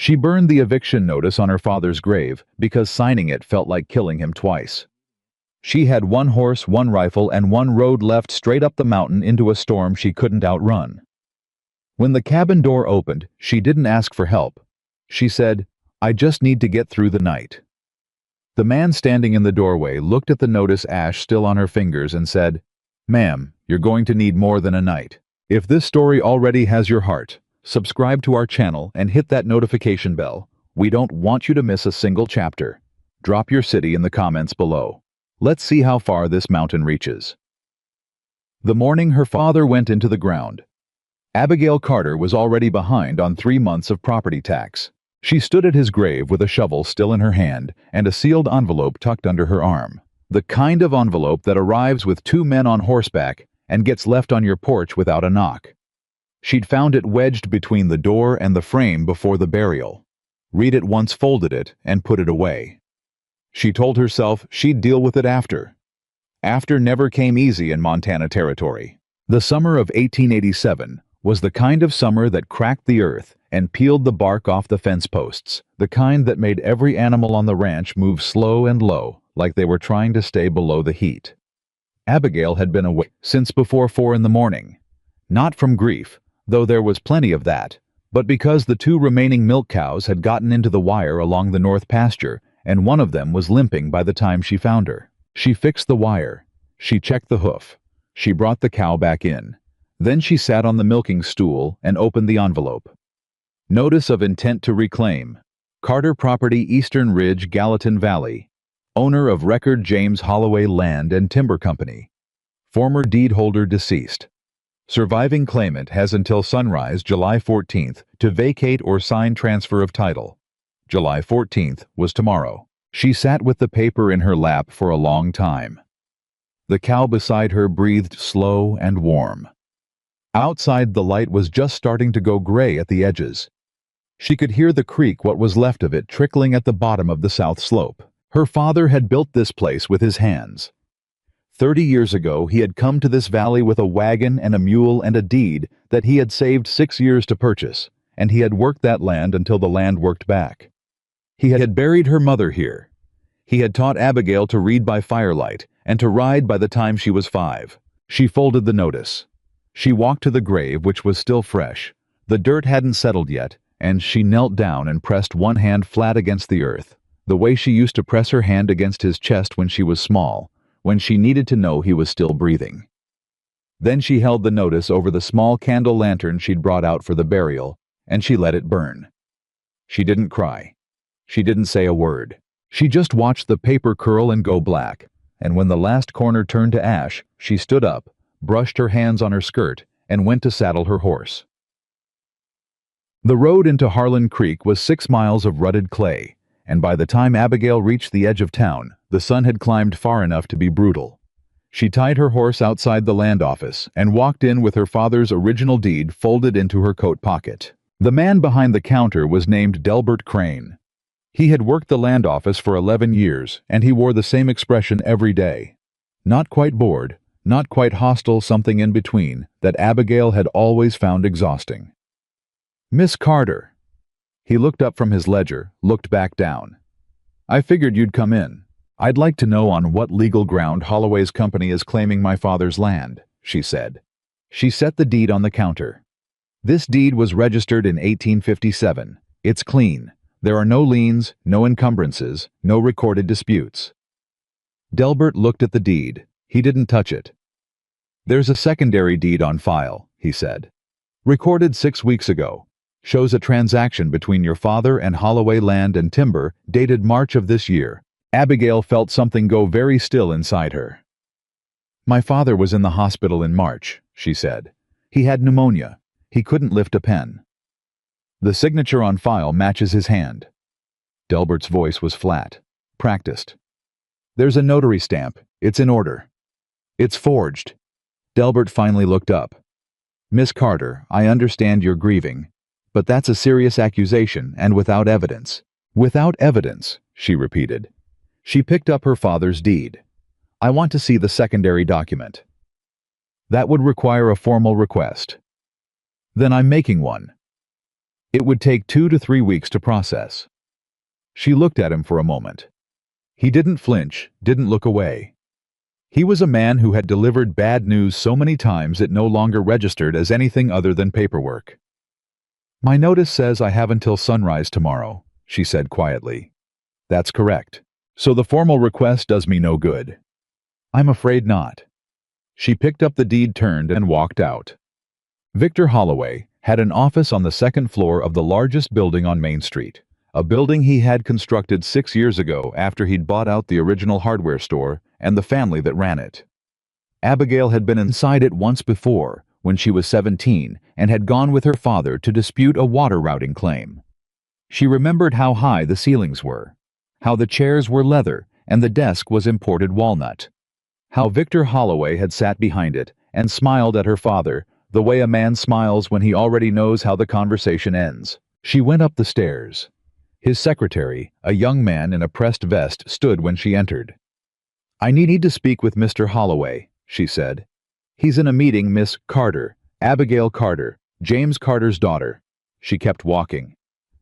She burned the eviction notice on her father's grave because signing it felt like killing him twice. She had one horse, one rifle, and one road left straight up the mountain into a storm she couldn't outrun. When the cabin door opened, she didn't ask for help. She said, "I just need to get through the night." The man standing in the doorway looked at the notice ash still on her fingers and said, "Ma'am, you're going to need more than a night. If this story already has your heart, subscribe to our channel and hit that notification bell. We don't want you to miss a single chapter. Drop your city in the comments below. Let's see how far this mountain reaches." The morning her father went into the ground, Abigail Carter was already behind on 3 months of property tax. She stood at his grave with a shovel still in her hand and a sealed envelope tucked under her arm. The kind of envelope that arrives with 2 men on horseback and gets left on your porch without a knock. She'd found it wedged between the door and the frame before the burial. Read it once, folded it, and put it away. She told herself she'd deal with it after. After never came easy in Montana territory. The summer of 1887 was the kind of summer that cracked the earth and peeled the bark off the fence posts, the kind that made every animal on the ranch move slow and low, like they were trying to stay below the heat. Abigail had been awake since before 4 in the morning. Not from grief, though there was plenty of that, but because the 2 remaining milk cows had gotten into the wire along the north pasture, and one of them was limping by the time she found her. She fixed the wire. She checked the hoof. She brought the cow back in. Then she sat on the milking stool and opened the envelope. Notice of intent to reclaim. Carter Property, Eastern Ridge, Gallatin Valley. Owner of record James Holloway Land and Timber Company. Former deed holder deceased. Surviving claimant has until sunrise July 14th to vacate or sign transfer of title. July 14th was tomorrow. She sat with the paper in her lap for a long time. The cow beside her breathed slow and warm. Outside, the light was just starting to go gray at the edges. She could hear the creek, what was left of it, trickling at the bottom of the south slope. Her father had built this place with his hands. 30 years ago, he had come to this valley with a wagon and a mule and a deed that he had saved 6 years to purchase, and he had worked that land until the land worked back. He had buried her mother here. He had taught Abigail to read by firelight and to ride by the time she was 5. She folded the notice. She walked to the grave, which was still fresh. The dirt hadn't settled yet, and she knelt down and pressed one hand flat against the earth, the way she used to press her hand against his chest when she was small, when she needed to know he was still breathing. Then she held the notice over the small candle lantern she'd brought out for the burial, and she let it burn. She didn't cry. She didn't say a word. She just watched the paper curl and go black, and when the last corner turned to ash, she stood up, brushed her hands on her skirt, and went to saddle her horse. The road into Harlan Creek was 6 miles of rutted clay, and by the time Abigail reached the edge of town, the sun had climbed far enough to be brutal. She tied her horse outside the land office and walked in with her father's original deed folded into her coat pocket. The man behind the counter was named Delbert Crane. He had worked the land office for 11 years, and he wore the same expression every day. Not quite bored, not quite hostile, something in between that Abigail had always found exhausting. "Miss Carter." He looked up from his ledger, looked back down. "I figured you'd come in. I'd like to know on what legal ground Holloway's company is claiming my father's land," she said. She set the deed on the counter. "This deed was registered in 1857. It's clean. There are no liens, no encumbrances, no recorded disputes." Delbert looked at the deed. He didn't touch it. "There's a secondary deed on file," he said. "Recorded 6 weeks ago. Shows a transaction between your father and Holloway Land and Timber, dated March of this year." Abigail felt something go very still inside her. "My father was in the hospital in March," she said. "He had pneumonia. He couldn't lift a pen." "The signature on file matches his hand." Delbert's voice was flat, practiced. "There's a notary stamp. It's in order." "It's forged." Delbert finally looked up. "Miss Carter, I understand you're grieving, but that's a serious accusation and without evidence." "Without evidence," she repeated. She picked up her father's deed. "I want to see the secondary document." "That would require a formal request." "Then I'm making one." It would take 2 to 3 weeks to process. She looked at him for a moment. He didn't flinch, didn't look away. He was a man who had delivered bad news so many times it no longer registered as anything other than paperwork. "My notice says I have until sunrise tomorrow," she said quietly. "That's correct. So the formal request does me no good." "I'm afraid not." She picked up the deed, turned, and walked out. Victor Holloway had an office on the second floor of the largest building on Main Street, a building he had constructed 6 years ago after he'd bought out the original hardware store and the family that ran it. Abigail had been inside it once before, when she was 17, and had gone with her father to dispute a water routing claim. She remembered how high the ceilings were, how the chairs were leather and the desk was imported walnut, how Victor Holloway had sat behind it and smiled at her father the way a man smiles when he already knows how the conversation ends. She went up the stairs. His secretary, a young man in a pressed vest, stood when she entered. "I need to speak with Mr. Holloway," she said. "He's in a meeting, Miss Carter, Abigail Carter, James Carter's daughter." She kept walking.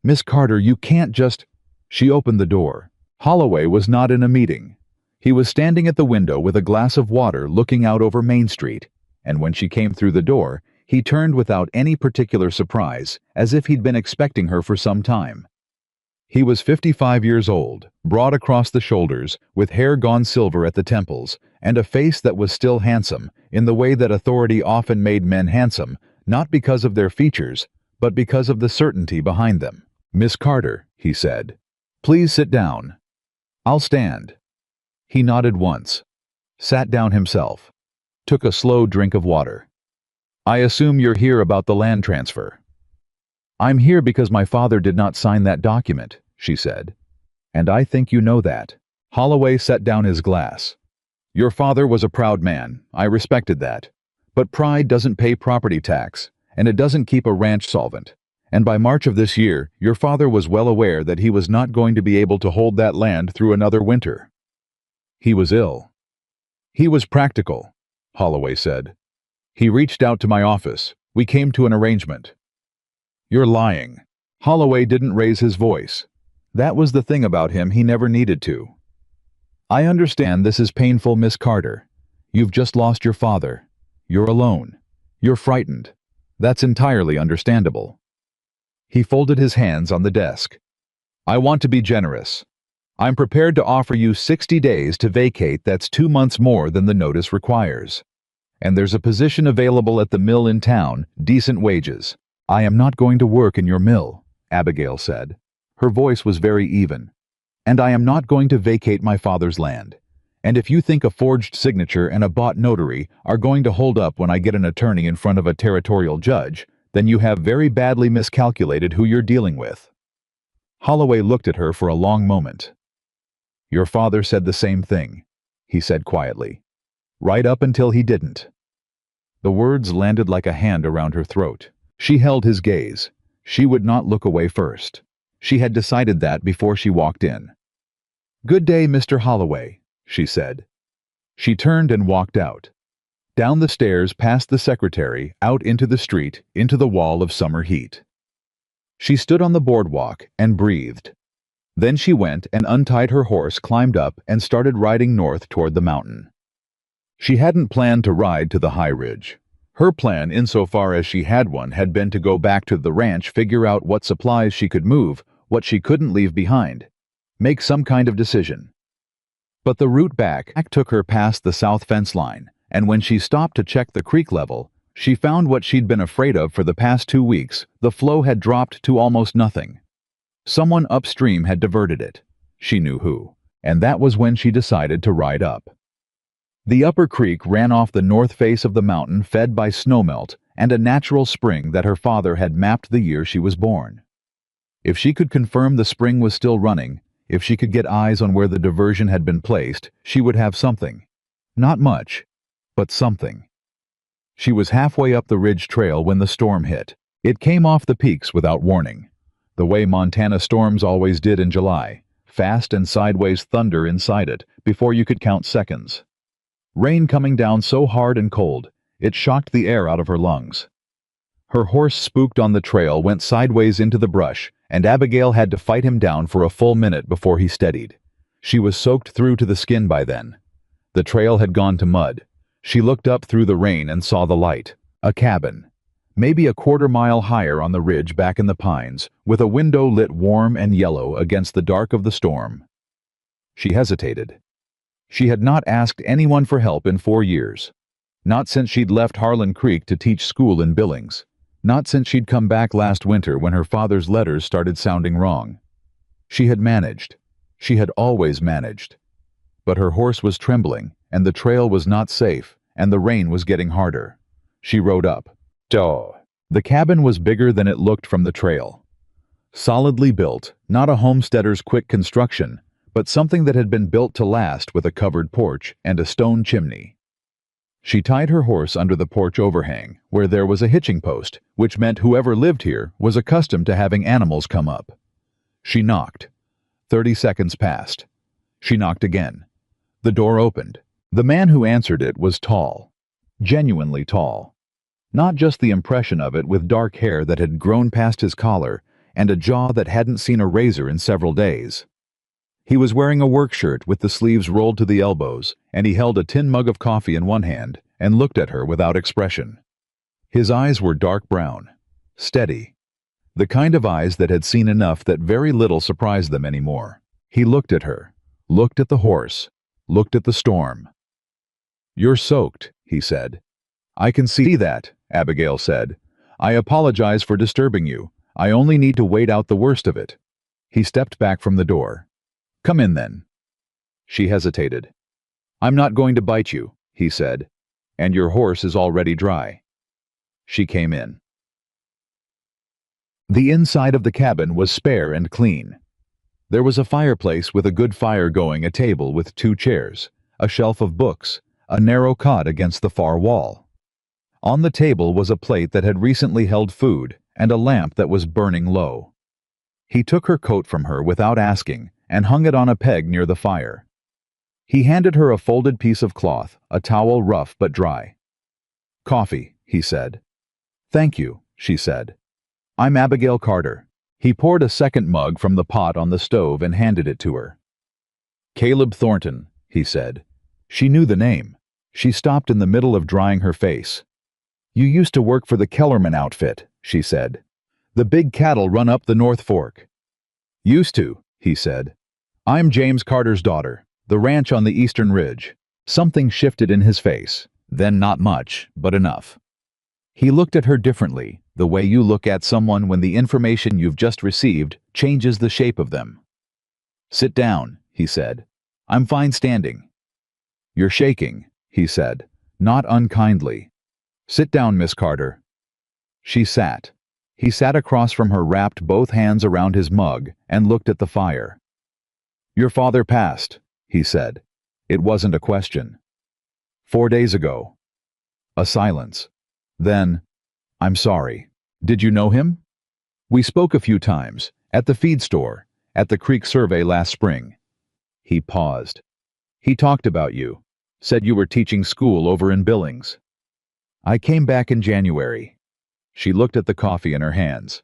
"Miss Carter, you can't just—" She opened the door. Holloway was not in a meeting. He was standing at the window with a glass of water looking out over Main Street, and when she came through the door, he turned without any particular surprise, as if he'd been expecting her for some time. He was 55 years old, broad across the shoulders, with hair gone silver at the temples, and a face that was still handsome, in the way that authority often made men handsome, not because of their features, but because of the certainty behind them. "Miss Carter," he said, "please sit down." "I'll stand." He nodded once, sat down himself, took a slow drink of water. "I assume you're here about the land transfer." "I'm here because my father did not sign that document," she said. "And I think you know that." Holloway set down his glass. "Your father was a proud man. I respected that. But pride doesn't pay property tax, and it doesn't keep a ranch solvent. And by March of this year, your father was well aware that he was not going to be able to hold that land through another winter. He was ill." "He was practical," Holloway said. "He reached out to my office. We came to an arrangement." "You're lying." Holloway didn't raise his voice. That was the thing about him, he never needed to. "I understand this is painful, Miss Carter. You've just lost your father. You're alone. You're frightened. That's entirely understandable." He folded his hands on the desk. "I want to be generous. I'm prepared to offer you 60 days to vacate. That's 2 months more than the notice requires. And there's a position available at the mill in town, decent wages." "I am not going to work in your mill," Abigail said. Her voice was very even. "And I am not going to vacate my father's land. And if you think a forged signature and a bought notary are going to hold up when I get an attorney in front of a territorial judge, then you have very badly miscalculated who you're dealing with." Holloway looked at her for a long moment. "Your father said the same thing," he said quietly. "Right up until he didn't." The words landed like a hand around her throat. She held his gaze. She would not look away first. She had decided that before she walked in. "Good day, Mr. Holloway," she said. She turned and walked out. Down the stairs, past the secretary, out into the street, into the wall of summer heat. She stood on the boardwalk and breathed. Then she went and untied her horse, climbed up, and started riding north toward the mountain. She hadn't planned to ride to the high ridge. Her plan, insofar as she had one, had been to go back to the ranch, figure out what supplies she could move, what she couldn't leave behind, make some kind of decision. But the route back took her past the south fence line, and when she stopped to check the creek level, she found what she'd been afraid of for the past 2 weeks. The flow had dropped to almost nothing. Someone upstream had diverted it. She knew who, and that was when she decided to ride up. The upper creek ran off the north face of the mountain, fed by snowmelt and a natural spring that her father had mapped the year she was born. If she could confirm the spring was still running, if she could get eyes on where the diversion had been placed, she would have something. Not much, but something. She was halfway up the ridge trail when the storm hit. It came off the peaks without warning, the way Montana storms always did in July, fast and sideways thunder inside it before you could count seconds. Rain coming down so hard and cold, it shocked the air out of her lungs. Her horse, spooked on the trail, went sideways into the brush, and Abigail had to fight him down for a full minute before he steadied. She was soaked through to the skin by then. The trail had gone to mud. She looked up through the rain and saw the light. A cabin. Maybe a quarter-mile higher on the ridge back in the pines, with a window lit warm and yellow against the dark of the storm. She hesitated. She had not asked anyone for help in 4 years. Not since she'd left Harlan Creek to teach school in Billings. Not since she'd come back last winter when her father's letters started sounding wrong. She had managed. She had always managed. But her horse was trembling, and the trail was not safe, and the rain was getting harder. She rode up. Duh. The cabin was bigger than it looked from the trail. Solidly built, not a homesteader's quick construction, but something that had been built to last, with a covered porch and a stone chimney. She tied her horse under the porch overhang, where there was a hitching post, which meant whoever lived here was accustomed to having animals come up. She knocked. 30 seconds passed. She knocked again. The door opened. The man who answered it was tall. Genuinely tall. Not just the impression of it, with dark hair that had grown past his collar and a jaw that hadn't seen a razor in several days. He was wearing a work shirt with the sleeves rolled to the elbows, and he held a tin mug of coffee in one hand and looked at her without expression. His eyes were dark brown, steady, the kind of eyes that had seen enough that very little surprised them anymore. He looked at her, looked at the horse, looked at the storm. "You're soaked," he said. "I can see that," Abigail said. "I apologize for disturbing you. I only need to wait out the worst of it." He stepped back from the door. "Come in, then." She hesitated. "I'm not going to bite you," he said, "and your horse is already dry." She came in. The inside of the cabin was spare and clean. There was a fireplace with a good fire going, a table with 2 chairs, a shelf of books, a narrow cot against the far wall. On the table was a plate that had recently held food and a lamp that was burning low. He took her coat from her without asking and hung it on a peg near the fire. He handed her a folded piece of cloth, a towel, rough but dry. "Coffee," he said. "Thank you," she said. "I'm Abigail Carter." He poured a second mug from the pot on the stove and handed it to her. "Caleb Thornton," he said. She knew the name. She stopped in the middle of drying her face. "You used to work for the Kellerman outfit," she said. "The big cattle run up the North Fork." "Used to," he said. "I'm James Carter's daughter, the ranch on the Eastern Ridge." Something shifted in his face, then not much, but enough. He looked at her differently, the way you look at someone when the information you've just received changes the shape of them. "Sit down," he said. "I'm fine standing." "You're shaking," he said, not unkindly. "Sit down, Miss Carter." She sat. He sat across from her, wrapped both hands around his mug, and looked at the fire. "Your father passed," he said. It wasn't a question. 4 days ago." A silence. Then, "I'm sorry. Did you know him?" "We spoke a few times, at the feed store, at the creek survey last spring." He paused. "He talked about you, said you were teaching school over in Billings." "I came back in January." She looked at the coffee in her hands.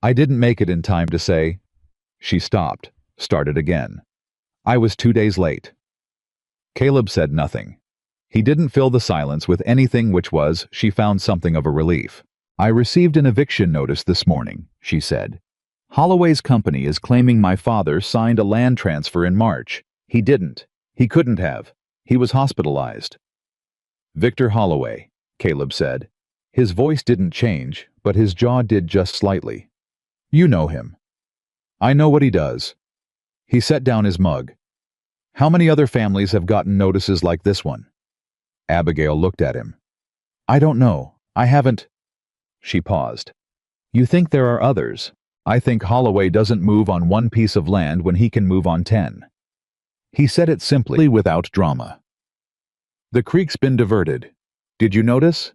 "I didn't make it in time to say." She stopped, started again. "I was 2 days late." Caleb said nothing. He didn't fill the silence with anything, which was, she found, something of a relief. "I received an eviction notice this morning," she said. "Holloway's company is claiming my father signed a land transfer in March. He didn't. He couldn't have. He was hospitalized." "Victor Holloway," Caleb said. His voice didn't change, but his jaw did just slightly. "You know him." "I know what he does." He set down his mug. "How many other families have gotten notices like this one?" Abigail looked at him. "I don't know. I haven't." She paused. "You think there are others? I think Holloway doesn't move on 1 piece of land when he can move on 10. He said it simply, without drama. "The creek's been diverted. Did you notice?"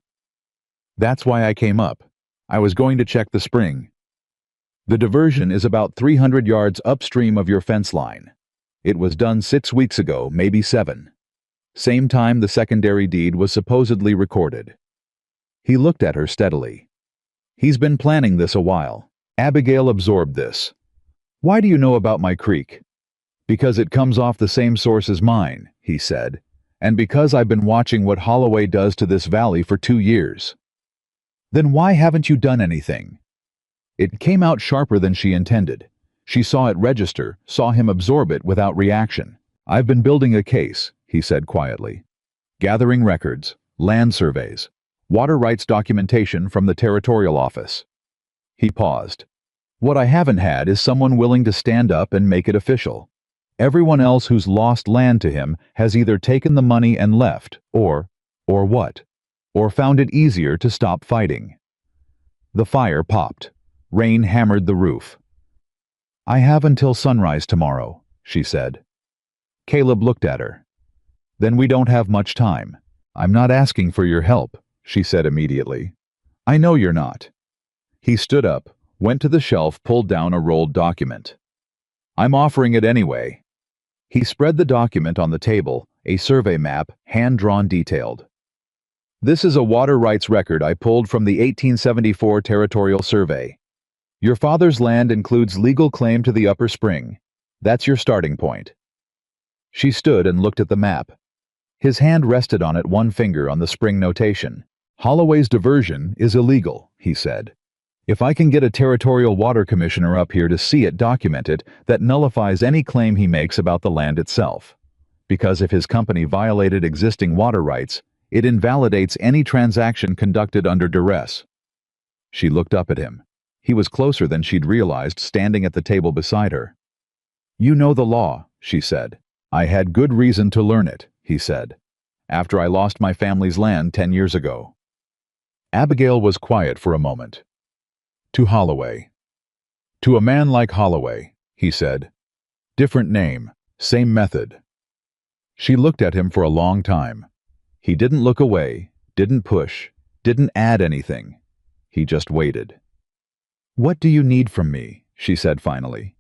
"That's why I came up. I was going to check the spring." "The diversion is about 300 yards upstream of your fence line. It was done 6 weeks ago, maybe 7. Same time the secondary deed was supposedly recorded." He looked at her steadily. He's been planning this a while. Abigail absorbed this. Why do you know about my creek? Because it comes off the same source as mine, he said, and because I've been watching what Holloway does to this valley for 2 years. Then why haven't you done anything? It came out sharper than she intended. She saw it register, saw him absorb it without reaction. I've been building a case, he said quietly. Gathering records, land surveys, water rights documentation from the territorial office. He paused. What I haven't had is someone willing to stand up and make it official. Everyone else who's lost land to him has either taken the money and left, or what? Or found it easier to stop fighting. The fire popped. Rain hammered the roof. I have until sunrise tomorrow, she said. Caleb looked at her. Then we don't have much time. I'm not asking for your help, she said immediately. I know you're not. He stood up, went to the shelf, pulled down a rolled document. I'm offering it anyway. He spread the document on the table, a survey map, hand-drawn detailed. This is a water rights record I pulled from the 1874 Territorial Survey. Your father's land includes legal claim to the upper spring. That's your starting point. She stood and looked at the map. His hand rested on it, one finger on the spring notation. Holloway's diversion is illegal, he said. If I can get a territorial water commissioner up here to see it documented, that nullifies any claim he makes about the land itself. Because if his company violated existing water rights, it invalidates any transaction conducted under duress. She looked up at him. He was closer than she'd realized, standing at the table beside her. You know the law, she said. I had good reason to learn it, he said, after I lost my family's land 10 years ago. Abigail was quiet for a moment. To Holloway. To a man like Holloway, he said. Different name, same method. She looked at him for a long time. He didn't look away, didn't push, didn't add anything. He just waited. What do you need from me? She said finally.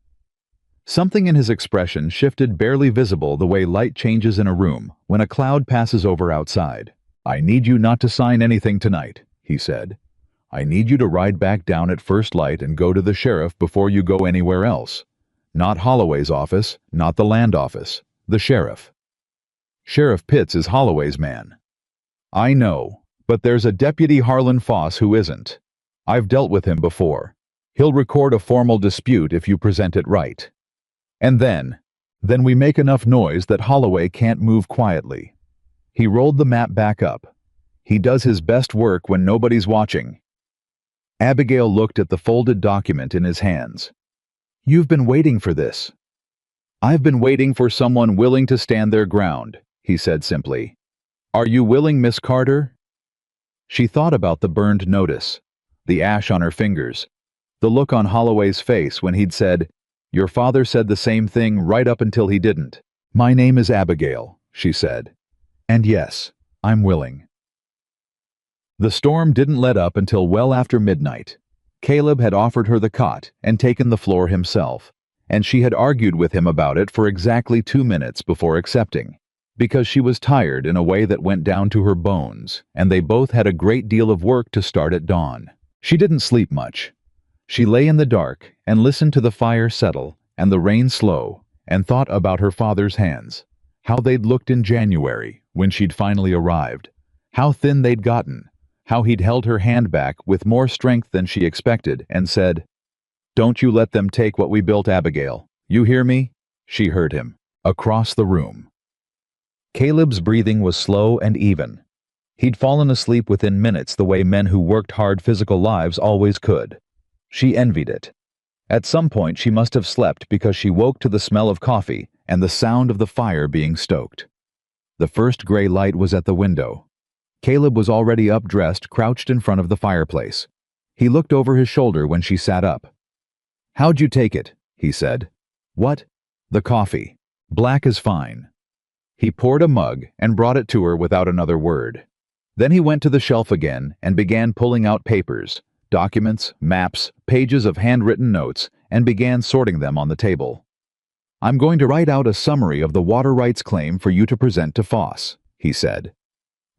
Something in his expression shifted, barely visible the way light changes in a room when a cloud passes over outside. I need you not to sign anything tonight, he said. I need you to ride back down at first light and go to the sheriff before you go anywhere else. Not Holloway's office, not the land office, the sheriff. Sheriff Pitts is Holloway's man. I know, but there's a Deputy Harlan Foss who isn't. I've dealt with him before. He'll record a formal dispute if you present it right. And then we make enough noise that Holloway can't move quietly. He rolled the map back up. He does his best work when nobody's watching. Abigail looked at the folded document in his hands. You've been waiting for this. I've been waiting for someone willing to stand their ground, he said simply. Are you willing, Miss Carter? She thought about the burned notice, the ash on her fingers, the look on Holloway's face when he'd said, Your father said the same thing right up until he didn't. My name is Abigail, she said. And yes, I'm willing. The storm didn't let up until well after midnight. Caleb had offered her the cot and taken the floor himself, and she had argued with him about it for exactly 2 minutes before accepting, because she was tired in a way that went down to her bones, and they both had a great deal of work to start at dawn. She didn't sleep much. She lay in the dark and listened to the fire settle and the rain slow and thought about her father's hands, how they'd looked in January when she'd finally arrived, how thin they'd gotten, how he'd held her hand back with more strength than she expected and said, Don't you let them take what we built, Abigail. You hear me? She heard him, across the room. Caleb's breathing was slow and even. He'd fallen asleep within minutes the way men who worked hard physical lives always could. She envied it. At some point she must have slept because she woke to the smell of coffee and the sound of the fire being stoked. The first gray light was at the window. Caleb was already up, dressed, crouched in front of the fireplace. He looked over his shoulder when she sat up. How'd you take it? He said. What? The coffee. Black is fine. He poured a mug and brought it to her without another word. Then he went to the shelf again and began pulling out papers, documents, maps, pages of handwritten notes, and began sorting them on the table. I'm going to write out a summary of the water rights claim for you to present to Foss, he said.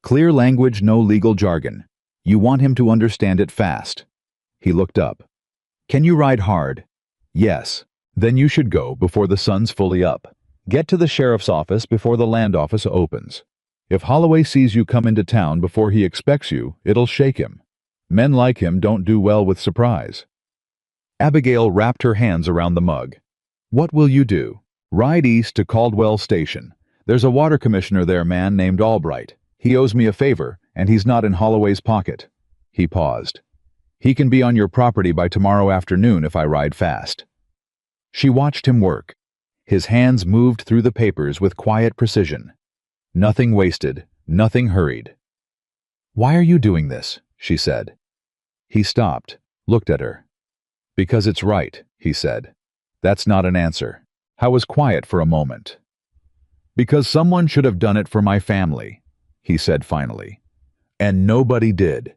Clear language, no legal jargon. You want him to understand it fast. He looked up. "Can you ride hard?" "Yes." "Then you should go before the sun's fully up. Get to the sheriff's office before the land office opens. If Holloway sees you come into town before he expects you, it'll shake him. Men like him don't do well with surprise." Abigail wrapped her hands around the mug. "What will you do?" "Ride east to Caldwell Station. There's a water commissioner there man named Albright. He owes me a favor, and he's not in Holloway's pocket." He paused. "He can be on your property by tomorrow afternoon if I ride fast." She watched him work. His hands moved through the papers with quiet precision. Nothing wasted, nothing hurried. "Why are you doing this?" she said. He stopped, looked at her. "Because it's right," he said. "That's not an answer." I was quiet for a moment. "Because someone should have done it for my family," he said finally. "And nobody did.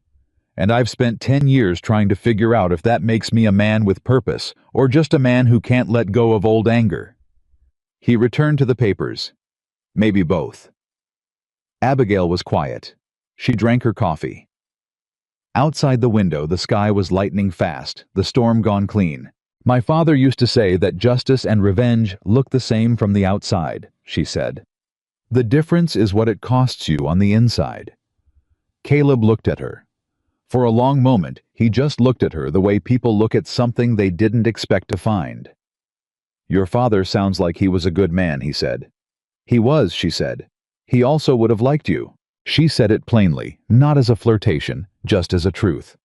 And I've spent 10 years trying to figure out if that makes me a man with purpose or just a man who can't let go of old anger." He returned to the papers. "Maybe both." Abigail was quiet. She drank her coffee. Outside the window, the sky was lightening fast, the storm gone clean. "My father used to say that justice and revenge look the same from the outside," she said. "The difference is what it costs you on the inside." Caleb looked at her. For a long moment, he just looked at her the way people look at something they didn't expect to find. "Your father sounds like he was a good man," he said. "He was," she said. "He also would have liked you." She said it plainly, not as a flirtation, just as a truth.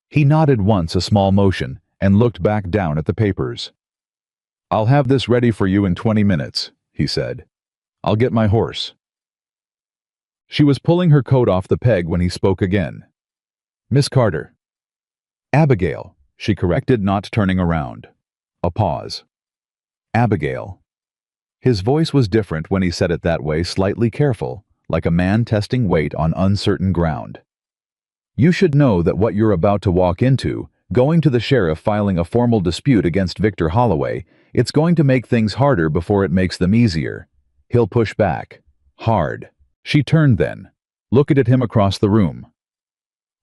He nodded once, a small motion, and looked back down at the papers. "I'll have this ready for you in 20 minutes, he said. "I'll get my horse." She was pulling her coat off the peg when he spoke again. "Miss Carter." "Abigail," she corrected, not turning around. A pause. "Abigail." His voice was different when he said it that way, slightly careful, like a man testing weight on uncertain ground. "You should know that what you're about to walk into, going to the sheriff filing a formal dispute against Victor Holloway, it's going to make things harder before it makes them easier. He'll push back. Hard." She turned then, looked at him across the room.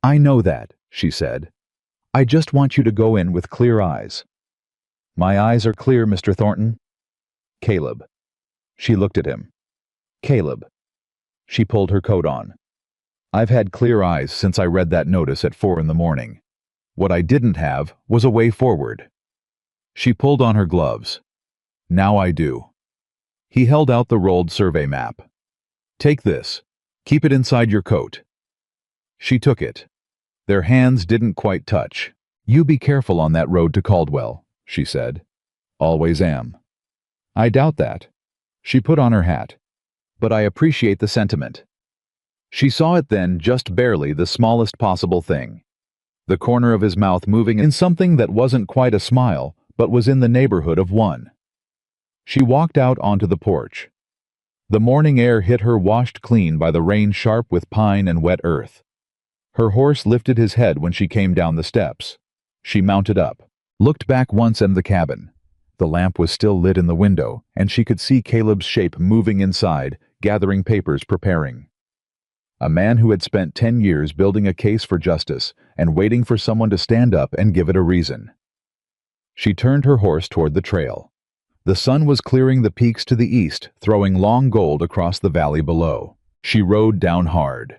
"I know that," she said. "I just want you to go in with clear eyes." "My eyes are clear, Mr. Thornton." "Caleb." She looked at him. "Caleb." She pulled her coat on. "I've had clear eyes since I read that notice at 4 in the morning. What I didn't have was a way forward." She pulled on her gloves. "Now I do." He held out the rolled survey map. "Take this. Keep it inside your coat." She took it. Their hands didn't quite touch. "You be careful on that road to Caldwell," she said. "Always am." "I doubt that." She put on her hat. "But I appreciate the sentiment." She saw it then, just barely, the smallest possible thing. The corner of his mouth moving in something that wasn't quite a smile, but was in the neighborhood of one. She walked out onto the porch. The morning air hit her, washed clean by the rain, sharp with pine and wet earth. Her horse lifted his head when she came down the steps. She mounted up, looked back once in the cabin. The lamp was still lit in the window, and she could see Caleb's shape moving inside, gathering papers, preparing. A man who had spent 10 years building a case for justice and waiting for someone to stand up and give it a reason. She turned her horse toward the trail. The sun was clearing the peaks to the east, throwing long gold across the valley below. She rode down hard.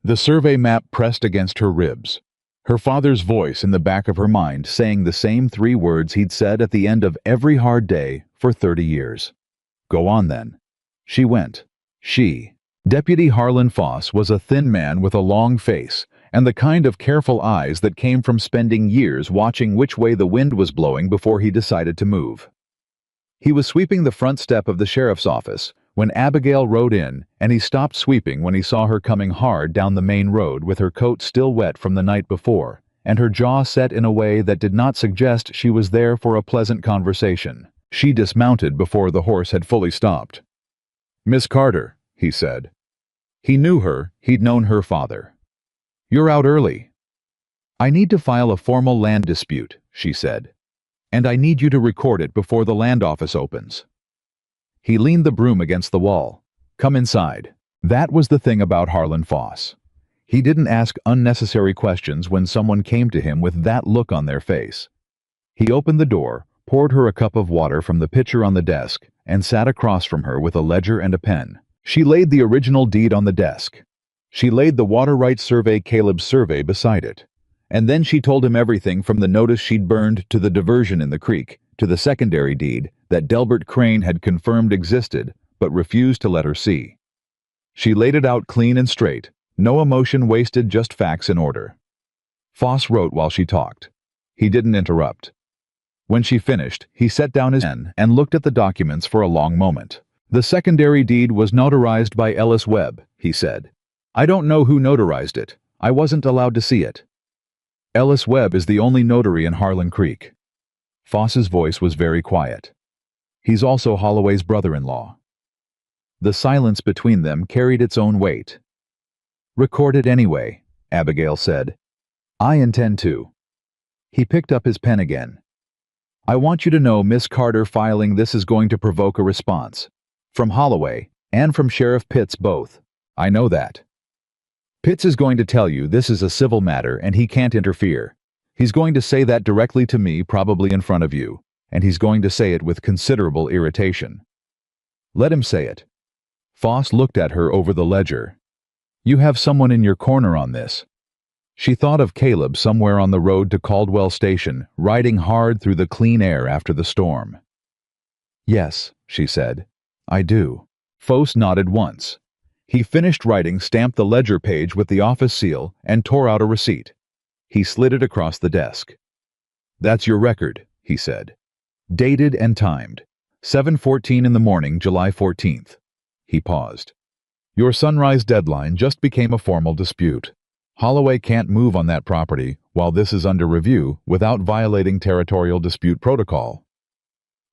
The survey map pressed against her ribs. Her father's voice in the back of her mind saying the same 3 words he'd said at the end of every hard day for 30 years. Go on then. She went. She. Deputy Harlan Foss was a thin man with a long face and the kind of careful eyes that came from spending years watching which way the wind was blowing before he decided to move. He was sweeping the front step of the sheriff's office when Abigail rode in, and he stopped sweeping when he saw her coming hard down the main road with her coat still wet from the night before, and her jaw set in a way that did not suggest she was there for a pleasant conversation. She dismounted before the horse had fully stopped. "Miss Carter," he said. He knew her, he'd known her father. "You're out early." "I need to file a formal land dispute," she said. "And I need you to record it before the land office opens." He leaned the broom against the wall. "Come inside." That was the thing about Harlan Foss. He didn't ask unnecessary questions when someone came to him with that look on their face. He opened the door, poured her a cup of water from the pitcher on the desk, and sat across from her with a ledger and a pen. She laid the original deed on the desk. She laid the water rights survey, Caleb's survey, beside it. And then she told him everything from the notice she'd burned to the diversion in the creek, to the secondary deed that Delbert Crane had confirmed existed but refused to let her see. She laid it out clean and straight, no emotion wasted, just facts in order. Foss wrote while she talked. He didn't interrupt. When she finished, he set down his pen and looked at the documents for a long moment. The secondary deed was notarized by Ellis Webb, he said. I don't know who notarized it. I wasn't allowed to see it. Ellis Webb is the only notary in Harlan Creek. Foss's voice was very quiet. He's also Holloway's brother-in-law. The silence between them carried its own weight. Record it anyway, Abigail said. I intend to. He picked up his pen again. I want you to know Miss Carter, filing this is going to provoke a response. From Holloway, and from Sheriff Pitts both. I know that. Pitts is going to tell you this is a civil matter and he can't interfere. He's going to say that directly to me, probably in front of you, and he's going to say it with considerable irritation. Let him say it. Foss looked at her over the ledger. You have someone in your corner on this. She thought of Caleb somewhere on the road to Caldwell Station, riding hard through the clean air after the storm. Yes, she said. I do. Foss nodded once. He finished writing, stamped the ledger page with the office seal, and tore out a receipt. He slid it across the desk. That's your record, he said. Dated and timed. 7:14 in the morning, July 14th. He paused. Your sunrise deadline just became a formal dispute. Holloway can't move on that property while this is under review without violating territorial dispute protocol.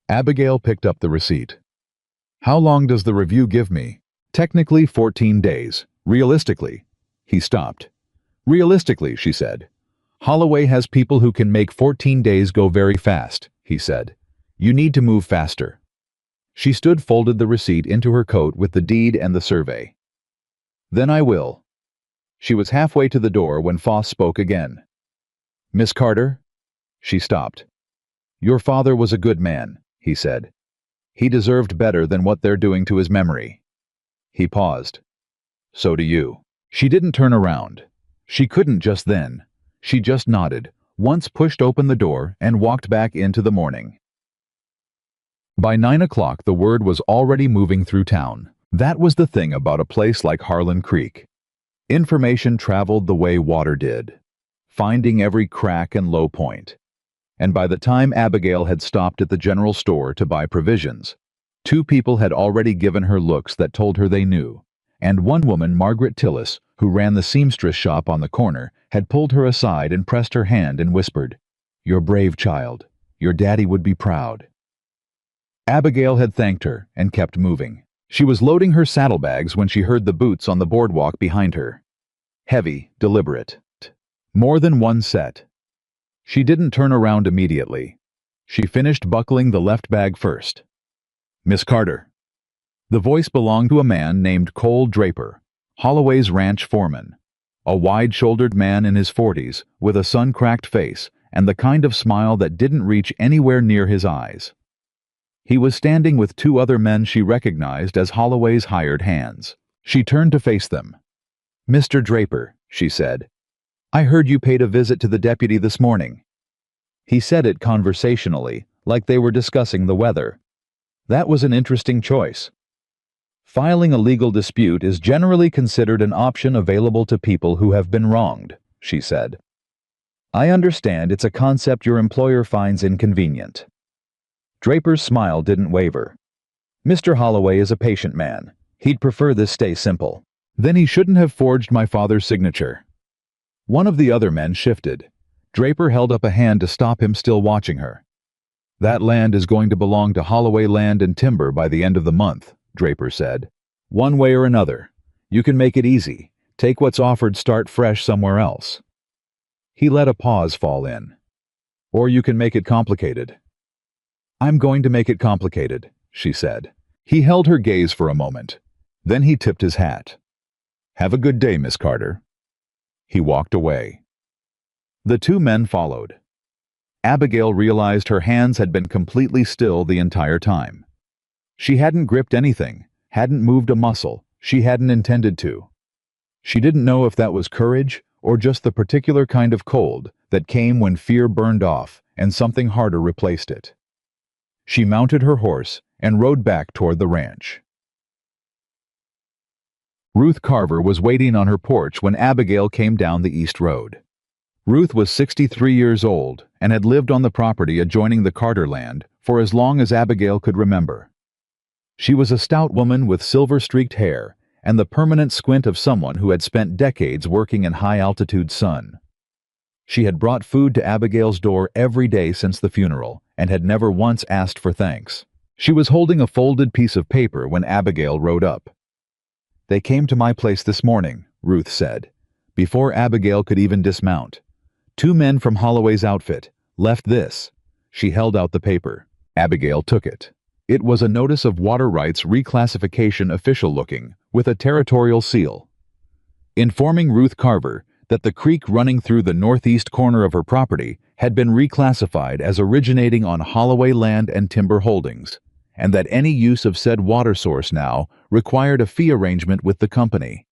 Abigail picked up the receipt. How long does the review give me? Technically 14 days. Realistically. He stopped. Realistically, she said. Holloway has people who can make 14 days go very fast, he said. You need to move faster. She folded the receipt into her coat with the deed and the survey. Then I will. She was halfway to the door when Foss spoke again. Miss Carter? She stopped. Your father was a good man, he said. He deserved better than what they're doing to his memory. He paused. So do you. She didn't turn around. She couldn't just then. She just nodded, once pushed open the door, and walked back into the morning. By 9 o'clock, the word was already moving through town. That was the thing about a place like Harlan Creek. Information traveled the way water did, finding every crack and low point. And by the time Abigail had stopped at the general store to buy provisions, 2 people had already given her looks that told her they knew, and one woman, Margaret Tillis, who ran the seamstress shop on the corner, had pulled her aside and pressed her hand and whispered, You're brave, child. Your daddy would be proud. Abigail had thanked her and kept moving. She was loading her saddlebags when she heard the boots on the boardwalk behind her. Heavy, deliberate. More than one set. She didn't turn around immediately. She finished buckling the left bag first. Miss Carter. The voice belonged to a man named Cole Draper, Holloway's ranch foreman. A wide-shouldered man in his 40s, with a sun-cracked face and the kind of smile that didn't reach anywhere near his eyes. He was standing with 2 other men she recognized as Holloway's hired hands. She turned to face them. Mr. Draper, she said, I heard you paid a visit to the deputy this morning. He said it conversationally, like they were discussing the weather. That was an interesting choice. Filing a legal dispute is generally considered an option available to people who have been wronged, she said. I understand it's a concept your employer finds inconvenient. Draper's smile didn't waver. Mr. Holloway is a patient man. He'd prefer this stay simple. Then he shouldn't have forged my father's signature. One of the other men shifted. Draper held up a hand to stop him, still watching her. That land is going to belong to Holloway Land and Timber by the end of the month, Draper said. One way or another. You can make it easy. Take what's offered, start fresh somewhere else. He let a pause fall in. Or you can make it complicated. I'm going to make it complicated, she said. He held her gaze for a moment. Then he tipped his hat. Have a good day, Miss Carter. He walked away. The two men followed. Abigail realized her hands had been completely still the entire time. She hadn't gripped anything, hadn't moved a muscle, she hadn't intended to. She didn't know if that was courage or just the particular kind of cold that came when fear burned off and something harder replaced it. She mounted her horse and rode back toward the ranch. Ruth Carver was waiting on her porch when Abigail came down the east road. Ruth was 63 years old and had lived on the property adjoining the Carter land for as long as Abigail could remember. She was a stout woman with silver-streaked hair and the permanent squint of someone who had spent decades working in high-altitude sun. She had brought food to Abigail's door every day since the funeral and had never once asked for thanks. She was holding a folded piece of paper when Abigail rode up. "They came to my place this morning," Ruth said, before Abigail could even dismount. "Two men from Holloway's outfit left this." She held out the paper. Abigail took it. It was a notice of water rights reclassification official looking, with a territorial seal. Informing Ruth Carver that the creek running through the northeast corner of her property had been reclassified as originating on Holloway land and timber holdings, and that any use of said water source now required a fee arrangement with the company.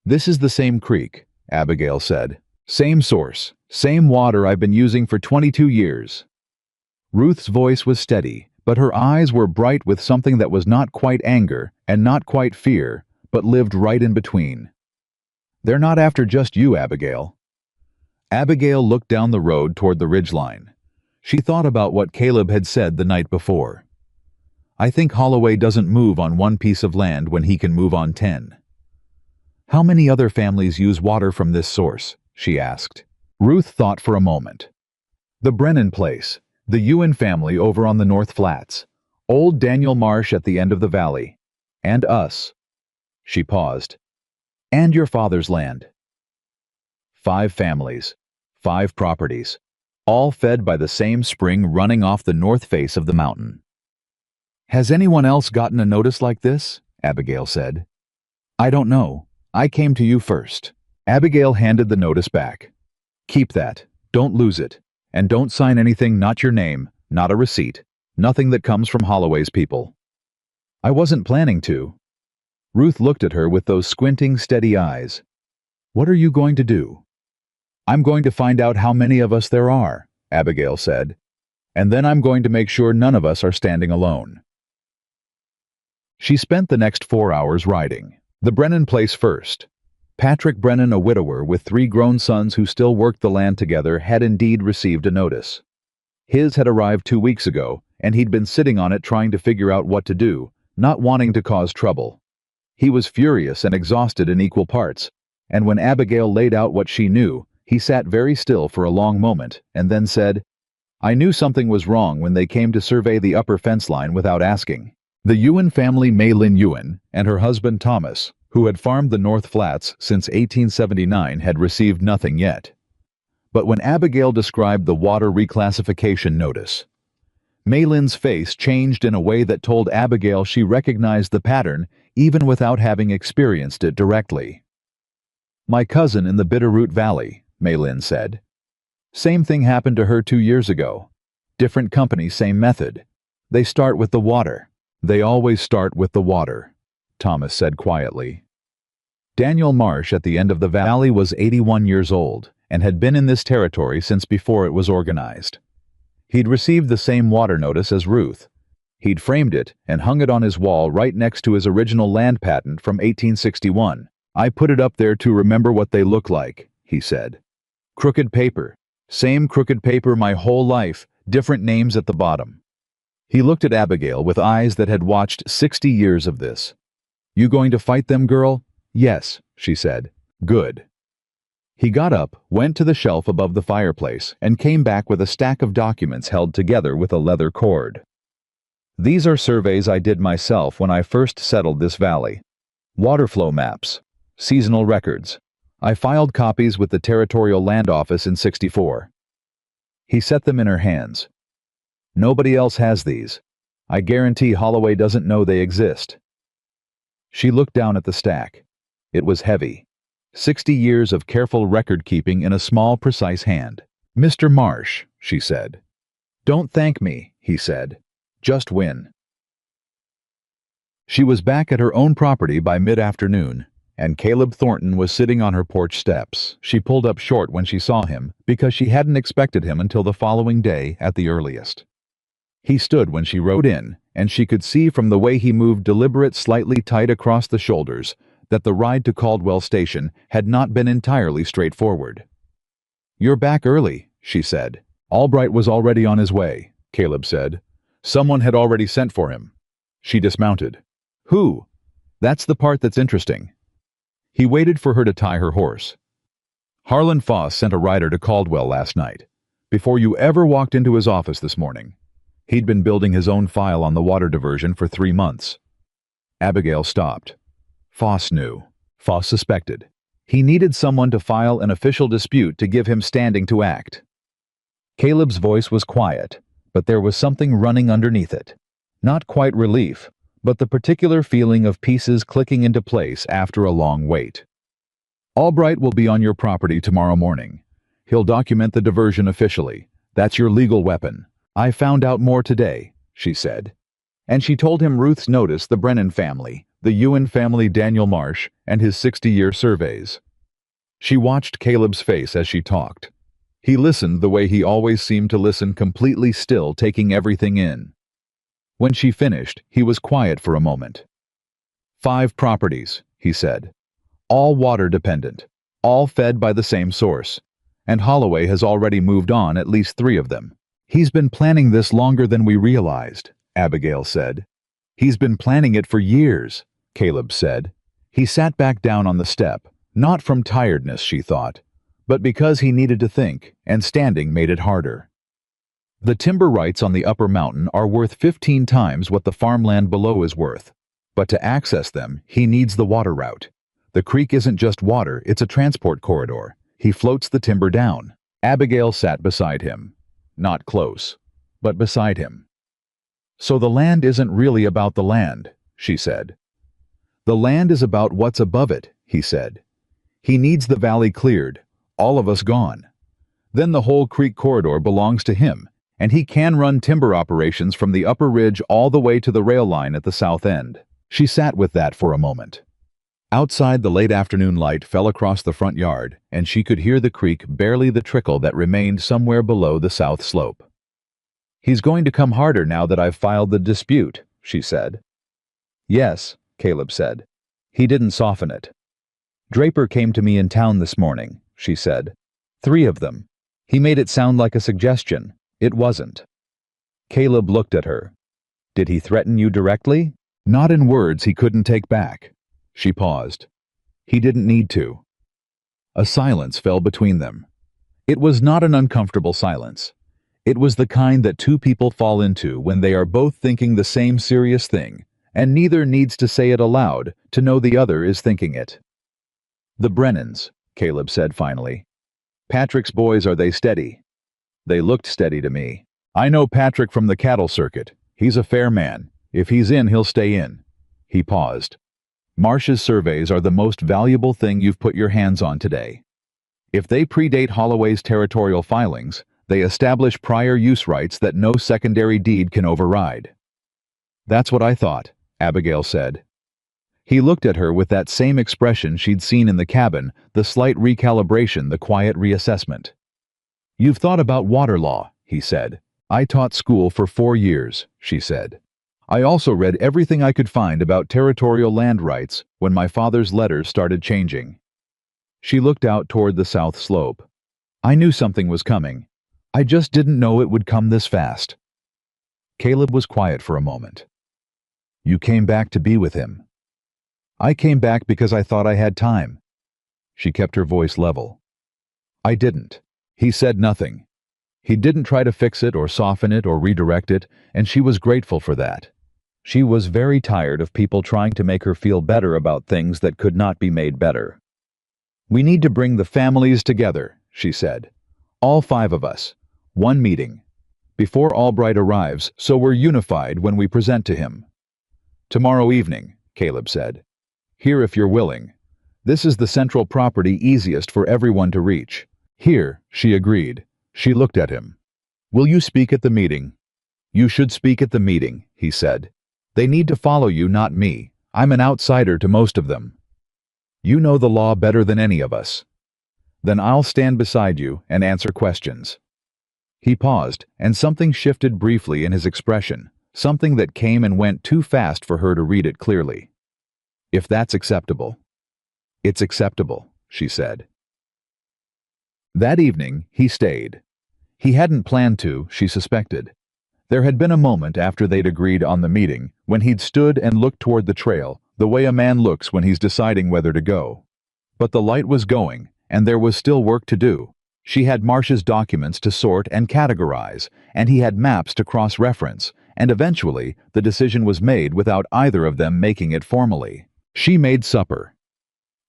"This is the same creek," Abigail said. "Same source, same water I've been using for 22 years. Ruth's voice was steady, but her eyes were bright with something that was not quite anger and not quite fear, but lived right in between. "They're not after just you, Abigail." Abigail looked down the road toward the ridgeline. She thought about what Caleb had said the night before. "I think Holloway doesn't move on one piece of land when he can move on 10. "How many other families use water from this source?" she asked. Ruth thought for a moment. "The Brennan place, the Ewan family over on the North Flats, old Daniel Marsh at the end of the valley, and us." She paused. "And your father's land." 5 families, 5 properties, all fed by the same spring running off the north face of the mountain. "Has anyone else gotten a notice like this?" Abigail said. "I don't know. I came to you first." Abigail handed the notice back. "Keep that. Don't lose it. And don't sign anything not your name, not a receipt, nothing that comes from Holloway's people." "I wasn't planning to." Ruth looked at her with those squinting, steady eyes. "What are you going to do?" "I'm going to find out how many of us there are," Abigail said. "And then I'm going to make sure none of us are standing alone." She spent the next 4 hours riding. The Brennan place first. Patrick Brennan, a widower with 3 grown sons who still worked the land together, had indeed received a notice. His had arrived 2 weeks ago, and he'd been sitting on it trying to figure out what to do, not wanting to cause trouble. He was furious and exhausted in equal parts, and when Abigail laid out what she knew, he sat very still for a long moment, and then said, "I knew something was wrong when they came to survey the upper fence line without asking." The Ewan family, Maylin Ewan, and her husband Thomas, who had farmed the North Flats since 1879, had received nothing yet. But when Abigail described the water reclassification notice, Maylin's face changed in a way that told Abigail she recognized the pattern even without having experienced it directly. "My cousin in the Bitterroot Valley," Maylin said. "Same thing happened to her 2 years ago. Different company, same method. They start with the water." "They always start with the water," Thomas said quietly. Daniel Marsh at the end of the valley was 81 years old and had been in this territory since before it was organized. He'd received the same water notice as Ruth. He'd framed it and hung it on his wall right next to his original land patent from 1861. "I put it up there to remember what they look like," he said. "Crooked paper. Same crooked paper my whole life, different names at the bottom." He looked at Abigail with eyes that had watched 60 years of this. "You going to fight them, girl?" "Yes," she said. "Good." He got up, went to the shelf above the fireplace, and came back with a stack of documents held together with a leather cord. "These are surveys I did myself when I first settled this valley. Water flow maps, seasonal records. I filed copies with the Territorial Land Office in '64. He set them in her hands. "Nobody else has these. I guarantee Holloway doesn't know they exist." She looked down at the stack. It was heavy. 60 years of careful record-keeping in a small, precise hand. "Mr. Marsh," she said. "Don't thank me," he said. "Just win." She was back at her own property by mid-afternoon, and Caleb Thornton was sitting on her porch steps. She pulled up short when she saw him because she hadn't expected him until the following day at the earliest. He stood when she rode in, and she could see from the way he moved deliberate, slightly tight across the shoulders, that the ride to Caldwell Station had not been entirely straightforward. "You're back early," she said. "Albright was already on his way," Caleb said. "Someone had already sent for him." She dismounted. "Who?" "That's the part that's interesting." He waited for her to tie her horse. "Harlan Foss sent a rider to Caldwell last night, before you ever walked into his office this morning. He'd been building his own file on the water diversion for 3 months. Abigail stopped. Foss knew. Foss suspected. He needed someone to file an official dispute to give him standing to act. Caleb's voice was quiet, but there was something running underneath it. Not quite relief, but the particular feeling of pieces clicking into place after a long wait. "Albright will be on your property tomorrow morning. He'll document the diversion officially. That's your legal weapon. I found out more today," she said. And she told him Ruth's notice, the Brennan family, the Ewan family, Daniel Marsh, and his 60-year surveys. She watched Caleb's face as she talked. He listened the way he always seemed to listen, completely still, taking everything in. When she finished, he was quiet for a moment. "5 properties," he said. "All water-dependent, all fed by the same source. And Holloway has already moved on at least 3 of them." "He's been planning this longer than we realized," Abigail said. "He's been planning it for years," Caleb said. He sat back down on the step, not from tiredness, she thought, but because he needed to think, and standing made it harder. "The timber rights on the upper mountain are worth 15 times what the farmland below is worth. But to access them, he needs the water route. The creek isn't just water, it's a transport corridor. He floats the timber down." Abigail sat beside him. Not close, but beside him. "So the land isn't really about the land," she said. "The land is about what's above it," he said. "He needs the valley cleared, all of us gone. Then the whole creek corridor belongs to him, and he can run timber operations from the upper ridge all the way to the rail line at the south end." She sat with that for a moment. Outside, the late afternoon light fell across the front yard, and she could hear the creek, barely the trickle that remained somewhere below the south slope. "He's going to come harder now that I've filed the dispute," she said. "Yes," Caleb said. He didn't soften it. "Draper came to me in town this morning," she said. 3 of them. He made it sound like a suggestion. It wasn't." Caleb looked at her. "Did he threaten you directly?" "Not in words he couldn't take back." She paused. "He didn't need to." A silence fell between them. It was not an uncomfortable silence. It was the kind that 2 people fall into when they are both thinking the same serious thing, and neither needs to say it aloud to know the other is thinking it. "The Brennans," Caleb said finally. "Patrick's boys, are they steady?" "They looked steady to me. I know Patrick from the cattle circuit. He's a fair man. If he's in, he'll stay in." He paused. "Marsh's surveys are the most valuable thing you've put your hands on today. If they predate Holloway's territorial filings, they establish prior use rights that no secondary deed can override." "That's what I thought," Abigail said. He looked at her with that same expression she'd seen in the cabin, the slight recalibration, the quiet reassessment. "You've thought about water law," he said. "I taught school for 4 years," she said. "I also read everything I could find about territorial land rights when my father's letters started changing." She looked out toward the south slope. "I knew something was coming. I just didn't know it would come this fast." Caleb was quiet for a moment. "You came back to be with him." "I came back because I thought I had time." She kept her voice level. "I didn't." He said nothing. He didn't try to fix it or soften it or redirect it, and she was grateful for that. She was very tired of people trying to make her feel better about things that could not be made better. "We need to bring the families together," she said. "All 5 of us. 1 meeting. Before Albright arrives, so we're unified when we present to him." "Tomorrow evening," Caleb said. "Here if you're willing. This is the central property easiest for everyone to reach. Here, she agreed. She looked at him. Will you speak at the meeting? You should speak at the meeting, he said. They need to follow you, not me. I'm an outsider to most of them. You know the law better than any of us. Then I'll stand beside you and answer questions. He paused, and something shifted briefly in his expression, something that came and went too fast for her to read it clearly. If that's acceptable. It's acceptable, she said. That evening, he stayed. He hadn't planned to, she suspected. There had been a moment after they'd agreed on the meeting when he'd stood and looked toward the trail, the way a man looks when he's deciding whether to go. But the light was going, and there was still work to do. She had Marsh's documents to sort and categorize, and he had maps to cross-reference, and eventually the decision was made without either of them making it formally. She made supper.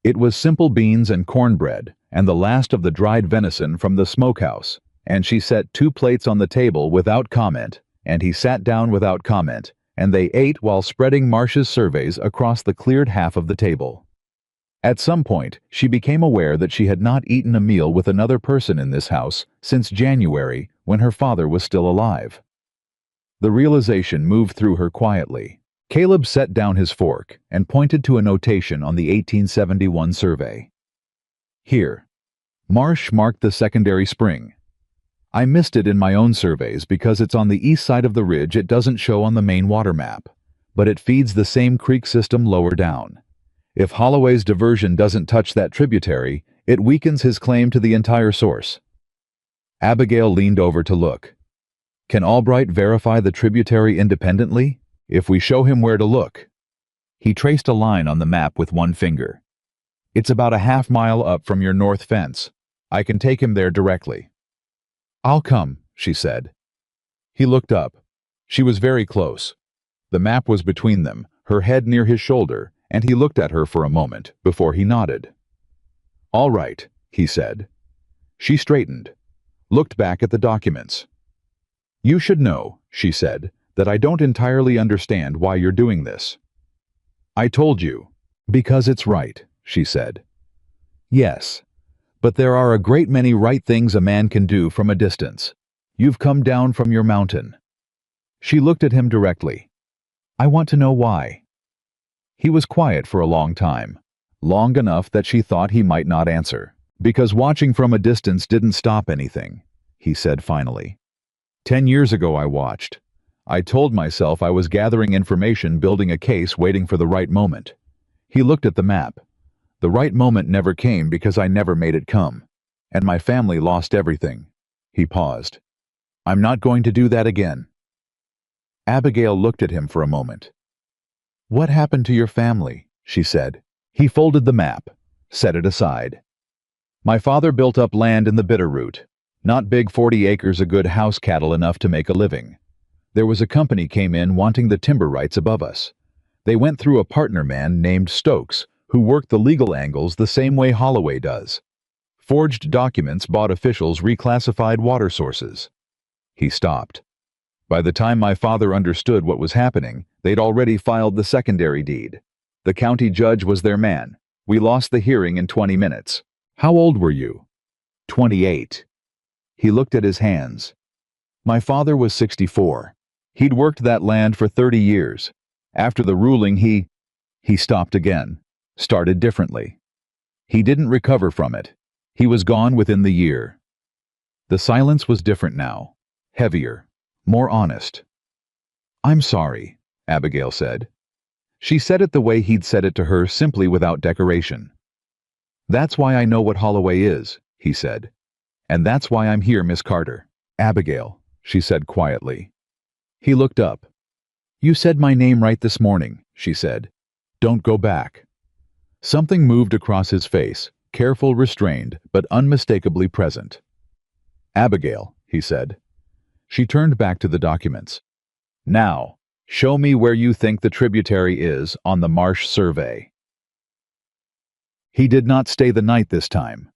It was simple beans and cornbread, and the last of the dried venison from the smokehouse, and she set 2 plates on the table without comment, and he sat down without comment, and they ate while spreading Marsh's surveys across the cleared half of the table. At some point, she became aware that she had not eaten a meal with another person in this house since January, when her father was still alive. The realization moved through her quietly. Caleb set down his fork and pointed to a notation on the 1871 survey. Here. Marsh marked the secondary spring. I missed it in my own surveys because it's on the east side of the ridge. It doesn't show on the main water map, but it feeds the same creek system lower down. If Holloway's diversion doesn't touch that tributary, it weakens his claim to the entire source. Abigail leaned over to look. Can Albright verify the tributary independently? If we show him where to look. He traced a line on the map with one finger. It's about a half-mile up from your north fence. I can take him there directly. I'll come, she said. He looked up. She was very close. The map was between them, her head near his shoulder, and he looked at her for a moment before he nodded. All right, he said. She straightened, looked back at the documents. You should know, she said, that I don't entirely understand why you're doing this. I told you. Because it's right, she said. Yes, but there are a great many right things a man can do from a distance. You've come down from your mountain. She looked at him directly. I want to know why. He was quiet for a long time, long enough that she thought he might not answer. Because watching from a distance didn't stop anything, he said finally. 10 years ago I watched. I told myself I was gathering information, building a case, waiting for the right moment. He looked at the map. The right moment never came because I never made it come. And my family lost everything. He paused. I'm not going to do that again. Abigail looked at him for a moment. What happened to your family? She said. He folded the map, set it aside. My father built up land in the Bitterroot. Not big, 40 acres, a good house, cattle enough to make a living. There was a company came in wanting the timber rights above us. They went through a partner man named Stokes, who worked the legal angles the same way Holloway does. Forged documents bought officials reclassified water sources. He stopped. By the time my father understood what was happening, they'd already filed the secondary deed. The county judge was their man. We lost the hearing in 20 minutes. How old were you? 28. He looked at his hands. My father was 64. He'd worked that land for 30 years. After the ruling, he stopped again, started differently. He didn't recover from it. He was gone within the year. The silence was different now, heavier, more honest. I'm sorry, Abigail said. She said it the way he'd said it to her, simply without decoration. That's why I know what Holloway is, he said. And that's why I'm here, Miss Carter. Abigail, she said quietly. He looked up. You said my name right this morning, she said. Don't go back. Something moved across his face, careful, restrained, but unmistakably present. Abigail, he said. She turned back to the documents. Now, show me where you think the tributary is on the Marsh survey. He did not stay the night this time.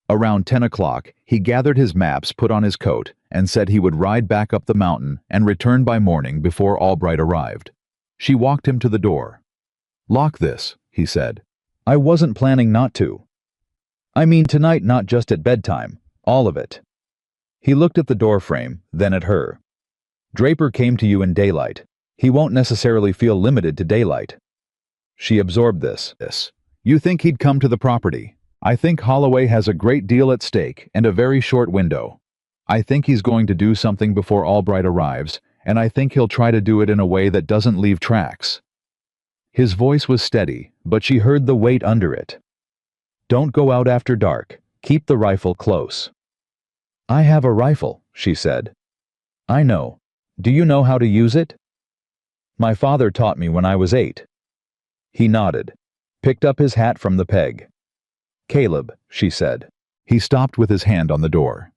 Around 10 o'clock, he gathered his maps, put on his coat, and said he would ride back up the mountain and return by morning before Albright arrived. She walked him to the door. Lock this, he said. I wasn't planning not to. I mean tonight, not just at bedtime, all of it. He looked at the doorframe, then at her. Draper came to you in daylight. He won't necessarily feel limited to daylight. She absorbed this. You think he'd come to the property. I think Holloway has a great deal at stake and a very short window. I think he's going to do something before Albright arrives, and I think he'll try to do it in a way that doesn't leave tracks. His voice was steady, but she heard the weight under it. Don't go out after dark. Keep the rifle close. I have a rifle, she said. I know. Do you know how to use it? My father taught me when I was 8. He nodded, picked up his hat from the peg. Caleb, she said. He stopped with his hand on the door.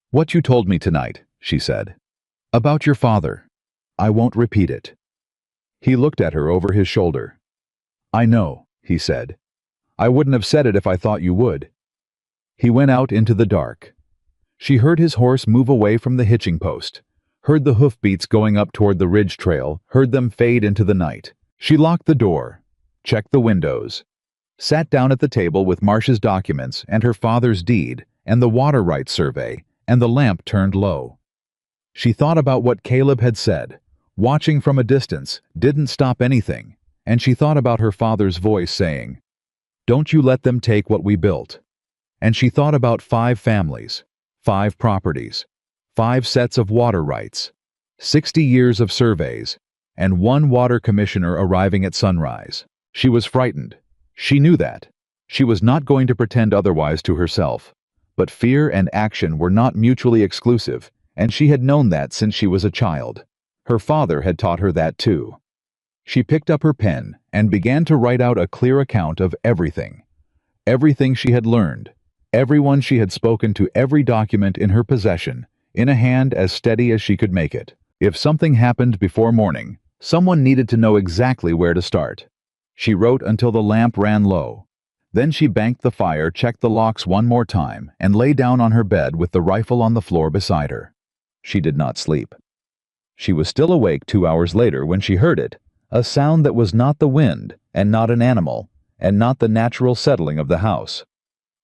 What you told me tonight, she said. About your father. I won't repeat it. He looked at her over his shoulder. I know, he said. I wouldn't have said it if I thought you would. He went out into the dark. She heard his horse move away from the hitching post, heard the hoofbeats going up toward the ridge trail, heard them fade into the night. She locked the door, checked the windows, sat down at the table with Marsh's documents and her father's deed and the water rights survey, and the lamp turned low. She thought about what Caleb had said. Watching from a distance didn't stop anything, and she thought about her father's voice saying, Don't you let them take what we built. And she thought about 5 families, 5 properties, 5 sets of water rights, 60 years of surveys, and 1 water commissioner arriving at sunrise. She was frightened. She knew that. She was not going to pretend otherwise to herself. But fear and action were not mutually exclusive, and she had known that since she was a child. Her father had taught her that too. She picked up her pen and began to write out a clear account of everything. Everything she had learned, everyone she had spoken to, every document in her possession, in a hand as steady as she could make it. If something happened before morning, someone needed to know exactly where to start. She wrote until the lamp ran low. Then she banked the fire, checked the locks one more time, and lay down on her bed with the rifle on the floor beside her. She did not sleep. She was still awake 2 hours later when she heard it, a sound that was not the wind, and not an animal, and not the natural settling of the house.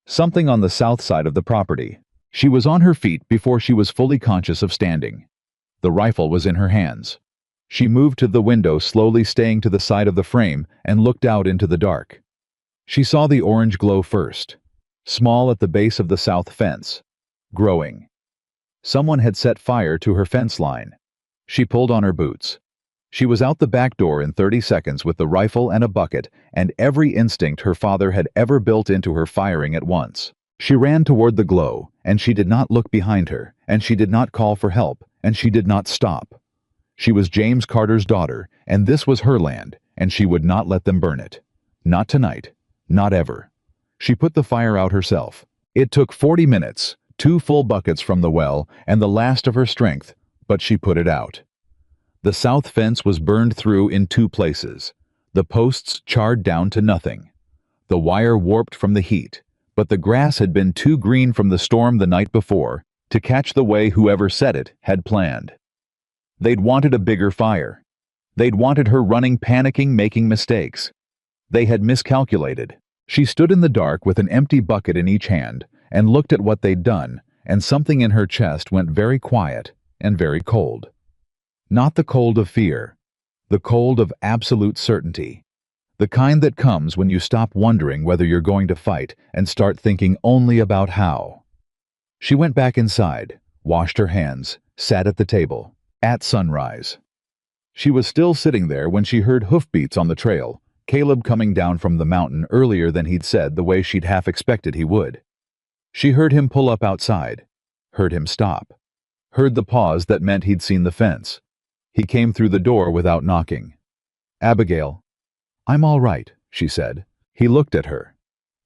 Something on the south side of the property. She was on her feet before she was fully conscious of standing. The rifle was in her hands. She moved to the window, slowly staying to the side of the frame, and looked out into the dark. She saw the orange glow first, small at the base of the south fence, growing. Someone had set fire to her fence line. She pulled on her boots. She was out the back door in 30 seconds with the rifle and a bucket, and every instinct her father had ever built into her firing at once. She ran toward the glow, and she did not look behind her, and she did not call for help, and she did not stop. She was James Carter's daughter, and this was her land, and she would not let them burn it. Not tonight. Not ever. She put the fire out herself. It took 40 minutes, 2 full buckets from the well, and the last of her strength, but she put it out. The south fence was burned through in 2 places. The posts charred down to nothing. The wire warped from the heat, but the grass had been too green from the storm the night before to catch the way whoever set it had planned. They'd wanted a bigger fire. They'd wanted her running, panicking, making mistakes. They had miscalculated. She stood in the dark with an empty bucket in each hand and looked at what they'd done, and something in her chest went very quiet and very cold. Not the cold of fear, the cold of absolute certainty. The kind that comes when you stop wondering whether you're going to fight and start thinking only about how. She went back inside, washed her hands, sat at the table. At sunrise. She was still sitting there when she heard hoofbeats on the trail, Caleb coming down from the mountain earlier than he'd said, the way she'd half expected he would. She heard him pull up outside, heard him stop, heard the pause that meant he'd seen the fence. He came through the door without knocking. Abigail. I'm all right, she said. He looked at her.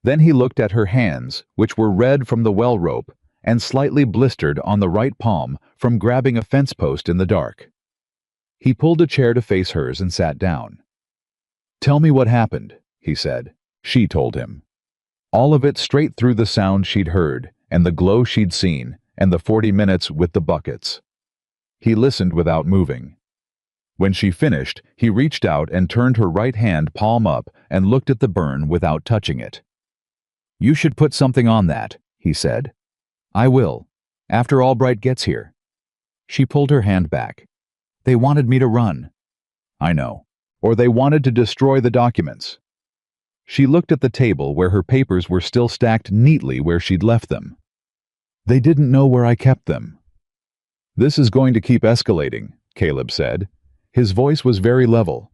Then he looked at her hands, which were red from the well rope, and slightly blistered on the right palm from grabbing a fence post in the dark. He pulled a chair to face hers and sat down. Tell me what happened, he said. She told him. All of it, straight through the sound she'd heard, and the glow she'd seen, and the 40 minutes with the buckets. He listened without moving. When she finished, he reached out and turned her right hand palm up and looked at the burn without touching it. "You should put something on that," he said. "I will, after Albright gets here." She pulled her hand back. "They wanted me to run." "I know. Or they wanted to destroy the documents." She looked at the table where her papers were still stacked neatly where she'd left them. "They didn't know where I kept them." "This is going to keep escalating," Caleb said. His voice was very level.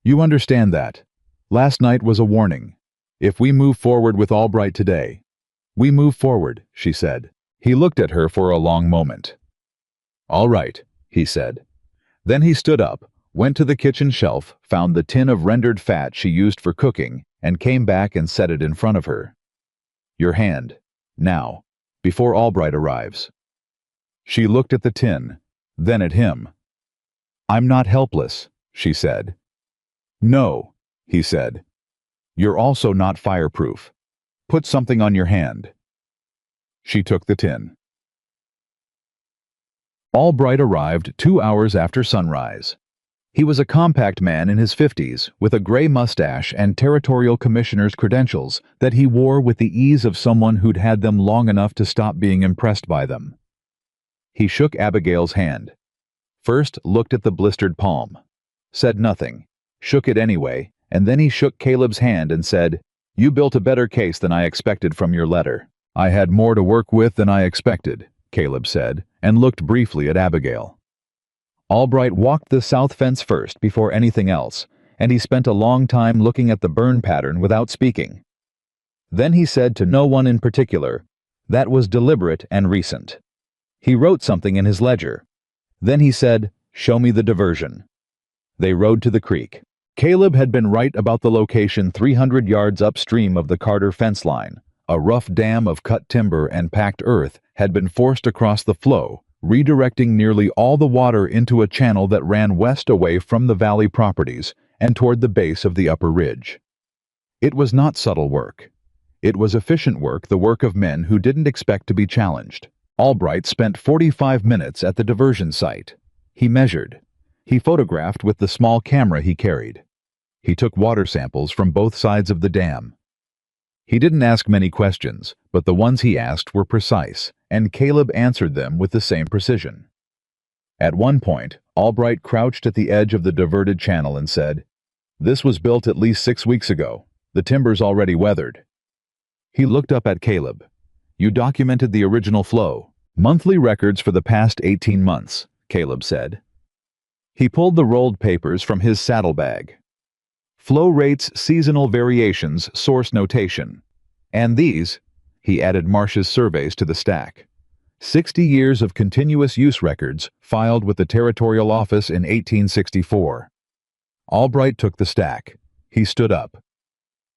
"You understand that. Last night was a warning. If we move forward with Albright today—" "We move forward," she said. He looked at her for a long moment. "All right," he said. Then he stood up, went to the kitchen shelf, found the tin of rendered fat she used for cooking, and came back and set it in front of her. "Your hand. Now, before Albright arrives." She looked at the tin, then at him. "I'm not helpless," she said. "No," he said. "You're also not fireproof. Put something on your hand." She took the tin. Albright arrived 2 hours after sunrise. He was a compact man in his 50s, with a gray mustache and territorial commissioner's credentials that he wore with the ease of someone who'd had them long enough to stop being impressed by them. He shook Abigail's hand. First looked at the blistered palm. Said nothing. Shook it anyway, and then he shook Caleb's hand and said, "You built a better case than I expected from your letter." "I had more to work with than I expected," Caleb said, and looked briefly at Abigail. Albright walked the south fence first before anything else, and he spent a long time looking at the burn pattern without speaking. Then he said to no one in particular, "That was deliberate and recent." He wrote something in his ledger. Then he said, "Show me the diversion." They rode to the creek. Caleb had been right about the location 300 yards upstream of the Carter fence line. A rough dam of cut timber and packed earth had been forced across the flow, redirecting nearly all the water into a channel that ran west away from the valley properties and toward the base of the upper ridge. It was not subtle work. It was efficient work, the work of men who didn't expect to be challenged. Albright spent 45 minutes at the diversion site. He measured. He photographed with the small camera he carried. He took water samples from both sides of the dam. He didn't ask many questions, but the ones he asked were precise, and Caleb answered them with the same precision. At one point, Albright crouched at the edge of the diverted channel and said, "This was built at least 6 weeks ago. The timber's already weathered." He looked up at Caleb. "You documented the original flow." "Monthly records for the past 18 months, Caleb said. He pulled the rolled papers from his saddlebag. "Flow rates, seasonal variations, source notation. And these," he added Marsh's surveys to the stack. 60 years of continuous use records filed with the Territorial Office in 1864. Albright took the stack. He stood up.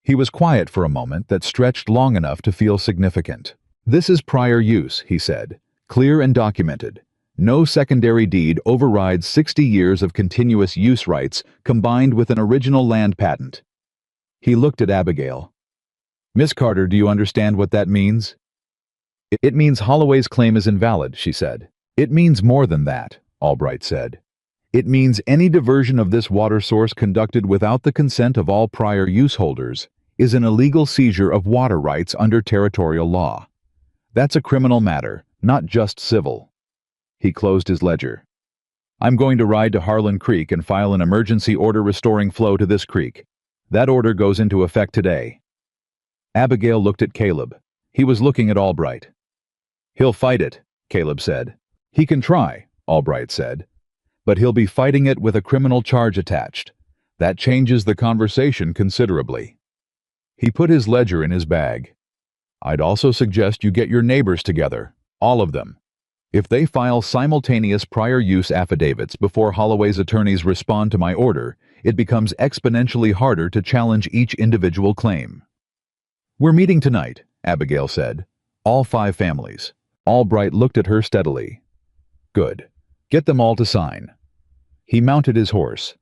He was quiet for a moment that stretched long enough to feel significant. "This is prior use," he said. "Clear and documented. No secondary deed overrides 60 years of continuous use rights combined with an original land patent." He looked at Abigail. "Miss Carter, do you understand what that means?" "It means Holloway's claim is invalid," she said. "It means more than that," Albright said. "It means any diversion of this water source conducted without the consent of all prior use holders is an illegal seizure of water rights under territorial law. That's a criminal matter, not just civil." He closed his ledger. "I'm going to ride to Harlan Creek and file an emergency order restoring flow to this creek. That order goes into effect today." Abigail looked at Caleb. He was looking at Albright. "He'll fight it," Caleb said. "He can try," Albright said. "But he'll be fighting it with a criminal charge attached. That changes the conversation considerably." He put his ledger in his bag. "I'd also suggest you get your neighbors together, all of them. If they file simultaneous prior use affidavits before Holloway's attorneys respond to my order, it becomes exponentially harder to challenge each individual claim." "We're meeting tonight," Abigail said. "All 5 families." Albright looked at her steadily. "Good. Get them all to sign." He mounted his horse.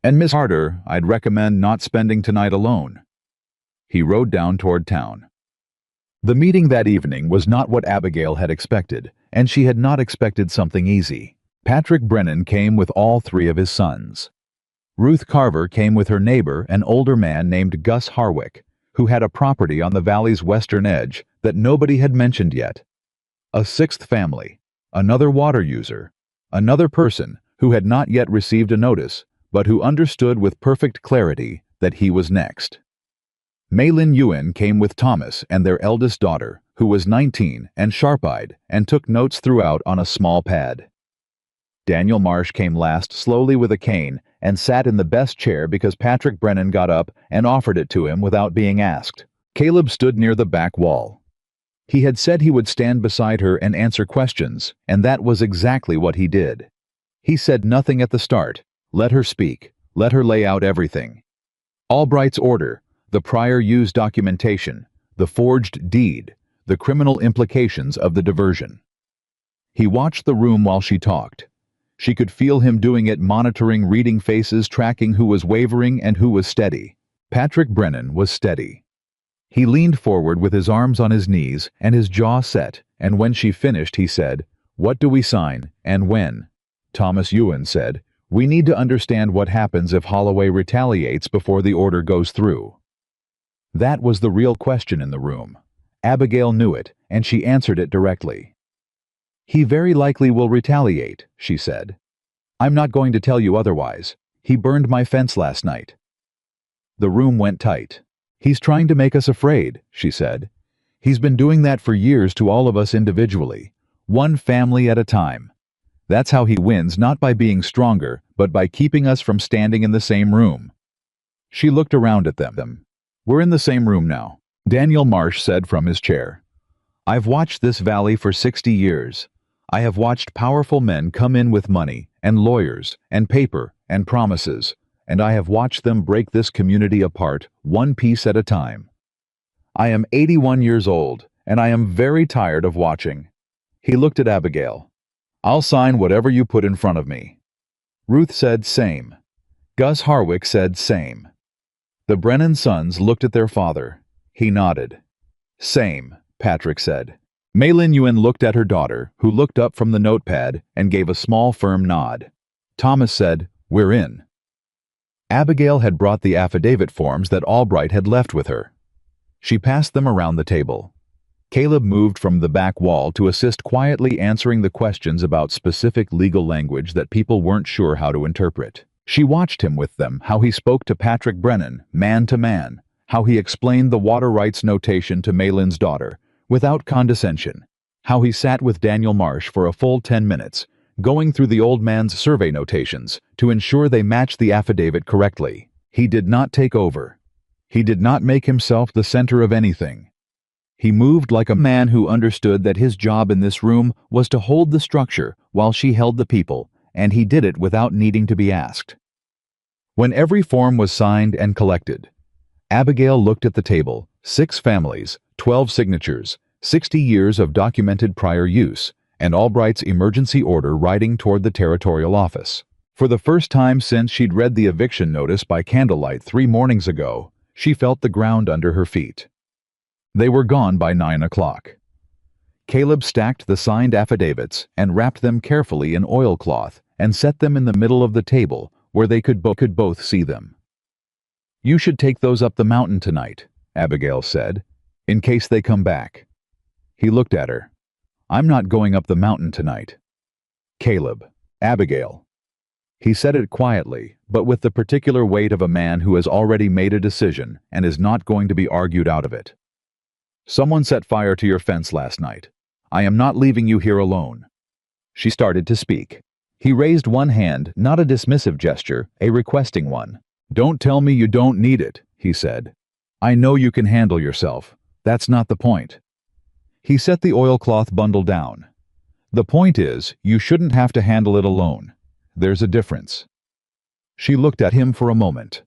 "And Miss Carter, I'd recommend not spending tonight alone." He rode down toward town. The meeting that evening was not what Abigail had expected, and she had not expected something easy. Patrick Brennan came with all three of his sons. Ruth Carver came with her neighbor, an older man named Gus Harwick, who had a property on the valley's western edge that nobody had mentioned yet. A sixth family, another water user, another person who had not yet received a notice, but who understood with perfect clarity that he was next. Maylin Ewan came with Thomas and their eldest daughter, who was 19 and sharp-eyed, and took notes throughout on a small pad. Daniel Marsh came last, slowly with a cane, and sat in the best chair because Patrick Brennan got up and offered it to him without being asked. Caleb stood near the back wall. He had said he would stand beside her and answer questions, and that was exactly what he did. He said nothing at the start. Let her speak. Let her lay out everything. Albright's order, the prior use documentation, the forged deed, the criminal implications of the diversion. He watched the room while she talked. She could feel him doing it, monitoring, reading faces, tracking who was wavering and who was steady. Patrick Brennan was steady. He leaned forward with his arms on his knees and his jaw set, and when she finished he said, "What do we sign, and when?" Thomas Ewan said, "We need to understand what happens if Holloway retaliates before the order goes through." That was the real question in the room. Abigail knew it, and she answered it directly. "He very likely will retaliate," she said. "I'm not going to tell you otherwise. He burned my fence last night." The room went tight. "He's trying to make us afraid," she said. "He's been doing that for years to all of us individually, one family at a time. That's how he wins, not by being stronger, but by keeping us from standing in the same room." She looked around at them. "We're in the same room now," Daniel Marsh said from his chair. "I've watched this valley for 60 years. I have watched powerful men come in with money, and lawyers, and paper, and promises, and I have watched them break this community apart, one piece at a time. I am 81 years old, and I am very tired of watching." He looked at Abigail. "I'll sign whatever you put in front of me." Ruth said same. Gus Harwick said same. The Brennan sons looked at their father. He nodded. "Same," Patrick said. Maylin Ewan looked at her daughter, who looked up from the notepad and gave a small firm nod. Thomas said, "We're in." Abigail had brought the affidavit forms that Albright had left with her. She passed them around the table. Caleb moved from the back wall to assist, quietly answering the questions about specific legal language that people weren't sure how to interpret. She watched him with them, how he spoke to Patrick Brennan, man to man, how he explained the water rights notation to Maylin's daughter, without condescension, how he sat with Daniel Marsh for a full 10 minutes, going through the old man's survey notations to ensure they matched the affidavit correctly. He did not take over. He did not make himself the center of anything. He moved like a man who understood that his job in this room was to hold the structure while she held the people, and he did it without needing to be asked. When every form was signed and collected, Abigail looked at the table, 6 families, 12 signatures, 60 years of documented prior use, and Albright's emergency order riding toward the territorial office. For the first time since she'd read the eviction notice by candlelight 3 mornings ago, she felt the ground under her feet. They were gone by 9 o'clock. Caleb stacked the signed affidavits and wrapped them carefully in oilcloth and set them in the middle of the table where they could both see them. "You should take those up the mountain tonight," Abigail said, "in case they come back." He looked at her. "I'm not going up the mountain tonight." "Caleb, Abigail." He said it quietly, but with the particular weight of a man who has already made a decision and is not going to be argued out of it. "Someone set fire to your fence last night. I am not leaving you here alone." She started to speak. He raised one hand, not a dismissive gesture, a requesting one. "Don't tell me you don't need it," he said. "I know you can handle yourself. That's not the point." He set the oilcloth bundle down. "The point is, you shouldn't have to handle it alone. There's a difference." She looked at him for a moment.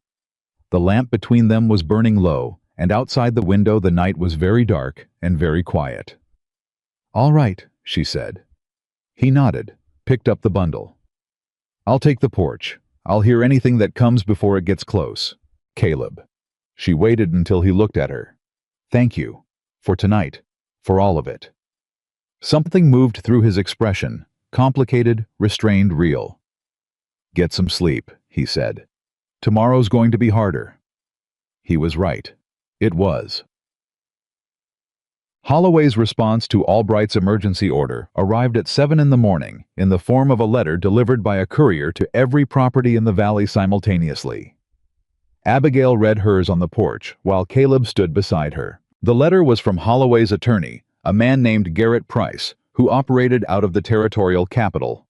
The lamp between them was burning low, and outside the window the night was very dark and very quiet. "All right," she said. He nodded, picked up the bundle. "I'll take the porch. I'll hear anything that comes before it gets close. Caleb." She waited until he looked at her. "Thank you. For tonight. For all of it." Something moved through his expression, Complicated, restrained, real. "Get some sleep," he said. "Tomorrow's going to be harder." He was right. It was. Holloway's response to Albright's emergency order arrived at 7 in the morning in the form of a letter delivered by a courier to every property in the valley simultaneously. Abigail read hers on the porch while Caleb stood beside her. The letter was from Holloway's attorney, a man named Garrett Price, who operated out of the territorial capital.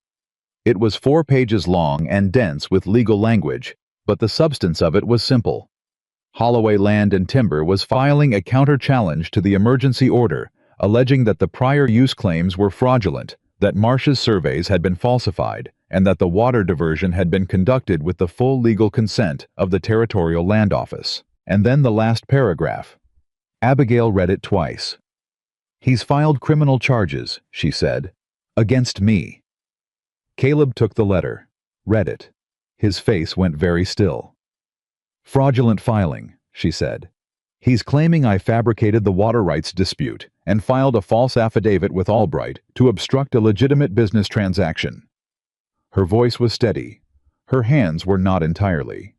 It was 4 pages long and dense with legal language, but the substance of it was simple. Holloway Land and Timber was filing a counter-challenge to the emergency order, alleging that the prior use claims were fraudulent, that Marsh's surveys had been falsified, and that the water diversion had been conducted with the full legal consent of the Territorial Land Office. And then the last paragraph. Abigail read it twice. "He's filed criminal charges," she said, "against me." Caleb took the letter, read it. His face went very still. "Fraudulent filing," she said. "He's claiming I fabricated the water rights dispute and filed a false affidavit with Albright to obstruct a legitimate business transaction." Her voice was steady. Her hands were not entirely.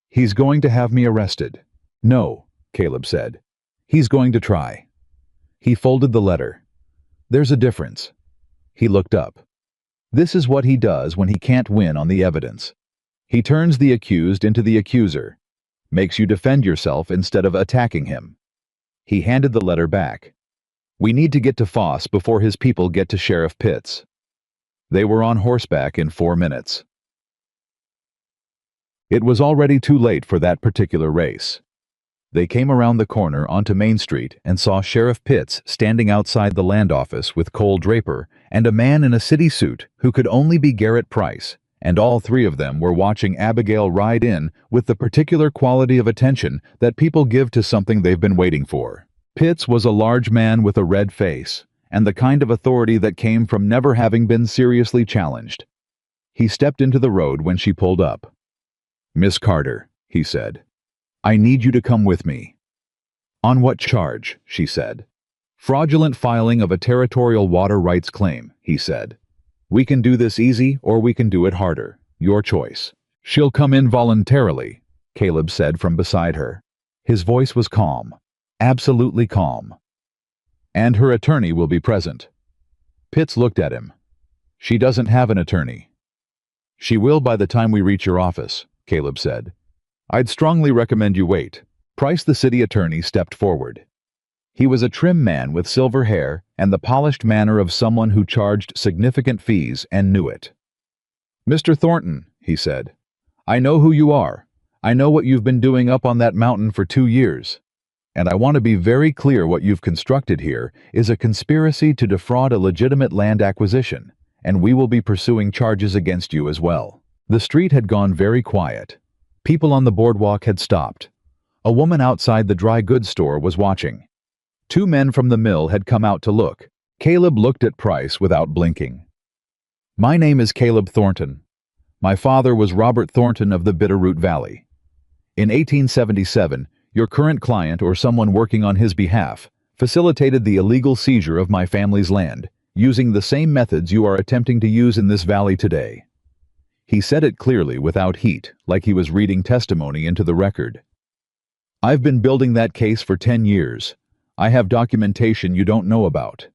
"He's going to have me arrested." "No," Caleb said. "He's going to try." He folded the letter. "There's a difference." He looked up. "This is what he does when he can't win on the evidence. He turns the accused into the accuser, makes you defend yourself instead of attacking him." He handed the letter back. "We need to get to Foss before his people get to Sheriff Pitts." They were on horseback in 4 minutes. It was already too late for that particular race. They came around the corner onto Main Street and saw Sheriff Pitts standing outside the land office with Cole Draper and a man in a city suit who could only be Garrett Price, and all 3 of them were watching Abigail ride in with the particular quality of attention that people give to something they've been waiting for. Pitts was a large man with a red face, and the kind of authority that came from never having been seriously challenged. He stepped into the road when she pulled up. "Miss Carter," he said, "I need you to come with me." "On what charge?" she said. "Fraudulent filing of a territorial water rights claim," he said. "We can do this easy or we can do it harder. Your choice." "She'll come in voluntarily," Caleb said from beside her. His voice was calm, absolutely calm. "And her attorney will be present." Pitts looked at him. "She doesn't have an attorney." "She will by the time we reach your office," Caleb said. "I'd strongly recommend you wait." Price, the city attorney, stepped forward. He was a trim man with silver hair and the polished manner of someone who charged significant fees and knew it. "Mr. Thornton," he said, "I know who you are. I know what you've been doing up on that mountain for 2 years. And I want to be very clear, what you've constructed here is a conspiracy to defraud a legitimate land acquisition, and we will be pursuing charges against you as well." The street had gone very quiet. People on the boardwalk had stopped. A woman outside the dry goods store was watching. 2 men from the mill had come out to look. Caleb looked at Price without blinking. "My name is Caleb Thornton. My father was Robert Thornton of the Bitterroot Valley. In 1877, your current client or someone working on his behalf facilitated the illegal seizure of my family's land, using the same methods you are attempting to use in this valley today." He said it clearly, without heat, like he was reading testimony into the record. "I've been building that case for 10 years. I have documentation you don't know about.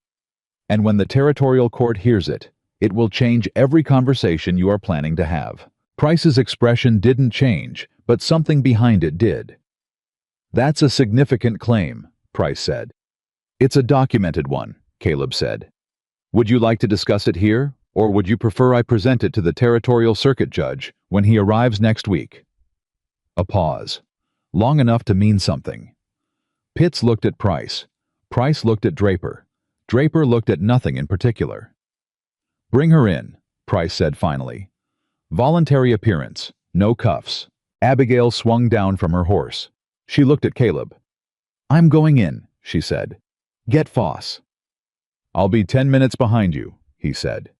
And when the territorial court hears it, it will change every conversation you are planning to have." Price's expression didn't change, but something behind it did. "That's a significant claim," Price said. "It's a documented one," Caleb said. "Would you like to discuss it here, or would you prefer I present it to the territorial circuit judge when he arrives next week?" A pause, long enough to mean something. Pitts looked at Price. Price looked at Draper. Draper looked at nothing in particular. "Bring her in," Price said finally. "Voluntary appearance, no cuffs." Abigail swung down from her horse. She looked at Caleb. "I'm going in," she said. "Get Foss." "I'll be 10 minutes behind you," he said.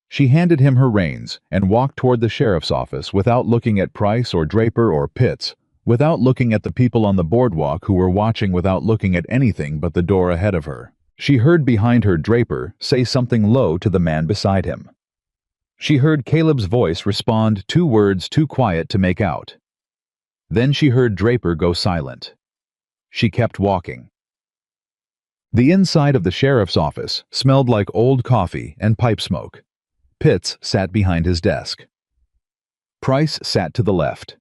She handed him her reins and walked toward the sheriff's office without looking at Price or Draper or Pitts, without looking at the people on the boardwalk who were watching, without looking at anything but the door ahead of her. She heard behind her Draper say something low to the man beside him. She heard Caleb's voice respond 2 words too quiet to make out. Then she heard Draper go silent. She kept walking. The inside of the sheriff's office smelled like old coffee and pipe smoke. Pitts sat behind his desk. Price sat to the left.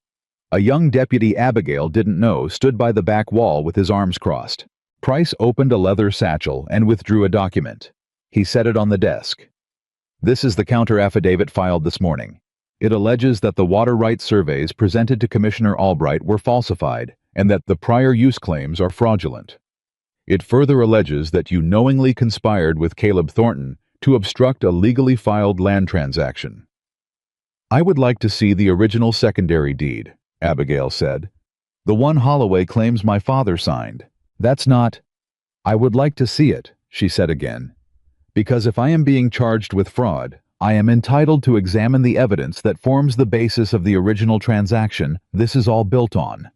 A young deputy Abigail didn't know stood by the back wall with his arms crossed. Price opened a leather satchel and withdrew a document. He set it on the desk. This is the counter-affidavit filed this morning. It alleges that the water rights surveys presented to Commissioner Albright were falsified and that the prior use claims are fraudulent. It further alleges that you knowingly conspired with Caleb Thornton to obstruct a legally filed land transaction. I would like to see the original secondary deed, Abigail said. The one Holloway claims my father signed. That's not... I would like to see it, she said again. Because if I am being charged with fraud, I am entitled to examine the evidence that forms the basis of the original transaction this is all built on.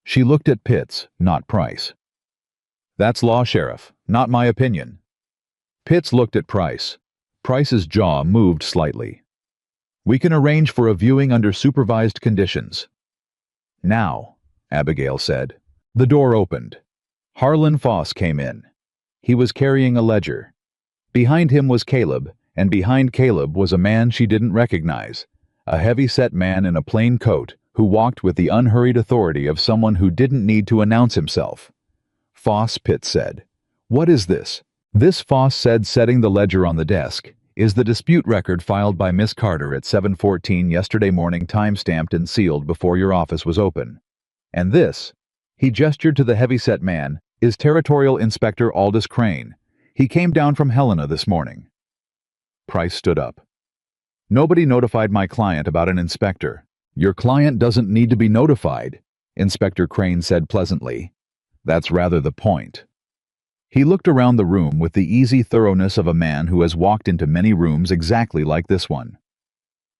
She looked at Pitts, not Price. That's law, Sheriff, not my opinion. Pitts looked at Price. Price's jaw moved slightly. We can arrange for a viewing under supervised conditions. Now, Abigail said. The door opened. Harlan Foss came in. He was carrying a ledger. Behind him was Caleb, and behind Caleb was a man she didn't recognize, a heavy-set man in a plain coat who walked with the unhurried authority of someone who didn't need to announce himself. Foss, Pitts said. What is this? This, Foss said, setting the ledger on the desk, is the dispute record filed by Miss Carter at 7:14 yesterday morning, time-stamped and sealed before your office was open. And this, he gestured to the heavy-set man, is Territorial Inspector Aldous Crane. He came down from Helena this morning. Price stood up. Nobody notified my client about an inspector. Your client doesn't need to be notified, Inspector Crane said pleasantly. That's rather the point. He looked around the room with the easy thoroughness of a man who has walked into many rooms exactly like this one.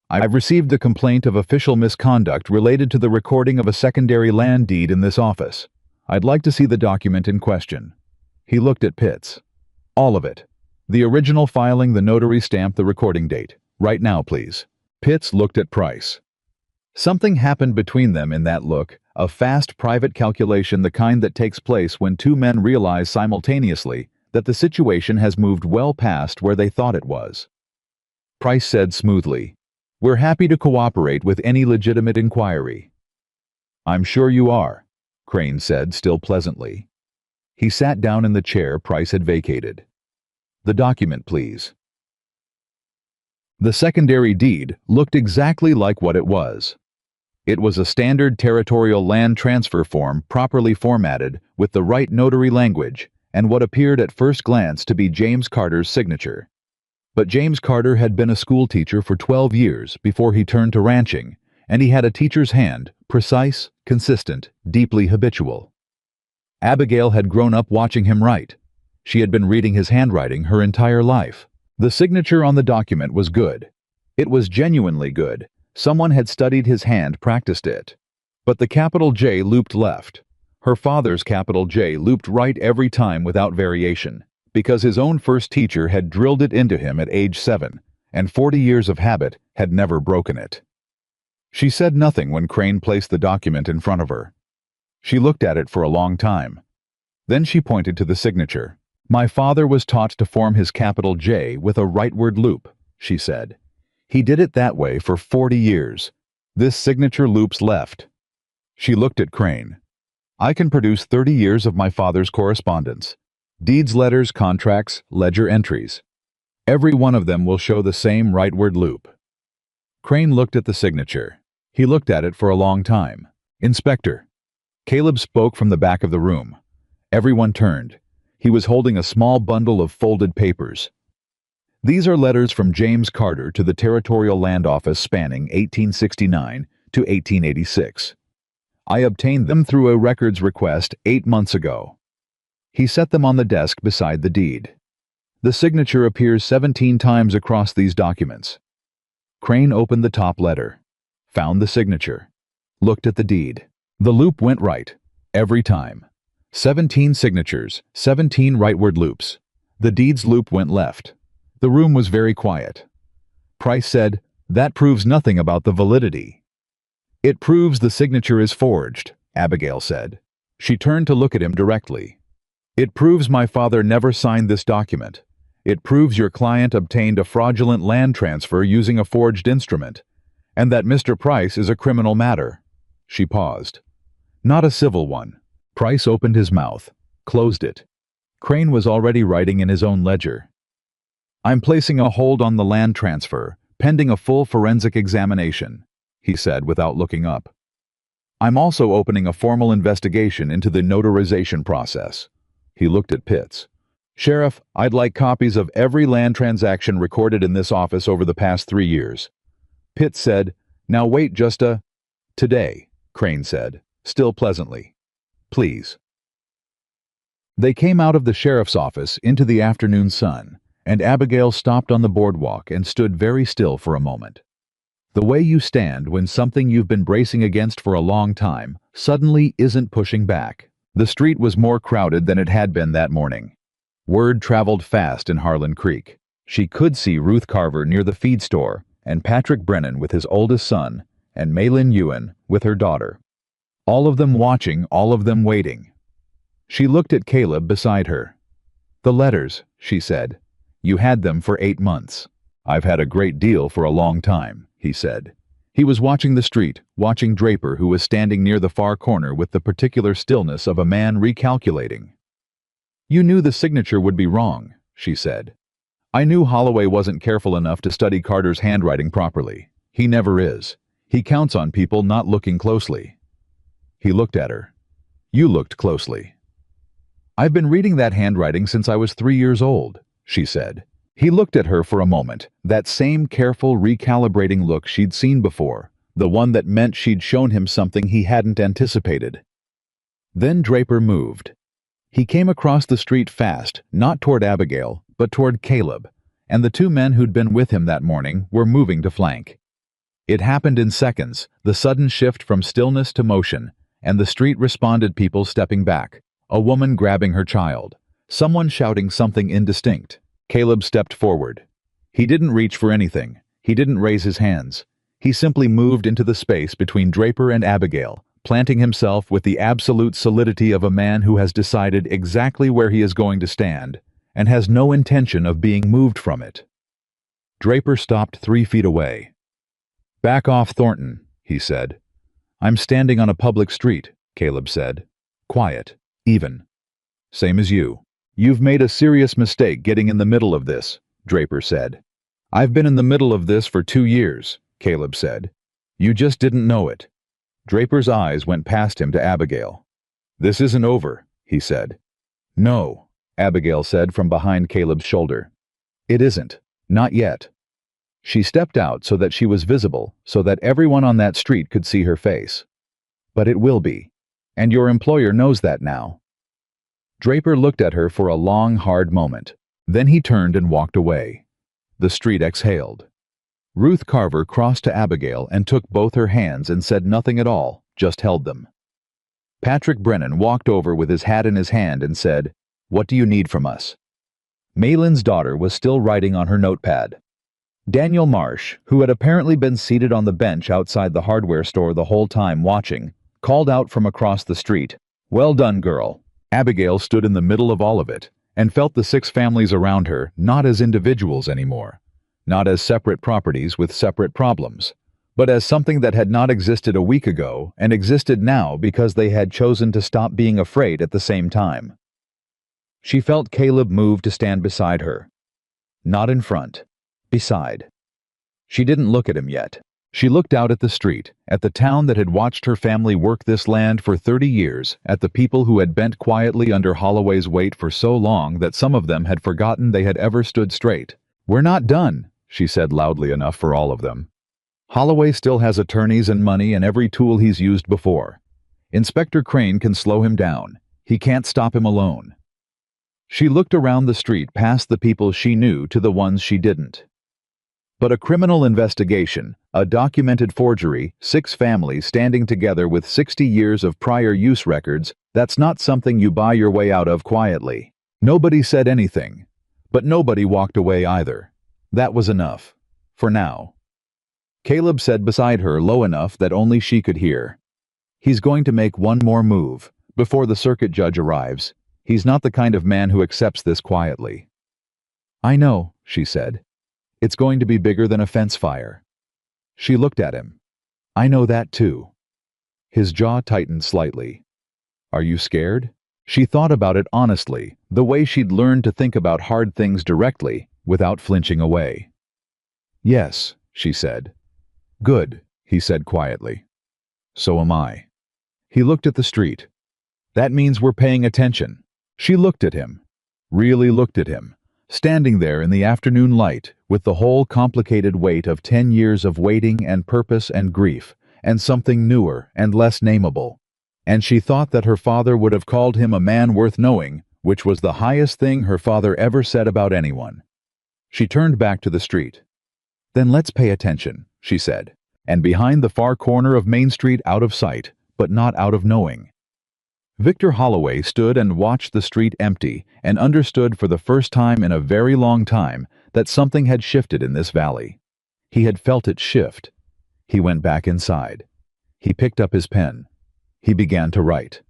I've received the complaint of official misconduct related to the recording of a secondary land deed in this office. I'd like to see the document in question. He looked at Pitts. All of it. The original filing, the notary stamp, the recording date. Right now, please. Pitts looked at Price. Something happened between them in that look, a fast private calculation, the kind that takes place when 2 men realize simultaneously that the situation has moved well past where they thought it was. Price said smoothly, We're happy to cooperate with any legitimate inquiry. I'm sure you are, Crane said, still pleasantly. He sat down in the chair Price had vacated. The document, please. The secondary deed looked exactly like what it was. It was a standard territorial land transfer form properly formatted with the right notary language and what appeared at first glance to be James Carter's signature. But James Carter had been a school teacher for 12 years before he turned to ranching, and he had a teacher's hand, precise, consistent, deeply habitual. Abigail had grown up watching him write. She had been reading his handwriting her entire life. The signature on the document was good. It was genuinely good. Someone had studied his hand, practiced it. But the capital J looped left. Her father's capital J looped right every time without variation, because his own first teacher had drilled it into him at age 7, and 40 years of habit had never broken it. She said nothing when Crane placed the document in front of her. She looked at it for a long time. Then she pointed to the signature. My father was taught to form his capital J with a rightward loop, she said. He did it that way for 40 years. This signature loops left. She looked at Crane. I can produce 30 years of my father's correspondence. Deeds, letters, contracts, ledger entries. Every one of them will show the same rightward loop. Crane looked at the signature. He looked at it for a long time. Inspector. Caleb spoke from the back of the room. Everyone turned. He was holding a small bundle of folded papers. These are letters from James Carter to the Territorial Land Office spanning 1869 to 1886. I obtained them through a records request 8 months ago. He set them on the desk beside the deed. The signature appears 17 times across these documents. Crane opened the top letter, found the signature, looked at the deed. The loop went right, every time. 17 signatures, 17 rightward loops. The deed's loop went left. The room was very quiet. Price said, "That proves nothing about the validity." "It proves the signature is forged," Abigail said. She turned to look at him directly. "It proves my father never signed this document. It proves your client obtained a fraudulent land transfer using a forged instrument, and that Mr. Price is a criminal matter." She paused. "Not a civil one." Price opened his mouth, closed it. Crane was already writing in his own ledger. "I'm placing a hold on the land transfer, pending a full forensic examination," he said without looking up. "I'm also opening a formal investigation into the notarization process." He looked at Pitts. "Sheriff, I'd like copies of every land transaction recorded in this office over the past 3 years." Pitts said, "Now wait just a—" "Today," Crane said, still pleasantly. "Please." They came out of the sheriff's office into the afternoon sun, and Abigail stopped on the boardwalk and stood very still for a moment. The way you stand when something you've been bracing against for a long time suddenly isn't pushing back. The street was more crowded than it had been that morning. Word traveled fast in Harlan Creek. She could see Ruth Carver near the feed store, and Patrick Brennan with his oldest son, and Maylin Ewan with her daughter. All of them watching, all of them waiting. She looked at Caleb beside her. "The letters," she said. "You had them for 8 months." "I've had a great deal for a long time," he said. He was watching the street, watching Draper, who was standing near the far corner with the particular stillness of a man recalculating. "You knew the signature would be wrong," she said. "I knew Holloway wasn't careful enough to study Carter's handwriting properly. He never is. He counts on people not looking closely." He looked at her. "You looked closely." "I've been reading that handwriting since I was 3 years old," she said. He looked at her for a moment, that same careful, recalibrating look she'd seen before, the one that meant she'd shown him something he hadn't anticipated. Then Draper moved. He came across the street fast, not toward Abigail, but toward Caleb, and the 2 men who'd been with him that morning were moving to flank. It happened in seconds, the sudden shift from stillness to motion, and the street responded, people stepping back, a woman grabbing her child, someone shouting something indistinct. Caleb stepped forward. He didn't reach for anything. He didn't raise his hands. He simply moved into the space between Draper and Abigail, planting himself with the absolute solidity of a man who has decided exactly where he is going to stand, and has no intention of being moved from it. Draper stopped 3 feet away. "Back off, Thornton," he said. "I'm standing on a public street," Caleb said. "Quiet, even. Same as you." "You've made a serious mistake getting in the middle of this," Draper said. "I've been in the middle of this for 2 years," Caleb said. "You just didn't know it." Draper's eyes went past him to Abigail. "This isn't over," he said. "No," Abigail said from behind Caleb's shoulder. "It isn't. Not yet." She stepped out so that she was visible, so that everyone on that street could see her face. "But it will be. And your employer knows that now." Draper looked at her for a long, hard moment. Then he turned and walked away. The street exhaled. Ruth Carver crossed to Abigail and took both her hands and said nothing at all, just held them. Patrick Brennan walked over with his hat in his hand and said, "What do you need from us?" Maylin's daughter was still writing on her notepad. Daniel Marsh, who had apparently been seated on the bench outside the hardware store the whole time watching, called out from across the street, "Well done, girl." Abigail stood in the middle of all of it, and felt the 6 families around her not as individuals anymore, not as separate properties with separate problems, but as something that had not existed a week ago and existed now because they had chosen to stop being afraid at the same time. She felt Caleb move to stand beside her. Not in front, beside. She didn't look at him yet. She looked out at the street, at the town that had watched her family work this land for 30 years, at the people who had bent quietly under Holloway's weight for so long that some of them had forgotten they had ever stood straight. "We're not done," she said loudly enough for all of them. "Holloway still has attorneys and money and every tool he's used before. Inspector Crane can slow him down. He can't stop him alone." She looked around the street past the people she knew to the ones she didn't. But a criminal investigation, a documented forgery, 6 families standing together with 60 years of prior use records, that's not something you buy your way out of quietly. Nobody said anything. But nobody walked away either. That was enough. For now. Caleb said beside her low enough that only she could hear. He's going to make one more move, before the circuit judge arrives. He's not the kind of man who accepts this quietly. I know, she said. It's going to be bigger than a fence fire. She looked at him. I know that too. His jaw tightened slightly. Are you scared? She thought about it honestly, the way she'd learned to think about hard things directly, without flinching away. Yes, she said. Good, he said quietly. So am I. He looked at the street. That means we're paying attention. She looked at him. Really looked at him. Standing there in the afternoon light, with the whole complicated weight of 10 years of waiting and purpose and grief, and something newer and less nameable. And she thought that her father would have called him a man worth knowing, which was the highest thing her father ever said about anyone. She turned back to the street. Then let's pay attention, she said, and behind the far corner of Main Street out of sight, but not out of knowing. Victor Holloway stood and watched the street empty and understood for the first time in a very long time that something had shifted in this valley. He had felt it shift. He went back inside. He picked up his pen. He began to write.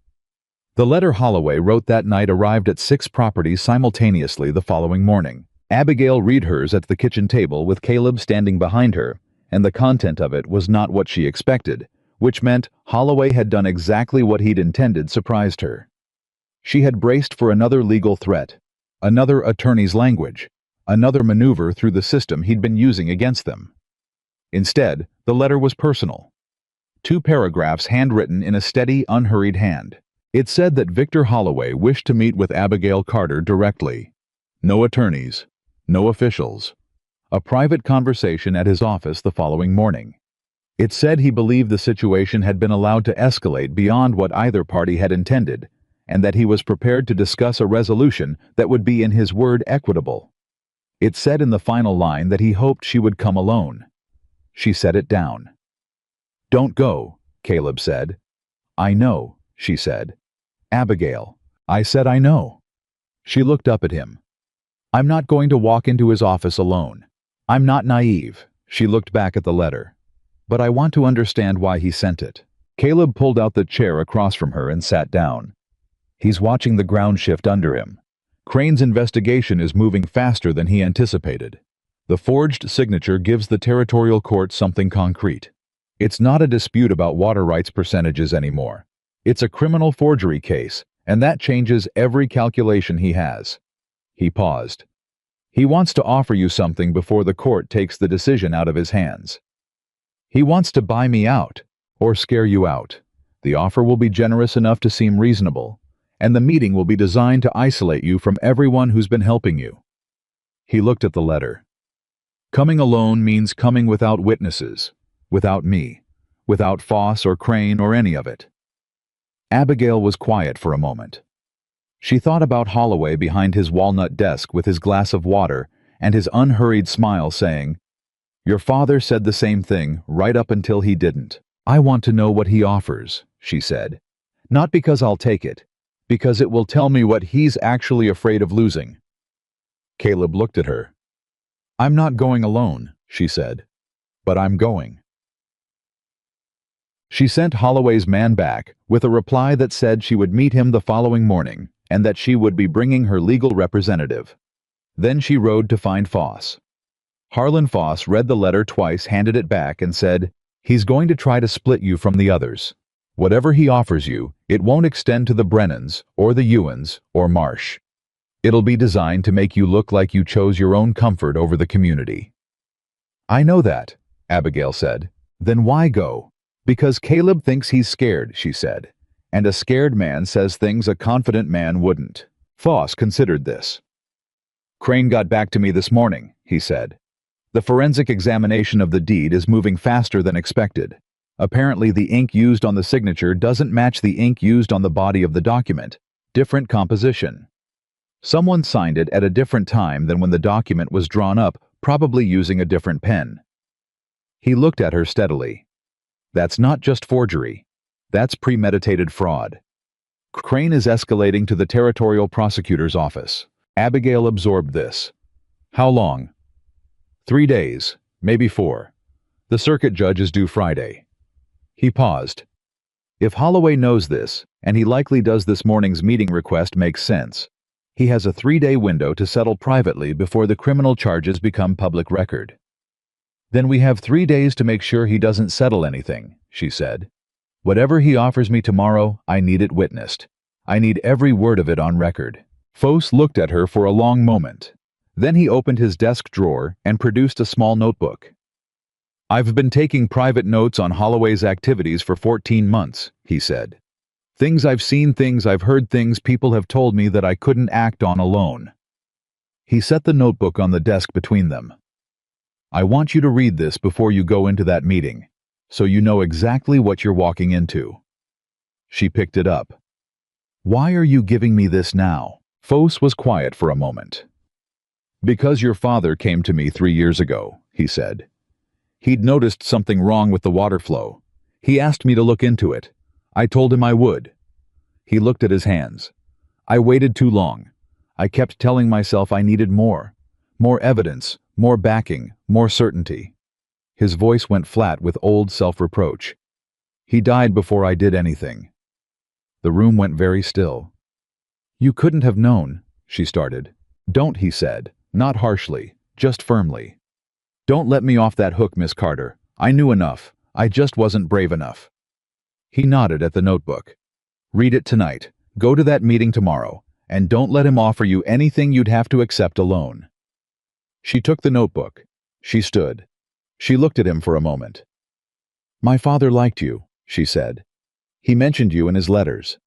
The letter Holloway wrote that night arrived at 6 properties simultaneously the following morning. Abigail read hers at the kitchen table with Caleb standing behind her, and the content of it was not what she expected, which meant Holloway had done exactly what he'd intended surprised her. She had braced for another legal threat, another attorney's language, another maneuver through the system he'd been using against them. Instead, the letter was personal. 2 paragraphs handwritten in a steady, unhurried hand. It said that Victor Holloway wished to meet with Abigail Carter directly. No attorneys, no officials. A private conversation at his office the following morning. It said he believed the situation had been allowed to escalate beyond what either party had intended, and that he was prepared to discuss a resolution that would be in his word equitable. It said in the final line that he hoped she would come alone. She set it down. Don't go, Caleb said. I know, she said. Abigail, I said I know. She looked up at him. I'm not going to walk into his office alone. I'm not naive. She looked back at the letter. But I want to understand why he sent it. Caleb pulled out the chair across from her and sat down. He's watching the ground shift under him. Crane's investigation is moving faster than he anticipated. The forged signature gives the territorial court something concrete. It's not a dispute about water rights percentages anymore. It's a criminal forgery case, and that changes every calculation he has. He paused. He wants to offer you something before the court takes the decision out of his hands. He wants to buy me out, or scare you out. The offer will be generous enough to seem reasonable, and the meeting will be designed to isolate you from everyone who's been helping you. He looked at the letter. Coming alone means coming without witnesses, without me, without Foss or Crane or any of it. Abigail was quiet for a moment. She thought about Holloway behind his walnut desk with his glass of water and his unhurried smile saying, Your father said the same thing right up until he didn't. I want to know what he offers, she said. Not because I'll take it, because it will tell me what he's actually afraid of losing. Caleb looked at her. I'm not going alone, she said, but I'm going. She sent Holloway's man back with a reply that said she would meet him the following morning and that she would be bringing her legal representative. Then she rode to find Foss. Harlan Foss read the letter twice, handed it back, and said, He's going to try to split you from the others. Whatever he offers you, it won't extend to the Brennans, or the Ewans, or Marsh. It'll be designed to make you look like you chose your own comfort over the community. I know that, Abigail said. Then why go? Because Caleb thinks he's scared, she said. And a scared man says things a confident man wouldn't. Foss considered this. Crane got back to me this morning, he said. The forensic examination of the deed is moving faster than expected. Apparently the ink used on the signature doesn't match the ink used on the body of the document. Different composition. Someone signed it at a different time than when the document was drawn up probably using a different pen. He looked at her steadily. That's not just forgery. That's premeditated fraud. Crane is escalating to the territorial prosecutor's office. Abigail absorbed this. How long? 3 days, maybe 4. The circuit judge is due Friday. He paused. If Holloway knows this, and he likely does, this morning's meeting request makes sense. He has a 3-day window to settle privately before the criminal charges become public record. Then we have 3 days to make sure he doesn't settle anything, she said. Whatever he offers me tomorrow, I need it witnessed. I need every word of it on record. Foss looked at her for a long moment. Then he opened his desk drawer and produced a small notebook. I've been taking private notes on Holloway's activities for 14 months, he said. Things I've seen, things I've heard, things people have told me that I couldn't act on alone. He set the notebook on the desk between them. I want you to read this before you go into that meeting, so you know exactly what you're walking into. She picked it up. Why are you giving me this now? Foss was quiet for a moment. Because your father came to me 3 years ago, he said. He'd noticed something wrong with the water flow. He asked me to look into it. I told him I would. He looked at his hands. I waited too long. I kept telling myself I needed more. More evidence, more backing, more certainty. His voice went flat with old self-reproach. He died before I did anything. The room went very still. You couldn't have known, she started. Don't, he said, not harshly, just firmly. Don't let me off that hook, Miss Carter. I knew enough. I just wasn't brave enough. He nodded at the notebook. Read it tonight. Go to that meeting tomorrow, and don't let him offer you anything you'd have to accept alone. She took the notebook. She stood. She looked at him for a moment. My father liked you, she said. He mentioned you in his letters.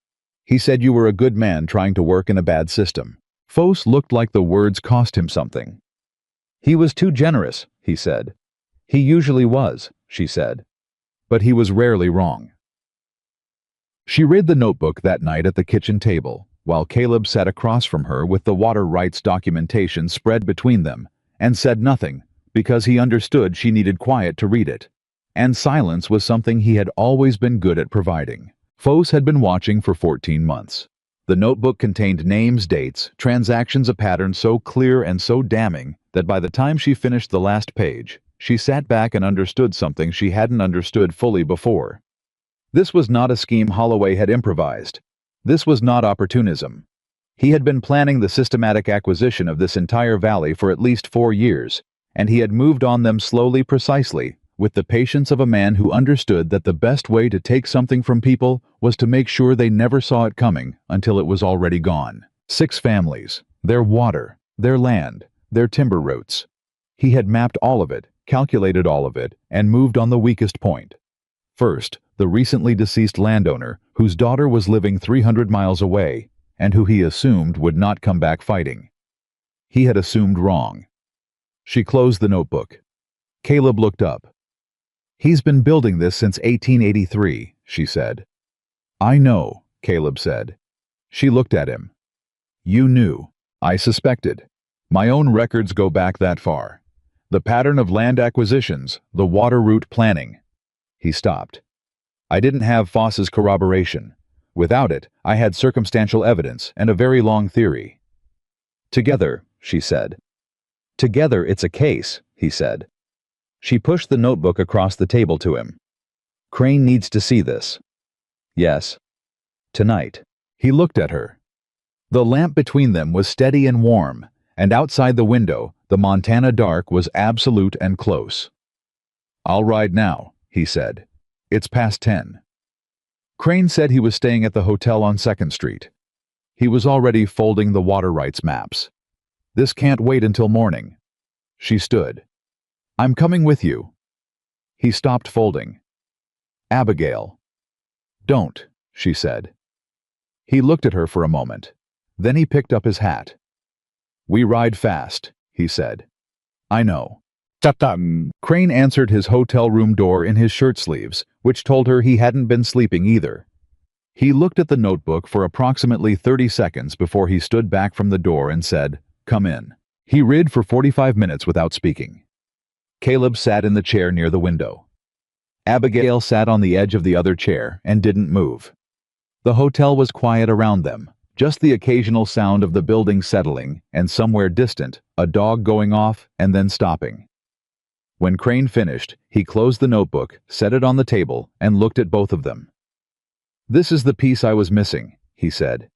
He said you were a good man trying to work in a bad system. Foss looked like the words cost him something. He was too generous, he said. He usually was, she said. But he was rarely wrong. She read the notebook that night at the kitchen table, while Caleb sat across from her with the water rights documentation spread between them, and said nothing, because he understood she needed quiet to read it. And silence was something he had always been good at providing. Foss had been watching for 14 months. The notebook contained names, dates, transactions, a pattern so clear and so damning that by the time she finished the last page, she sat back and understood something she hadn't understood fully before. This was not a scheme Holloway had improvised. This was not opportunism. He had been planning the systematic acquisition of this entire valley for at least 4 years, and he had moved on them slowly, precisely, with the patience of a man who understood that the best way to take something from people was to make sure they never saw it coming until it was already gone. 6 families, their water, their land, their timber routes. He had mapped all of it, calculated all of it, and moved on the weakest point. First, the recently deceased landowner, whose daughter was living 300 miles away, and who he assumed would not come back fighting. He had assumed wrong. She closed the notebook. Caleb looked up. He's been building this since 1883, she said. I know, Caleb said. She looked at him. You knew. I suspected. My own records go back that far. The pattern of land acquisitions, the water route planning. He stopped. I didn't have Foss's corroboration. Without it, I had circumstantial evidence and a very long theory. Together, she said. Together it's a case, he said. She pushed the notebook across the table to him. Crane needs to see this. Yes. Tonight. He looked at her. The lamp between them was steady and warm, and outside the window, the Montana dark was absolute and close. I'll ride now, he said. It's past 10. Crane said he was staying at the hotel on 2nd Street. He was already folding the water rights maps. This can't wait until morning. She stood. I'm coming with you. He stopped folding. Abigail. Don't, she said. He looked at her for a moment. Then he picked up his hat. We ride fast, he said. I know. Crane answered his hotel room door in his shirt sleeves, which told her he hadn't been sleeping either. He looked at the notebook for approximately 30 seconds before he stood back from the door and said, Come in. He read for 45 minutes without speaking. Caleb sat in the chair near the window. Abigail sat on the edge of the other chair and didn't move. The hotel was quiet around them, just the occasional sound of the building settling and somewhere distant, a dog going off and then stopping. When Crane finished, he closed the notebook, set it on the table, and looked at both of them. "This is the piece I was missing," he said.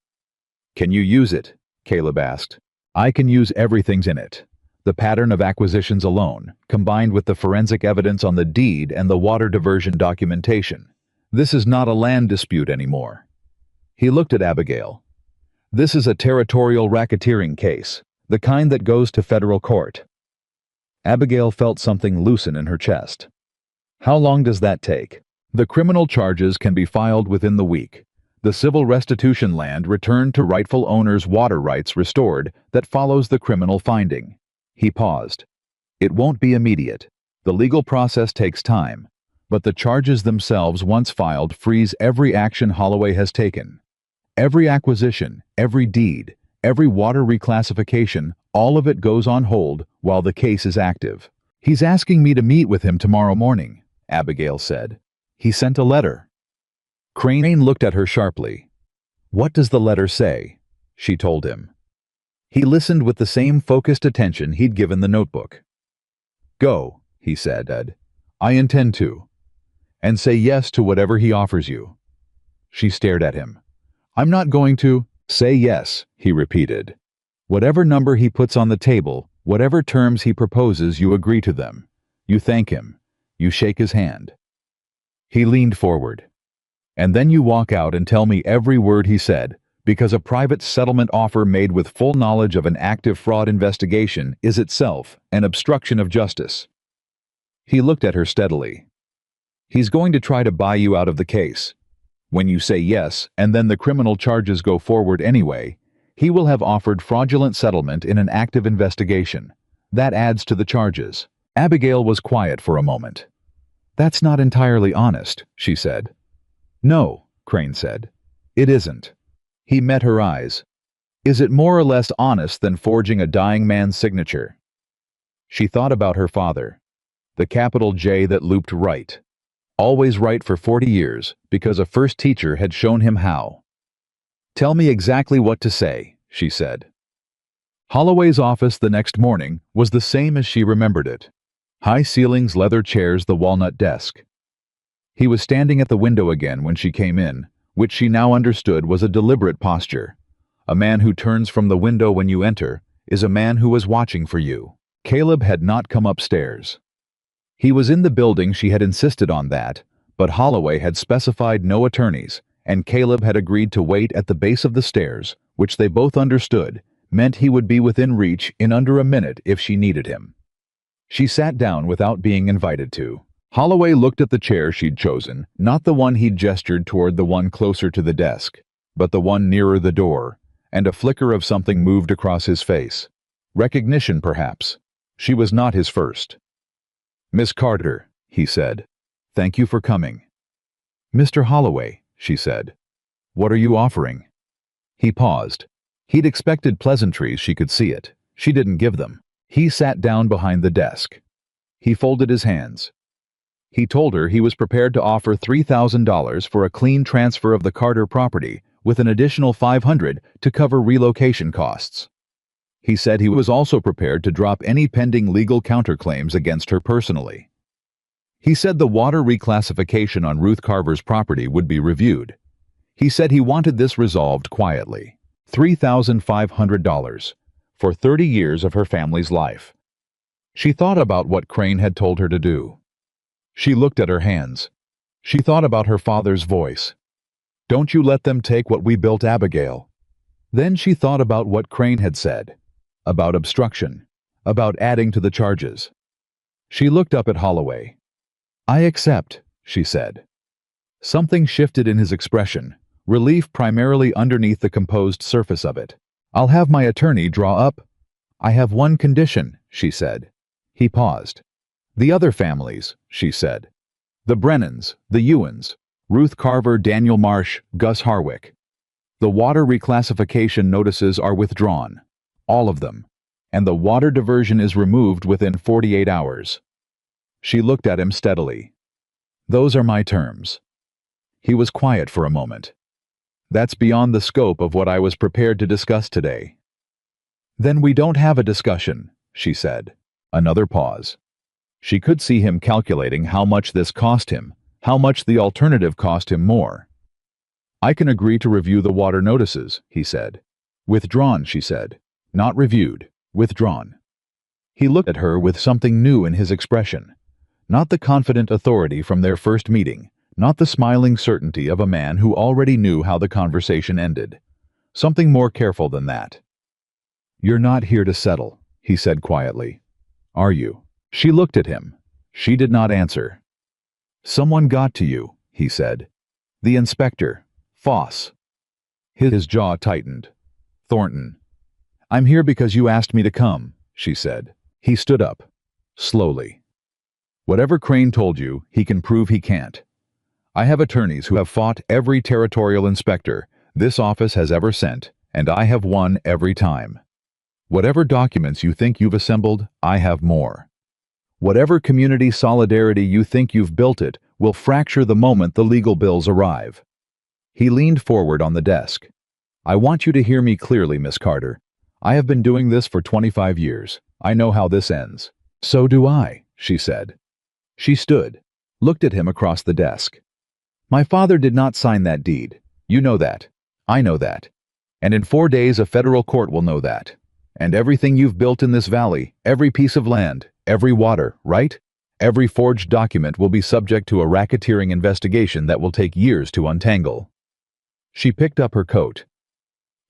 "Can you use it?" Caleb asked. "I can use everything's in it. The pattern of acquisitions alone, combined with the forensic evidence on the deed and the water diversion documentation. This is not a land dispute anymore." He looked at Abigail. "This is a territorial racketeering case, the kind that goes to federal court." Abigail felt something loosen in her chest. "How long does that take?" "The criminal charges can be filed within the week. The civil restitution land returned to rightful owners' water rights restored that follows the criminal finding." He paused. "It won't be immediate. The legal process takes time, but the charges themselves once filed freeze every action Holloway has taken. Every acquisition, every deed, every water reclassification, all of it goes on hold while the case is active." "He's asking me to meet with him tomorrow morning," Abigail said. "He sent a letter." Crane looked at her sharply. "What does the letter say?" she told him. He listened with the same focused attention he'd given the notebook. "Go," he said. "I intend to. And say yes to whatever he offers you." She stared at him. "I'm not going to." "Say yes," he repeated. "Whatever number he puts on the table, whatever terms he proposes, you agree to them. You thank him. You shake his hand." He leaned forward. "And then you walk out and tell me every word he said, because a private settlement offer made with full knowledge of an active fraud investigation is itself an obstruction of justice." He looked at her steadily. "He's going to try to buy you out of the case. When you say yes, and then the criminal charges go forward anyway, he will have offered fraudulent settlement in an active investigation. That adds to the charges." Abigail was quiet for a moment. "That's not entirely honest," she said. "No," Crane said. "It isn't." He met her eyes. "Is it more or less honest than forging a dying man's signature?" She thought about her father. The capital J that looped right. Always right for 40 years, because a first teacher had shown him how. "Tell me exactly what to say," she said. Holloway's office the next morning was the same as she remembered it. High ceilings, leather chairs, the walnut desk. He was standing at the window again when she came in, which she now understood was a deliberate posture. A man who turns from the window when you enter is a man who was watching for you. Caleb had not come upstairs. He was in the building, she had insisted on that, but Holloway had specified no attorneys, and Caleb had agreed to wait at the base of the stairs, which they both understood meant he would be within reach in under a minute if she needed him. She sat down without being invited to. Holloway looked at the chair she'd chosen, not the one he'd gestured toward, the one closer to the desk, but the one nearer the door, and a flicker of something moved across his face. Recognition, perhaps. She was not his first. "Miss Carter," he said. "Thank you for coming." "Mr. Holloway," she said. "What are you offering?" He paused. He'd expected pleasantries, she could see it. She didn't give them. He sat down behind the desk. He folded his hands. He told her he was prepared to offer $3,000 for a clean transfer of the Carter property, with an additional $500 to cover relocation costs. He said he was also prepared to drop any pending legal counterclaims against her personally. He said the water reclassification on Ruth Carver's property would be reviewed. He said he wanted this resolved quietly. $3,500 for 30 years of her family's life. She thought about what Crane had told her to do. She looked at her hands. She thought about her father's voice. "Don't you let them take what we built, Abigail." Then she thought about what Crane had said. About obstruction, about adding to the charges. She looked up at Holloway. "I accept," she said. Something shifted in his expression, relief primarily underneath the composed surface of it. "I'll have my attorney draw up." "I have one condition," she said. He paused. "The other families," she said. "The Brennans, the Ewens, Ruth Carver, Daniel Marsh, Gus Harwick. The water reclassification notices are withdrawn. All of them. and the water diversion is removed within 48 hours. She looked at him steadily. Those are my terms. He was quiet for a moment. That's beyond the scope of what I was prepared to discuss today. Then we don't have a discussion, she said. Another pause. She could see him calculating how much this cost him, how much the alternative cost him more. I can agree to review the water notices, he said. Withdrawn, she said. Not reviewed, withdrawn. He looked at her with something new in his expression. Not the confident authority from their first meeting, not the smiling certainty of a man who already knew how the conversation ended. Something more careful than that. You're not here to settle, he said quietly. Are you? She looked at him. She did not answer. Someone got to you, he said. The inspector, Foss. His jaw tightened. Thornton. I'm here because you asked me to come, she said. He stood up. Slowly. Whatever Crane told you, he can prove he can't. I have attorneys who have fought every territorial inspector this office has ever sent, and I have won every time. Whatever documents you think you've assembled, I have more. Whatever community solidarity you think you've built it will fracture the moment the legal bills arrive. He leaned forward on the desk. I want you to hear me clearly, Miss Carter. I have been doing this for 25 years. I know how this ends. So do I, she said. She stood, looked at him across the desk. My father did not sign that deed. You know that. I know that. And in 4 days a federal court will know that. And everything you've built in this valley, every piece of land, every water, right? Every forged document will be subject to a racketeering investigation that will take years to untangle. She picked up her coat.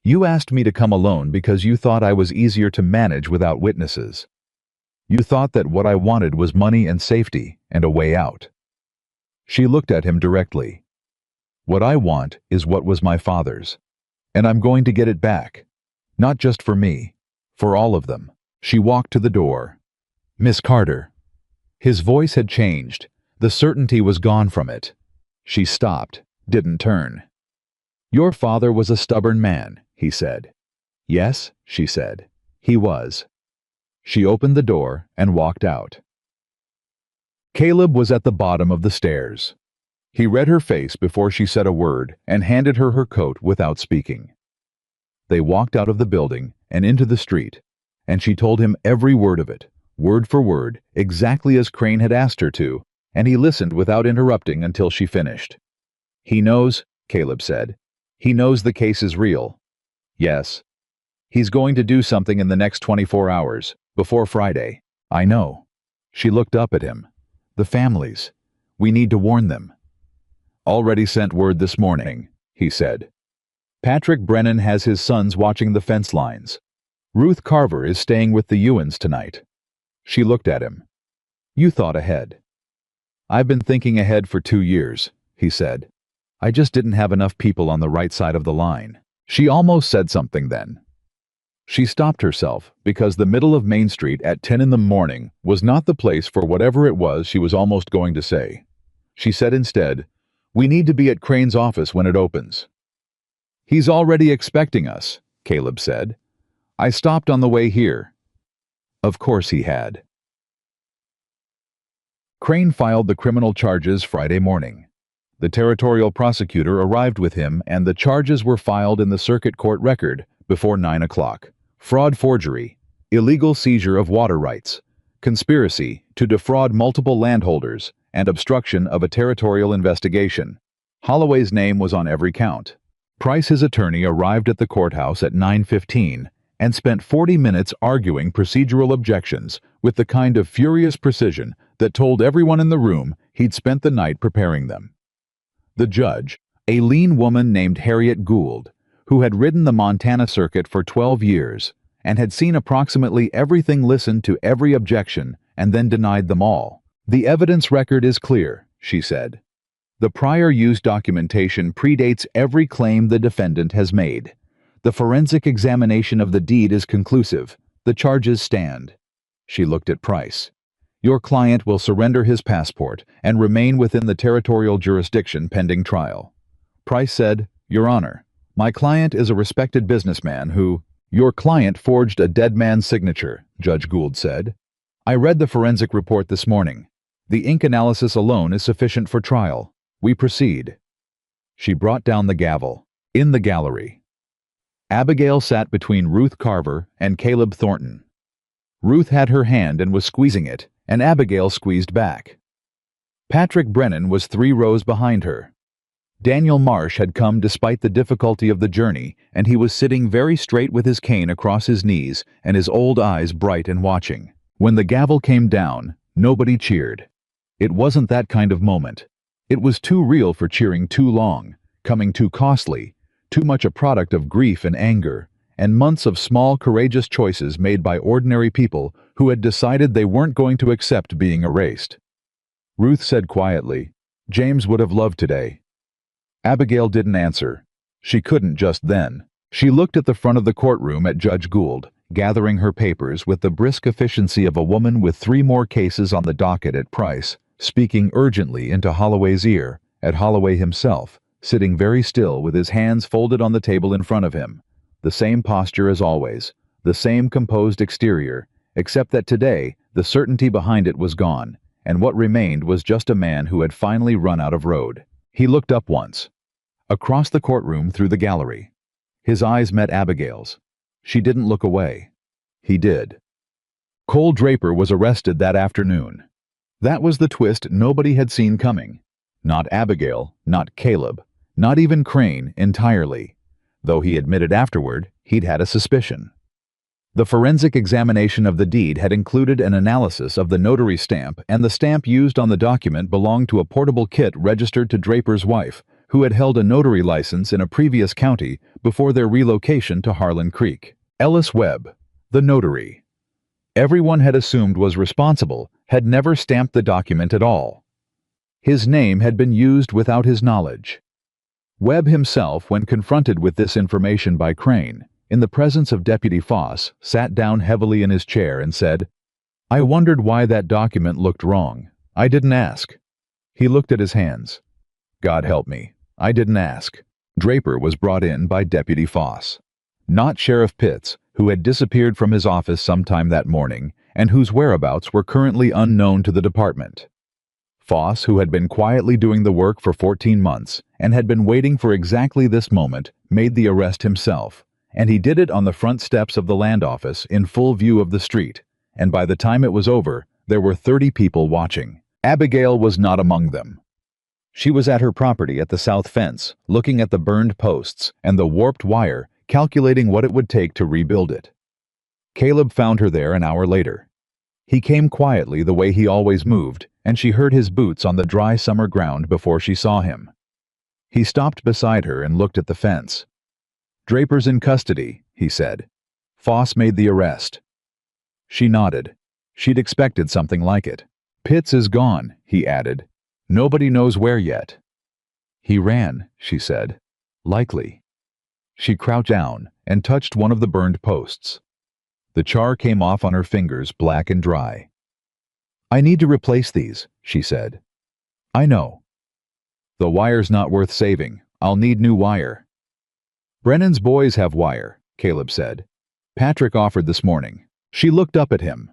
You asked me to come alone because you thought I was easier to manage without witnesses. You thought that what I wanted was money and safety and a way out. She looked at him directly. What I want is what was my father's. And I'm going to get it back. Not just for me. For all of them. She walked to the door. Miss Carter. His voice had changed. The certainty was gone from it. She stopped, didn't turn. Your father was a stubborn man, he said. Yes, she said. He was. She opened the door and walked out. Caleb was at the bottom of the stairs. He read her face before she said a word and handed her her coat without speaking. They walked out of the building and into the street, and she told him every word of it, word for word, exactly as Crane had asked her to, and he listened without interrupting until she finished. He knows, Caleb said. He knows the case is real. Yes. He's going to do something in the next 24 hours, before Friday. I know. She looked up at him. The families. We need to warn them. Already sent word this morning, he said. Patrick Brennan has his sons watching the fence lines. Ruth Carver is staying with the Ewans tonight. She looked at him. You thought ahead. I've been thinking ahead for 2 years, he said. I just didn't have enough people on the right side of the line. She almost said something then. She stopped herself because the middle of Main Street at 10 in the morning was not the place for whatever it was she was almost going to say. She said instead, We need to be at Crane's office when it opens. He's already expecting us, Caleb said. I stopped on the way here. Of course he had. Crane filed the criminal charges Friday morning. The territorial prosecutor arrived with him and the charges were filed in the circuit court record before 9 o'clock. Fraud forgery, illegal seizure of water rights, conspiracy to defraud multiple landholders, and obstruction of a territorial investigation. Holloway's name was on every count. Price, his attorney, arrived at the courthouse at 9:15 and spent 40 minutes arguing procedural objections with the kind of furious precision that told everyone in the room he'd spent the night preparing them. The judge, a lean woman named Harriet Gould, who had ridden the Montana circuit for 12 years and had seen approximately everything, listened to every objection and then denied them all. The evidence record is clear, she said. The prior use documentation predates every claim the defendant has made. The forensic examination of the deed is conclusive. The charges stand. She looked at Price. Your client will surrender his passport and remain within the territorial jurisdiction pending trial. Price said, Your Honor, my client is a respected businessman who, Your client forged a dead man's signature, Judge Gould said. I read the forensic report this morning. The ink analysis alone is sufficient for trial. We proceed. She brought down the gavel. In the gallery, Abigail sat between Ruth Carver and Caleb Thornton. Ruth had her hand and was squeezing it, and Abigail squeezed back. Patrick Brennan was 3 rows behind her. Daniel Marsh had come despite the difficulty of the journey, and he was sitting very straight with his cane across his knees and his old eyes bright and watching. When the gavel came down, nobody cheered. It wasn't that kind of moment. It was too real for cheering too long, coming too costly, too much a product of grief and anger, and months of small, courageous choices made by ordinary people who had decided they weren't going to accept being erased. Ruth said quietly, "James would have loved today." Abigail didn't answer. She couldn't just then. She looked at the front of the courtroom at Judge Gould, gathering her papers with the brisk efficiency of a woman with 3 more cases on the docket at Price, speaking urgently into Holloway's ear, at Holloway himself, sitting very still with his hands folded on the table in front of him. The same posture as always, the same composed exterior, except that today the certainty behind it was gone, and what remained was just a man who had finally run out of road. He looked up once. Across the courtroom through the gallery. His eyes met Abigail's. She didn't look away. He did. Cole Draper was arrested that afternoon. That was the twist nobody had seen coming. Not Abigail, not Caleb, not even Crane entirely, though he admitted afterward he'd had a suspicion. The forensic examination of the deed had included an analysis of the notary stamp, and the stamp used on the document belonged to a portable kit registered to Draper's wife, who had held a notary license in a previous county before their relocation to Harlan Creek. Ellis Webb, the notary, everyone had assumed was responsible, had never stamped the document at all. His name had been used without his knowledge. Webb himself, when confronted with this information by Crane, in the presence of Deputy Foss, sat down heavily in his chair and said, "I wondered why that document looked wrong. I didn't ask." He looked at his hands. "God help me, I didn't ask." Draper was brought in by Deputy Foss. Not Sheriff Pitts, who had disappeared from his office sometime that morning, and whose whereabouts were currently unknown to the department. Foss, who had been quietly doing the work for 14 months, and had been waiting for exactly this moment, made the arrest himself. And he did it on the front steps of the land office in full view of the street, and by the time it was over, there were 30 people watching. Abigail was not among them. She was at her property at the south fence, looking at the burned posts and the warped wire, calculating what it would take to rebuild it. Caleb found her there an hour later. He came quietly the way he always moved, and she heard his boots on the dry summer ground before she saw him. He stopped beside her and looked at the fence. "Draper's in custody," he said. "Foss made the arrest." She nodded. She'd expected something like it. "Pitts is gone," he added. "Nobody knows where yet." "He ran," she said. "Likely." She crouched down and touched one of the burned posts. The char came off on her fingers, black and dry. "I need to replace these," she said. "I know." "The wire's not worth saving. I'll need new wire." "Brennan's boys have wire," Caleb said. "Patrick offered this morning." She looked up at him.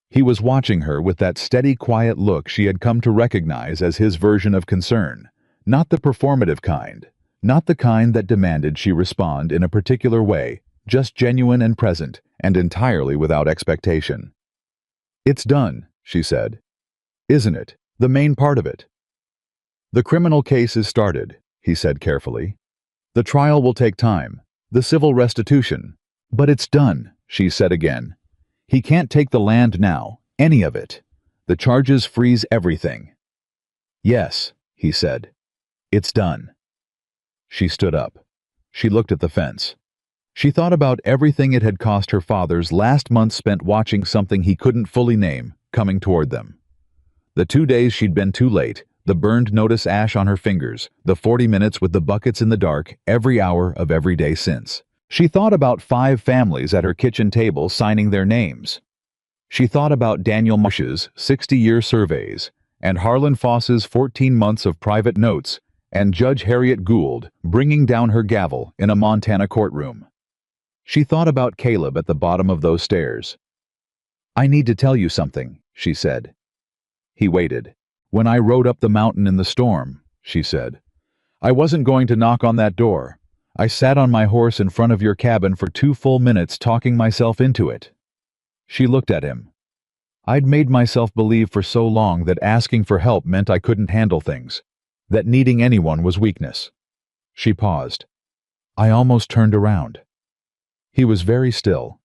He was watching her with that steady, quiet look she had come to recognize as his version of concern, not the performative kind, not the kind that demanded she respond in a particular way, just genuine and present, and entirely without expectation. "It's done," she said. "Isn't it? The main part of it." "The criminal case is started," he said carefully. "The trial will take time, the civil restitution. But it's done," she said again. "He can't take the land now, any of it. The charges freeze everything." "Yes," he said. "It's done." She stood up. She looked at the fence. She thought about everything it had cost her father's last month spent watching something he couldn't fully name coming toward them. The 2 days she'd been too late, the burned notice ash on her fingers, the 40 minutes with the buckets in the dark, every hour of every day since. She thought about 5 families at her kitchen table signing their names. She thought about Daniel Marsh's 60-year surveys, and Harlan Foss's 14 months of private notes, and Judge Harriet Gould bringing down her gavel in a Montana courtroom. She thought about Caleb at the bottom of those stairs. "I need to tell you something," she said. He waited. "When I rode up the mountain in the storm," she said, "I wasn't going to knock on that door. I sat on my horse in front of your cabin for 2 full minutes talking myself into it." She looked at him. "I'd made myself believe for so long that asking for help meant I couldn't handle things, that needing anyone was weakness." She paused. "I almost turned around." He was very still.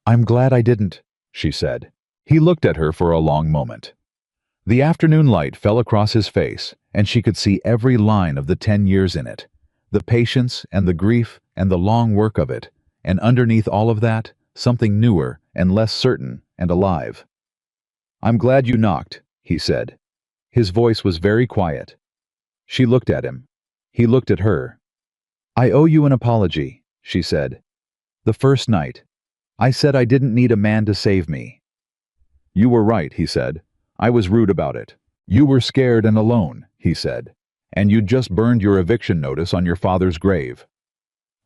"I'm glad I didn't," she said. He looked at her for a long moment. The afternoon light fell across his face, and she could see every line of the 10 years in it, the patience and the grief and the long work of it, and underneath all of that, something newer and less certain and alive. "I'm glad you knocked," he said. His voice was very quiet. She looked at him. He looked at her. "I owe you an apology," she said. "The first night. I said I didn't need a man to save me." "You were right," he said. "I was rude about it. You were scared and alone," he said. "And you'd just burned your eviction notice on your father's grave."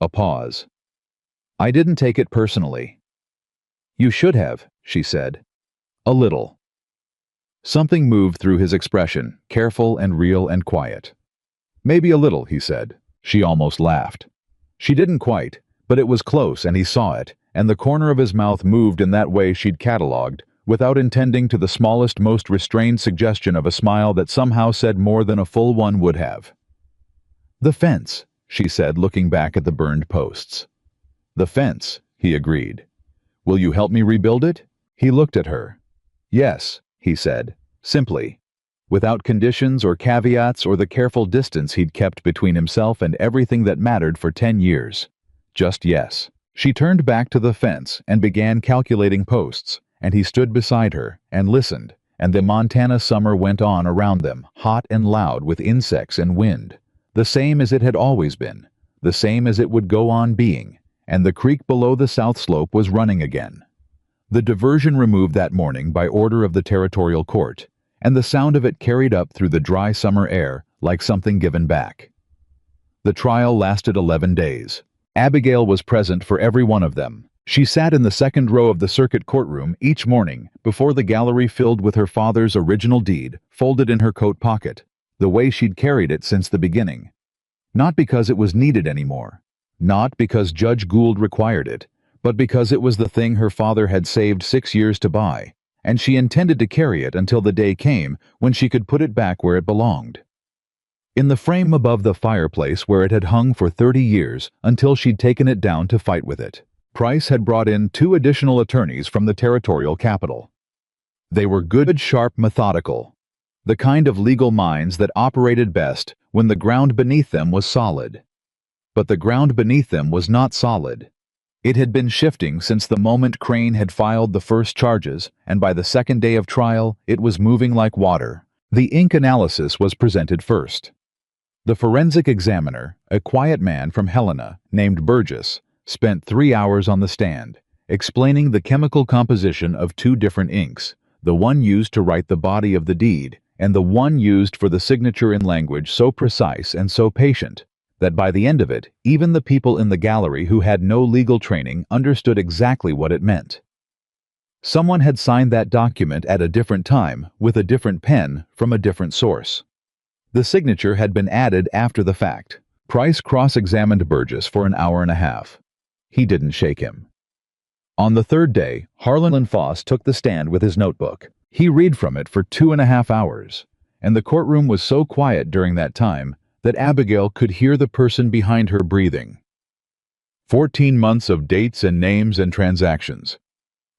A pause. "I didn't take it personally." "You should have," she said. "A little." Something moved through his expression, careful and real and quiet. "Maybe a little," he said. She almost laughed. She didn't quite, but it was close and he saw it, and the corner of his mouth moved in that way she'd catalogued, without intending to the smallest, most restrained suggestion of a smile that somehow said more than a full one would have. "The fence," she said, looking back at the burned posts. "The fence," he agreed. "Will you help me rebuild it?" He looked at her. "Yes," he said, simply, without conditions or caveats or the careful distance he'd kept between himself and everything that mattered for 10 years. Just yes. She turned back to the fence and began calculating posts, and he stood beside her and listened, and the Montana summer went on around them, hot and loud with insects and wind, the same as it had always been, the same as it would go on being, and the creek below the south slope was running again. The diversion removed that morning by order of the territorial court, and the sound of it carried up through the dry summer air like something given back. The trial lasted 11 days. Abigail was present for every one of them. She sat in the second row of the circuit courtroom each morning before the gallery filled with her father's original deed, folded in her coat pocket, the way she'd carried it since the beginning. Not because it was needed anymore, not because Judge Gould required it, but because it was the thing her father had saved 6 years to buy, and she intended to carry it until the day came when she could put it back where it belonged. In the frame above the fireplace where it had hung for 30 years until she'd taken it down to fight with it. Price had brought in 2 additional attorneys from the territorial capital. They were good, sharp, methodical, the kind of legal minds that operated best when the ground beneath them was solid. But the ground beneath them was not solid. It had been shifting since the moment Crane had filed the first charges, and by the second day of trial, it was moving like water. The ink analysis was presented first. The forensic examiner, a quiet man from Helena named Burgess, spent 3 hours on the stand, explaining the chemical composition of 2 different inks, the one used to write the body of the deed, and the one used for the signature in language so precise and so patient, that by the end of it, even the people in the gallery who had no legal training understood exactly what it meant. Someone had signed that document at a different time, with a different pen, from a different source. The signature had been added after the fact. Price cross-examined Burgess for an hour and a half. He didn't shake him. On the 3rd day, Harlan Foss took the stand with his notebook. He read from it for 2.5 hours, and the courtroom was so quiet during that time that Abigail could hear the person behind her breathing. 14 months of dates and names and transactions.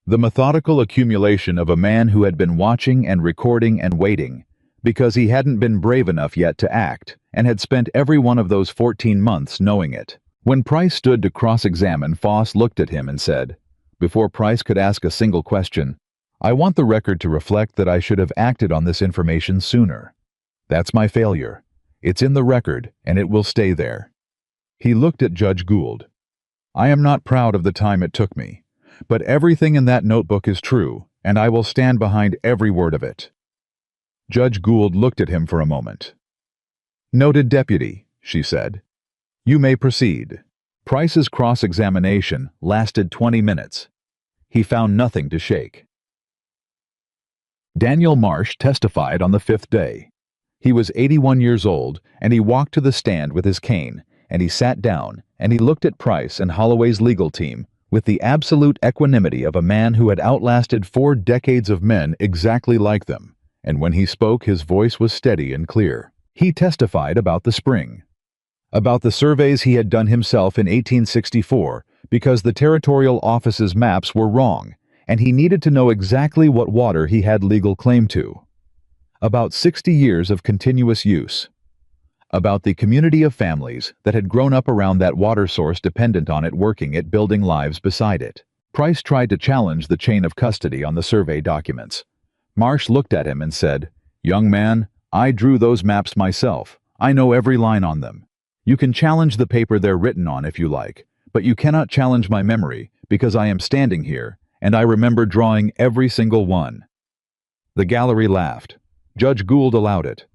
The methodical accumulation of a man who had been watching and recording and waiting, because he hadn't been brave enough yet to act, and had spent every one of those 14 months knowing it. When Price stood to cross-examine, Foss looked at him and said, before Price could ask a single question, "I want the record to reflect that I should have acted on this information sooner. That's my failure. It's in the record, and it will stay there." He looked at Judge Gould. "I am not proud of the time it took me, but everything in that notebook is true, and I will stand behind every word of it." Judge Gould looked at him for a moment. "Noted deputy," she said. "You may proceed." Price's cross-examination lasted 20 minutes. He found nothing to shake. Daniel Marsh testified on the 5th day. He was 81 years old, and he walked to the stand with his cane, and he sat down, and he looked at Price and Holloway's legal team with the absolute equanimity of a man who had outlasted 4 decades of men exactly like them, and when he spoke his voice was steady and clear. He testified about the spring, about the surveys he had done himself in 1864 because the territorial office's maps were wrong, and he needed to know exactly what water he had legal claim to. About 60 years of continuous use. About the community of families that had grown up around that water source dependent on it, working it, building lives beside it. Price tried to challenge the chain of custody on the survey documents. Marsh looked at him and said, "Young man, I drew those maps myself. I know every line on them. You can challenge the paper they're written on if you like, but you cannot challenge my memory because I am standing here, and I remember drawing every single one." The gallery laughed. Judge Gould allowed it.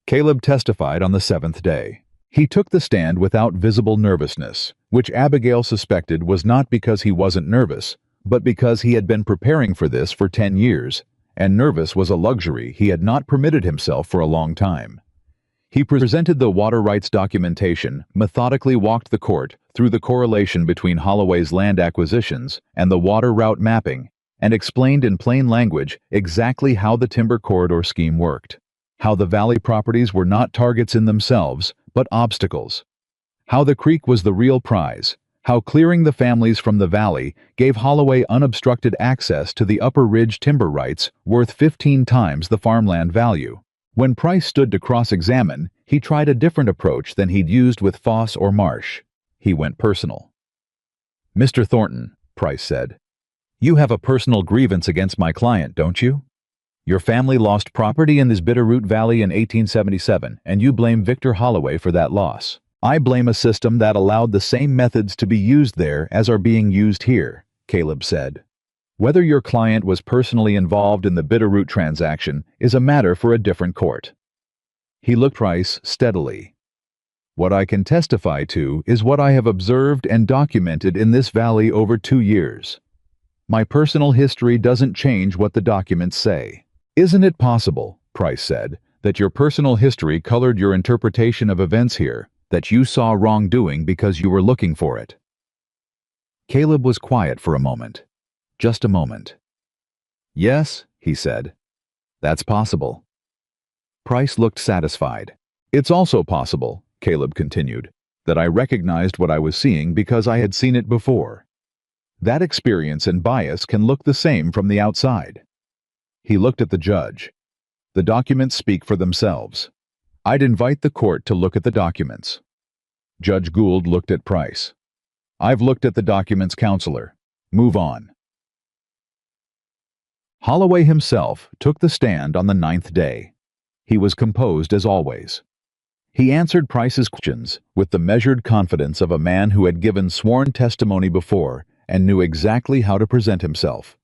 Caleb testified on the 7th day. He took the stand without visible nervousness, which Abigail suspected was not because he wasn't nervous, but because he had been preparing for this for 10 years, and nervous was a luxury he had not permitted himself for a long time. He presented the water rights documentation, methodically walked the court through the correlation between Holloway's land acquisitions and the water route mapping, and explained in plain language exactly how the timber corridor scheme worked, how the valley properties were not targets in themselves, but obstacles, how the creek was the real prize, how clearing the families from the valley gave Holloway unobstructed access to the upper ridge timber rights worth 15 times the farmland value. When Price stood to cross-examine, he tried a different approach than he'd used with Foss or Marsh. He went personal. "Mr. Thornton," Price said, "you have a personal grievance against my client, don't you? Your family lost property in this Bitterroot Valley in 1877, and you blame Victor Holloway for that loss. I blame a system that allowed the same methods to be used there as are being used here," Caleb said. "Whether your client was personally involved in the Bitterroot transaction is a matter for a different court." He looked Price steadily. "What I can testify to is what I have observed and documented in this valley over 2 years. My personal history doesn't change what the documents say." "Isn't it possible," Price said, "that your personal history colored your interpretation of events here, that you saw wrongdoing because you were looking for it?" Caleb was quiet for a moment. Just a moment. "Yes," he said. "That's possible." Price looked satisfied. "It's also possible," Caleb continued, "that I recognized what I was seeing because I had seen it before. That experience and bias can look the same from the outside." He looked at the judge. "The documents speak for themselves. I'd invite the court to look at the documents." Judge Gould looked at Price. "I've looked at the documents, counselor. Move on." Holloway himself took the stand on the 9th day. He was composed as always. He answered Price's questions with the measured confidence of a man who had given sworn testimony before and knew exactly how to present himself.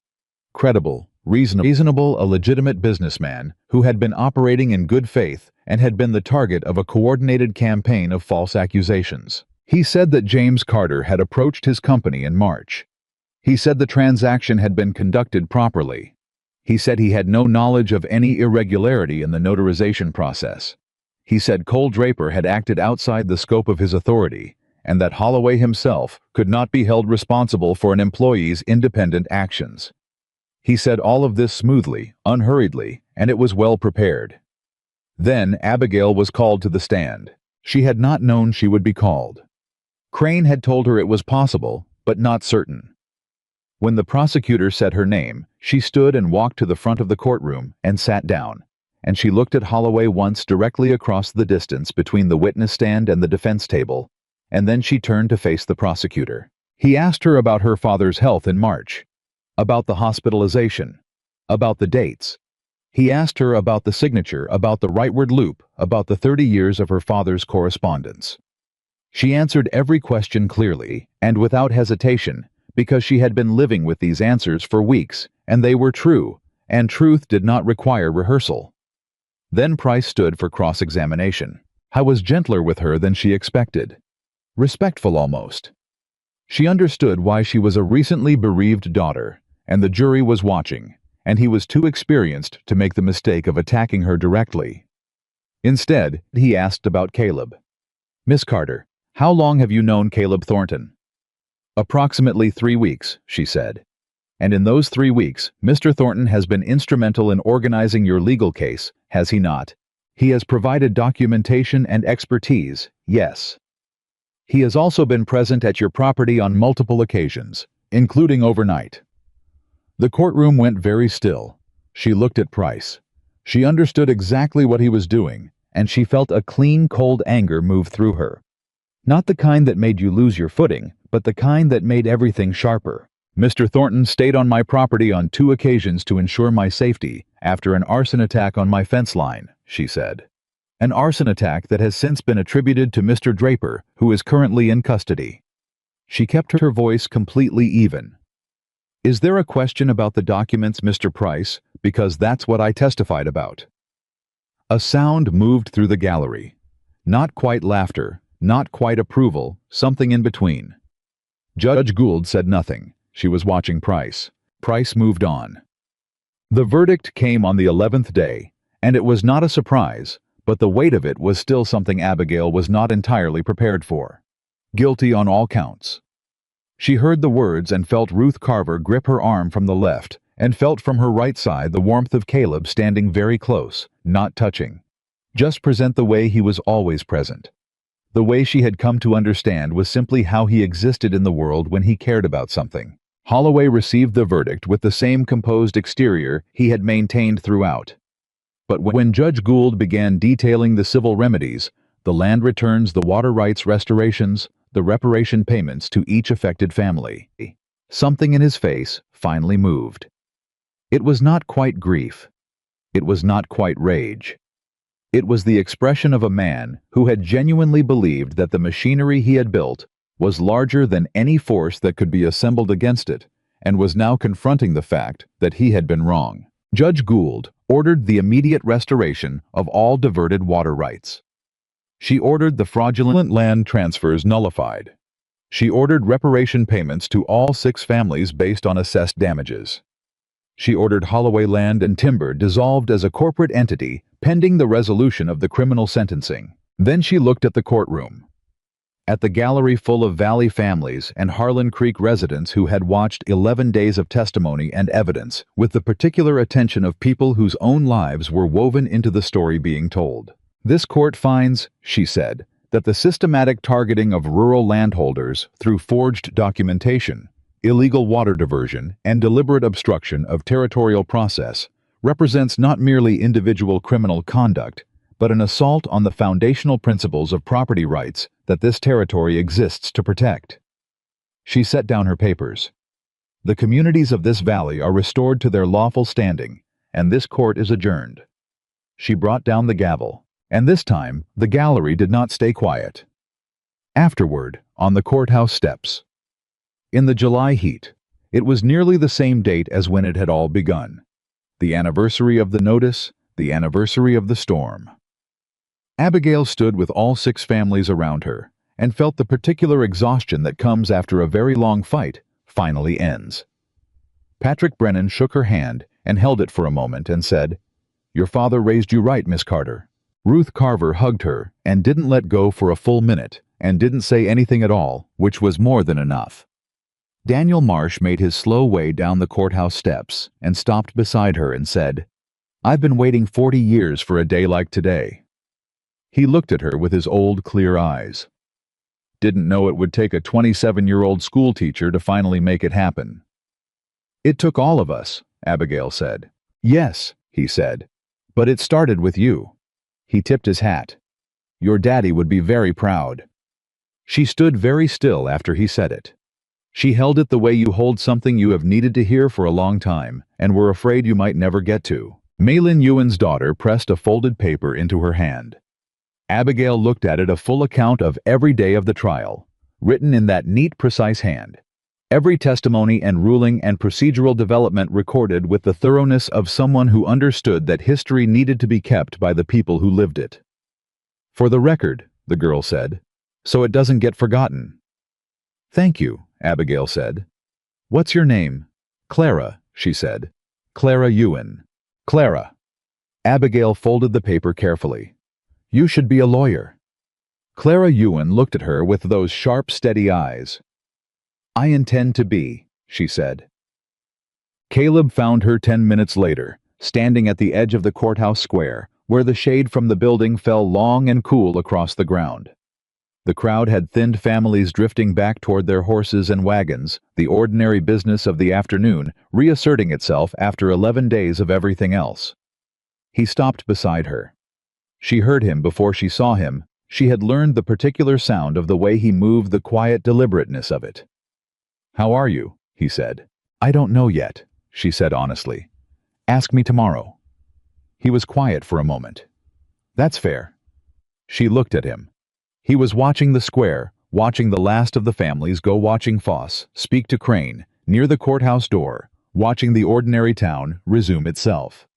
Credible, reasonable, a legitimate businessman who had been operating in good faith and had been the target of a coordinated campaign of false accusations. He said that James Carter had approached his company in March. He said the transaction had been conducted properly. He said he had no knowledge of any irregularity in the notarization process. He said Cole Draper had acted outside the scope of his authority, and that Holloway himself could not be held responsible for an employee's independent actions. He said all of this smoothly, unhurriedly, and it was well prepared. Then Abigail was called to the stand. She had not known she would be called. Crane had told her it was possible, but not certain. When the prosecutor said her name, she stood and walked to the front of the courtroom and sat down, and she looked at Holloway once directly across the distance between the witness stand and the defense table, and then she turned to face the prosecutor. He asked her about her father's health in March, about the hospitalization, about the dates. He asked her about the signature, about the rightward loop, about the 30 years of her father's correspondence. She answered every question clearly and without hesitation, because she had been living with these answers for weeks, and they were true, and truth did not require rehearsal. Then Price stood for cross-examination. I was gentler with her than she expected. Respectful almost. She understood why she was a recently bereaved daughter, and the jury was watching, and he was too experienced to make the mistake of attacking her directly. Instead, he asked about Caleb. "Miss Carter, how long have you known Caleb Thornton?" "Approximately 3 weeks," she said. "And in those 3 weeks, Mr. Thornton has been instrumental in organizing your legal case, has he not? He has provided documentation and expertise, yes. He has also been present at your property on multiple occasions, including overnight." The courtroom went very still. She looked at Price. She understood exactly what he was doing, and she felt a clean, cold anger move through her. Not the kind that made you lose your footing, but the kind that made everything sharper. "Mr. Thornton stayed on my property on 2 occasions to ensure my safety after an arson attack on my fence line," she said. "An arson attack that has since been attributed to Mr. Draper, who is currently in custody." She kept her voice completely even. "Is there a question about the documents, Mr. Price? Because that's what I testified about." A sound moved through the gallery. Not quite laughter, not quite approval, something in between. Judge Gould said nothing. She was watching Price. Price moved on. The verdict came on the 11th day, and it was not a surprise, but the weight of it was still something Abigail was not entirely prepared for. Guilty on all counts. She heard the words and felt Ruth Carver grip her arm from the left, and felt from her right side the warmth of Caleb standing very close, not touching. Just present the way he was always present. The way she had come to understand was simply how he existed in the world when he cared about something. Holloway received the verdict with the same composed exterior he had maintained throughout. But when Judge Gould began detailing the civil remedies, the land returns, the water rights restorations, the reparation payments to each affected family, something in his face finally moved. It was not quite grief. It was not quite rage. It was the expression of a man who had genuinely believed that the machinery he had built was larger than any force that could be assembled against it, and was now confronting the fact that he had been wrong. Judge Gould ordered the immediate restoration of all diverted water rights. She ordered the fraudulent land transfers nullified. She ordered reparation payments to all 6 families based on assessed damages. She ordered Holloway Land and Timber dissolved as a corporate entity pending the resolution of the criminal sentencing. Then she looked at the courtroom. At the gallery full of Valley families and Harlan Creek residents who had watched 11 days of testimony and evidence with the particular attention of people whose own lives were woven into the story being told. "This court finds," she said, "that the systematic targeting of rural landholders through forged documentation, illegal water diversion, and deliberate obstruction of territorial process represents not merely individual criminal conduct, but an assault on the foundational principles of property rights that this territory exists to protect." She set down her papers. "The communities of this valley are restored to their lawful standing, and this court is adjourned." She brought down the gavel, and this time the gallery did not stay quiet. Afterward, on the courthouse steps. In the July heat, it was nearly the same date as when it had all begun. The anniversary of the notice, the anniversary of the storm. Abigail stood with all 6 families around her, and felt the particular exhaustion that comes after a very long fight finally ends. Patrick Brennan shook her hand and held it for a moment and said, "Your father raised you right, Miss Carter." Ruth Carver hugged her and didn't let go for a full minute, and didn't say anything at all, which was more than enough. Daniel Marsh made his slow way down the courthouse steps and stopped beside her and said, "I've been waiting 40 years for a day like today." He looked at her with his old, clear eyes. "Didn't know it would take a 27-year-old schoolteacher to finally make it happen." "It took all of us," Abigail said. "Yes," he said, "but it started with you." He tipped his hat. "Your daddy would be very proud." She stood very still after he said it. She held it the way you hold something you have needed to hear for a long time and were afraid you might never get to. Malin Ewan's daughter pressed a folded paper into her hand. Abigail looked at it, a full account of every day of the trial, written in that neat, precise hand. Every testimony and ruling and procedural development recorded with the thoroughness of someone who understood that history needed to be kept by the people who lived it. "For the record," the girl said, "so it doesn't get forgotten." "Thank you," Abigail said. "What's your name?" "Clara," she said. "Clara Ewan." "Clara." Abigail folded the paper carefully. "You should be a lawyer." Clara Ewan looked at her with those sharp, steady eyes. "I intend to be," she said. Caleb found her 10 minutes later, standing at the edge of the courthouse square, where the shade from the building fell long and cool across the ground. The crowd had thinned, families drifting back toward their horses and wagons, the ordinary business of the afternoon reasserting itself after 11 days of everything else. He stopped beside her. She heard him before she saw him. She had learned the particular sound of the way he moved, the quiet deliberateness of it. "How are you?" he said. "I don't know yet," she said honestly. "Ask me tomorrow." He was quiet for a moment. "That's fair." She looked at him. He was watching the square, watching the last of the families go, watching Foss speak to Crane near the courthouse door, watching the ordinary town resume itself.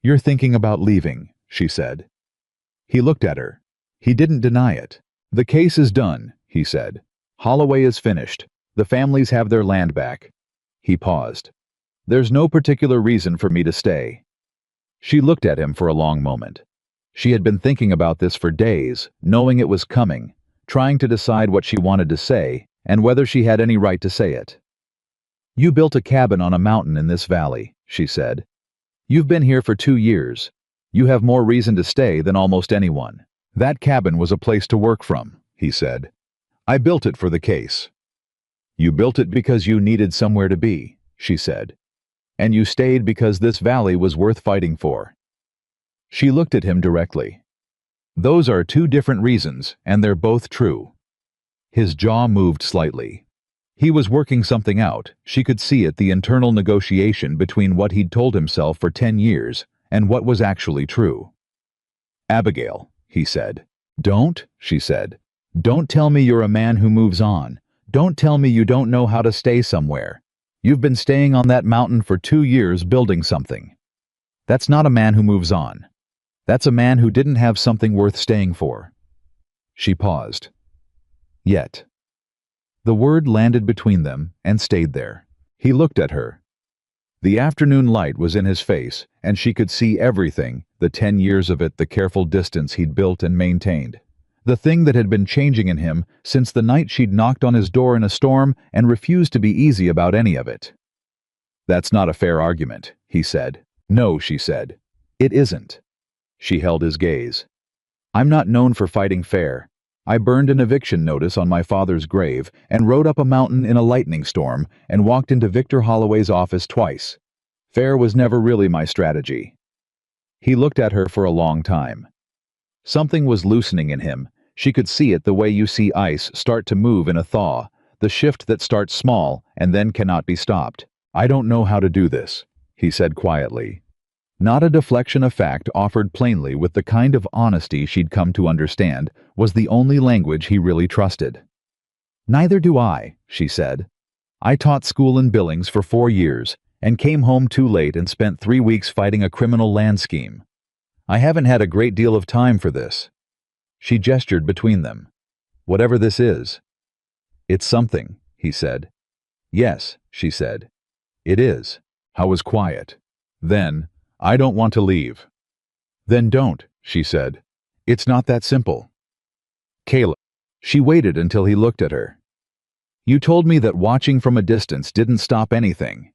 "You're thinking about leaving," she said. He looked at her. He didn't deny it. "The case is done," he said. "Holloway is finished. The families have their land back." He paused. "There's no particular reason for me to stay." She looked at him for a long moment. She had been thinking about this for days, knowing it was coming, trying to decide what she wanted to say, and whether she had any right to say it. "You built a cabin on a mountain in this valley," she said. "You've been here for 2 years. You have more reason to stay than almost anyone." "That cabin was a place to work from," he said. "I built it for the case." "You built it because you needed somewhere to be," she said. "And you stayed because this valley was worth fighting for." She looked at him directly. "Those are 2 different reasons, and they're both true." His jaw moved slightly. He was working something out. She could see it, the internal negotiation between what he'd told himself for 10 years and what was actually true. "Abigail," he said. "Don't," she said. "Don't tell me you're a man who moves on. Don't tell me you don't know how to stay somewhere. You've been staying on that mountain for 2 years building something. That's not a man who moves on. That's a man who didn't have something worth staying for." She paused. "Yet." The word landed between them and stayed there. He looked at her. The afternoon light was in his face, and she could see everything, the 10 years of it, the careful distance he'd built and maintained. The thing that had been changing in him since the night she'd knocked on his door in a storm and refused to be easy about any of it. "That's not a fair argument," he said. "No," she said. "It isn't." She held his gaze. "I'm not known for fighting fair. I burned an eviction notice on my father's grave and rode up a mountain in a lightning storm and walked into Victor Holloway's office twice. Fair was never really my strategy." He looked at her for a long time. Something was loosening in him. She could see it, the way you see ice start to move in a thaw, the shift that starts small and then cannot be stopped. "I don't know how to do this," he said quietly. Not a deflection of fact, offered plainly with the kind of honesty she'd come to understand, was the only language he really trusted. "Neither do I," she said. "I taught school in Billings for 4 years and came home too late and spent 3 weeks fighting a criminal land scheme. I haven't had a great deal of time for this." She gestured between them. "Whatever this is." "It's something," he said. "Yes," she said. "It is." Howe was quiet. Then, "I don't want to leave." "Then don't," she said. "It's not that simple." "Caleb." She waited until he looked at her. "You told me that watching from a distance didn't stop anything.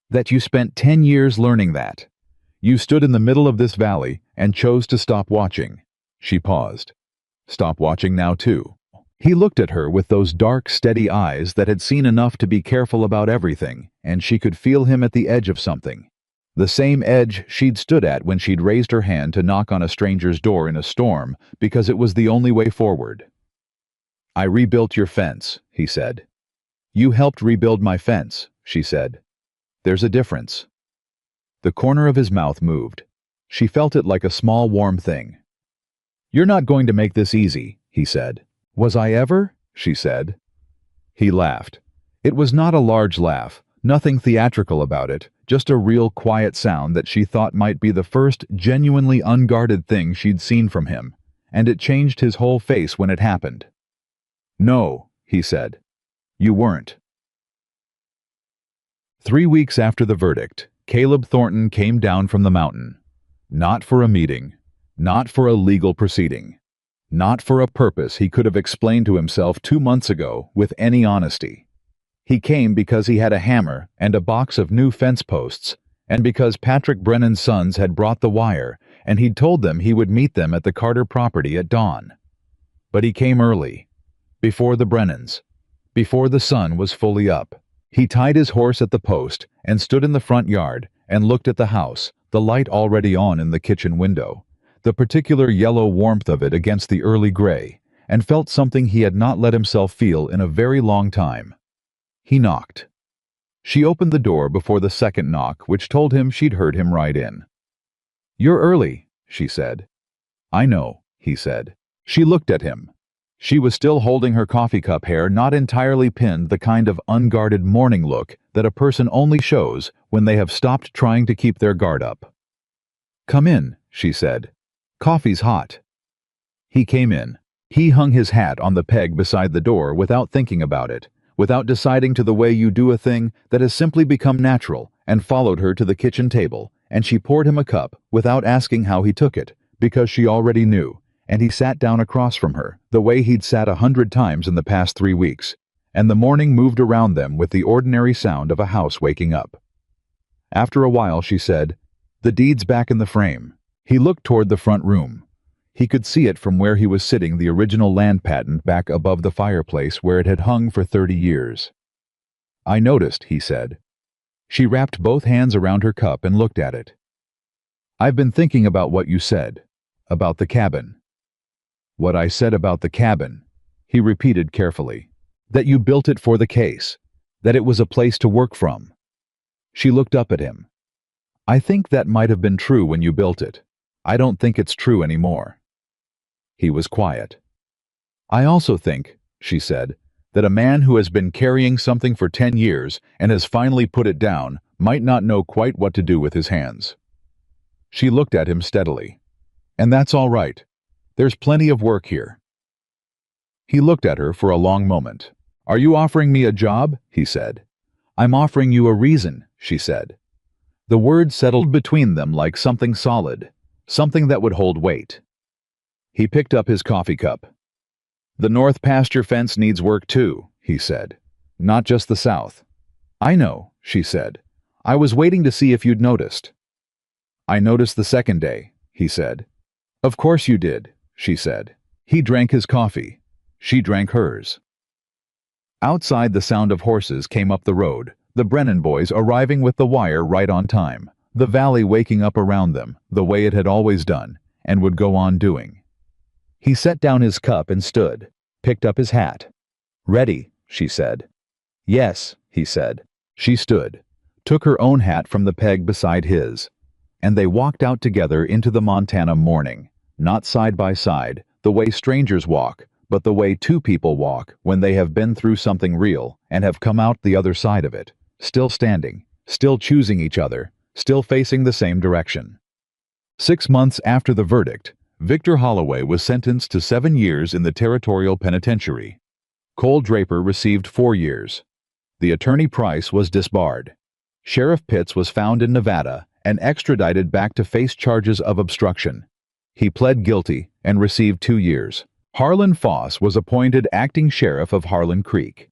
That you spent 10 years learning that. You stood in the middle of this valley and chose to stop watching." She paused. "Stop watching now too." He looked at her with those dark, steady eyes that had seen enough to be careful about everything, and she could feel him at the edge of something. The same edge she'd stood at when she'd raised her hand to knock on a stranger's door in a storm, because it was the only way forward. "I rebuilt your fence," he said. "You helped rebuild my fence," she said. "There's a difference." The corner of his mouth moved. She felt it like a small warm thing. "You're not going to make this easy," he said. "Was I ever?" she said. He laughed. It was not a large laugh, nothing theatrical about it, just a real quiet sound that she thought might be the first genuinely unguarded thing she'd seen from him, and it changed his whole face when it happened. "No," he said. You weren't. 3 weeks after the verdict, Caleb Thornton came down from the mountain. Not for a meeting, not for a legal proceeding, not for a purpose he could have explained to himself 2 months ago with any honesty. He came because he had a hammer and a box of new fence posts, and because Patrick Brennan's sons had brought the wire, and he'd told them he would meet them at the Carter property at dawn. But he came early, before the Brennans, before the sun was fully up. He tied his horse at the post and stood in the front yard and looked at the house, the light already on in the kitchen window, the particular yellow warmth of it against the early gray, and felt something he had not let himself feel in a very long time. He knocked. She opened the door before the second knock, which told him she'd heard him ride in. "You're early," she said. "I know," he said. She looked at him. She was still holding her coffee cup, hair not entirely pinned, the kind of unguarded morning look that a person only shows when they have stopped trying to keep their guard up. "Come in," she said. "Coffee's hot." He came in. He hung his hat on the peg beside the door without thinking about it, without deciding to the way you do a thing that has simply become natural, and followed her to the kitchen table, and she poured him a cup without asking how he took it, because she already knew, and he sat down across from her, the way he'd sat 100 times in the past 3 weeks, and the morning moved around them with the ordinary sound of a house waking up. After a while she said, "The deed's back in the frame." He looked toward the front room. He could see it from where he was sitting, the original land patent back above the fireplace where it had hung for 30 years. "I noticed," he said. She wrapped both hands around her cup and looked at it. "I've been thinking about what you said, about the cabin." "What I said about the cabin," he repeated carefully. "That you built it for the case, that it was a place to work from." She looked up at him. "I think that might have been true when you built it. I don't think it's true anymore." He was quiet. "I also think," she said, "that a man who has been carrying something for 10 years and has finally put it down might not know quite what to do with his hands." She looked at him steadily. "And that's all right. There's plenty of work here." He looked at her for a long moment. "Are you offering me a job?" he said. "I'm offering you a reason," she said. The word settled between them like something solid, something that would hold weight. He picked up his coffee cup. "The north pasture fence needs work too," he said. "Not just the south." "I know," she said. "I was waiting to see if you'd noticed." "I noticed the second day," he said. "Of course you did," she said. He drank his coffee. She drank hers. Outside, the sound of horses came up the road, the Brennan boys arriving with the wire right on time, the valley waking up around them, the way it had always done, and would go on doing. He set down his cup and stood, picked up his hat. "Ready," she said. "Yes," he said. She stood, took her own hat from the peg beside his, and they walked out together into the Montana morning, not side by side, the way strangers walk, but the way two people walk when they have been through something real and have come out the other side of it, still standing, still choosing each other, still facing the same direction. 6 months after the verdict, Victor Holloway was sentenced to 7 years in the Territorial Penitentiary. Cole Draper received 4 years. The attorney Price was disbarred. Sheriff Pitts was found in Nevada and extradited back to face charges of obstruction. He pled guilty and received 2 years. Harlan Foss was appointed acting sheriff of Harlan Creek.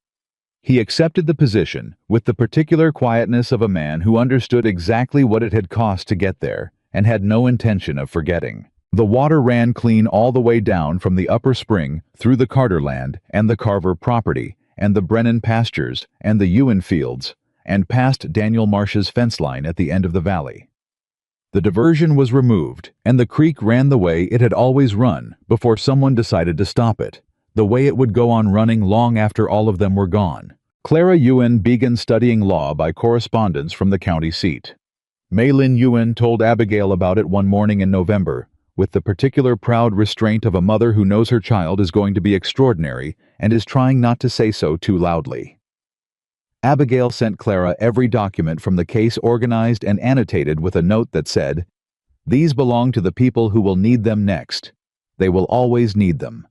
He accepted the position with the particular quietness of a man who understood exactly what it had cost to get there and had no intention of forgetting. The water ran clean all the way down from the upper spring through the Carter land and the Carver property and the Brennan pastures and the Ewan fields and past Daniel Marsh's fence line at the end of the valley. The diversion was removed, and the creek ran the way it had always run before someone decided to stop it, the way it would go on running long after all of them were gone. Clara Ewan began studying law by correspondence from the county seat. Maylin Ewan told Abigail about it one morning in November, with the particular proud restraint of a mother who knows her child is going to be extraordinary and is trying not to say so too loudly. Abigail sent Clara every document from the case organized and annotated with a note that said, "These belong to the people who will need them next. They will always need them."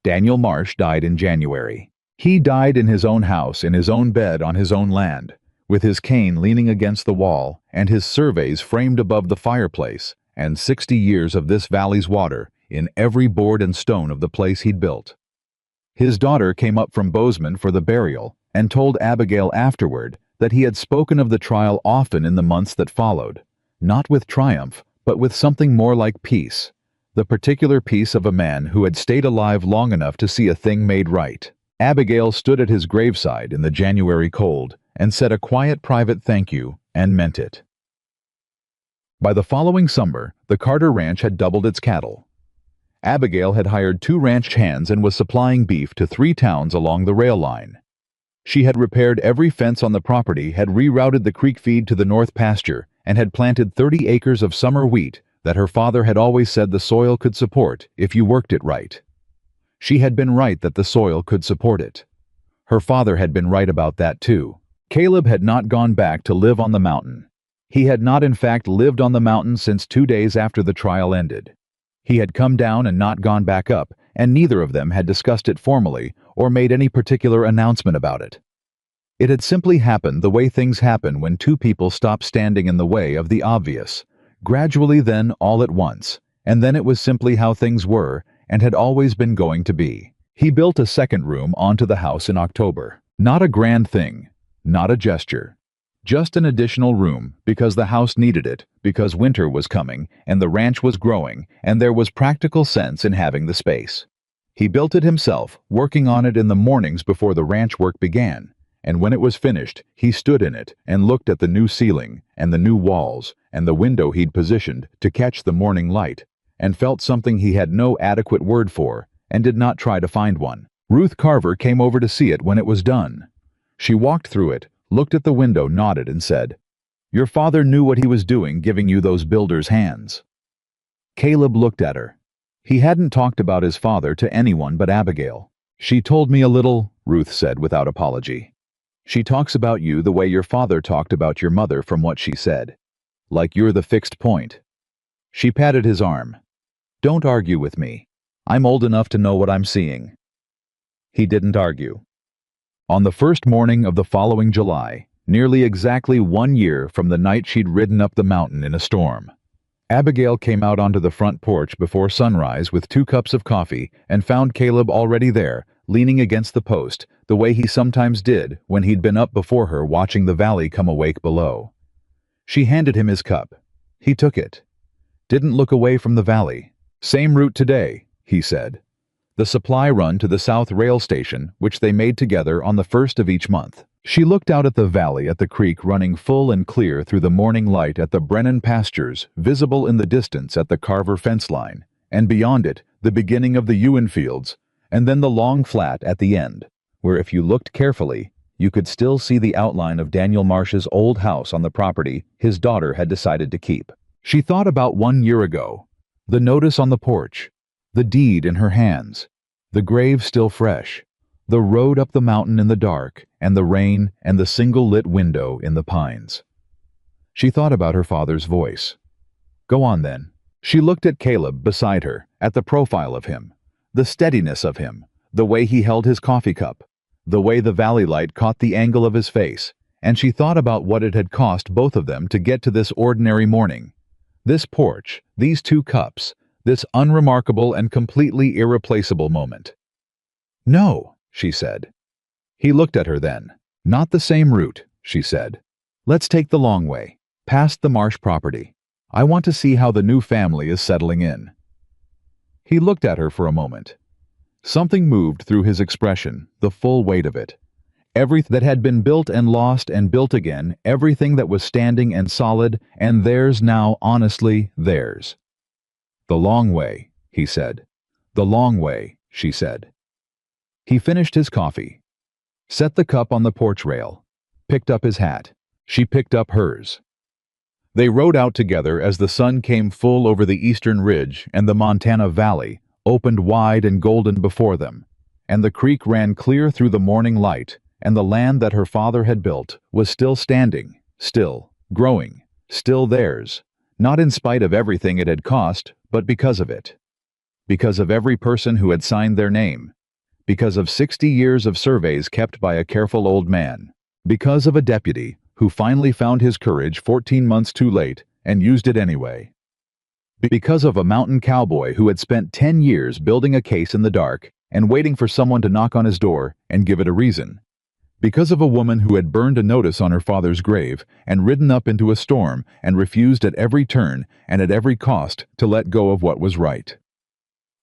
Daniel Marsh died in January. He died in his own house, in his own bed, on his own land, with his cane leaning against the wall and his surveys framed above the fireplace, and 60 years of this valley's water in every board and stone of the place he'd built. His daughter came up from Bozeman for the burial and told Abigail afterward that he had spoken of the trial often in the months that followed, not with triumph, but with something more like peace, the particular peace of a man who had stayed alive long enough to see a thing made right. Abigail stood at his graveside in the January cold and said a quiet private thank you, and meant it. By the following summer, the Carter Ranch had doubled its cattle. Abigail had hired 2 ranch hands and was supplying beef to 3 towns along the rail line. She had repaired every fence on the property, had rerouted the creek feed to the north pasture, and had planted 30 acres of summer wheat that her father had always said the soil could support if you worked it right. She had been right that the soil could support it. Her father had been right about that too. Caleb had not gone back to live on the mountain. He had not in fact lived on the mountain since 2 days after the trial ended. He had come down and not gone back up, and neither of them had discussed it formally or made any particular announcement about it. It had simply happened the way things happen when 2 people stop standing in the way of the obvious, gradually, then all at once, and then it was simply how things were and had always been going to be. He built a second room onto the house in October. Not a grand thing, not a gesture. Just an additional room because the house needed it, because winter was coming and the ranch was growing and there was practical sense in having the space. He built it himself, working on it in the mornings before the ranch work began, and when it was finished, he stood in it and looked at the new ceiling and the new walls and the window he'd positioned to catch the morning light, and felt something he had no adequate word for and did not try to find one. Ruth Carver came over to see it when it was done. She walked through it, looked at the window, nodded, and said, "Your father knew what he was doing giving you those builder's hands." Caleb looked at her. He hadn't talked about his father to anyone but Abigail. "She told me a little," Ruth said without apology. "She talks about you the way your father talked about your mother from what she said. Like you're the fixed point." She patted his arm. "Don't argue with me. I'm old enough to know what I'm seeing." He didn't argue. On the first morning of the following July, nearly exactly 1 year from the night she'd ridden up the mountain in a storm, Abigail came out onto the front porch before sunrise with 2 cups of coffee and found Caleb already there, leaning against the post, the way he sometimes did when he'd been up before her watching the valley come awake below. She handed him his cup. He took it. Didn't look away from the valley. "Same route today," he said. "The supply run to the South Rail Station, which they made together on the 1st of each month." She looked out at the valley, at the creek running full and clear through the morning light, at the Brennan pastures visible in the distance at the Carver fence line, and beyond it the beginning of the Ewan fields, and then the long flat at the end, where if you looked carefully, you could still see the outline of Daniel Marsh's old house on the property his daughter had decided to keep. She thought about 1 year ago, the notice on the porch, the deed in her hands, the grave still fresh, the road up the mountain in the dark, and the rain, and the single lit window in the pines. She thought about her father's voice. "Go on then." She looked at Caleb beside her, at the profile of him, the steadiness of him, the way he held his coffee cup, the way the valley light caught the angle of his face, and she thought about what it had cost both of them to get to this ordinary morning. This porch, these 2 cups, this unremarkable and completely irreplaceable moment. "No," she said. He looked at her then. "Not the same route," she said. "Let's take the long way, past the Marsh property. I want to see how the new family is settling in." He looked at her for a moment. Something moved through his expression, the full weight of it. Everything that had been built and lost and built again, everything that was standing and solid, and theirs now, honestly, theirs. "The long way," he said. "The long way," she said. He finished his coffee, set the cup on the porch rail, picked up his hat. She picked up hers. They rode out together as the sun came full over the eastern ridge and the Montana Valley opened wide and golden before them, and the creek ran clear through the morning light, and the land that her father had built was still standing, still growing, still theirs, not in spite of everything it had cost, but because of it. Because of every person who had signed their name. because of 60 years of surveys kept by a careful old man, because of a deputy who finally found his courage 14 months too late and used it anyway, because of a mountain cowboy who had spent 10 years building a case in the dark and waiting for someone to knock on his door and give it a reason, because of a woman who had burned a notice on her father's grave and ridden up into a storm and refused at every turn and at every cost to let go of what was right.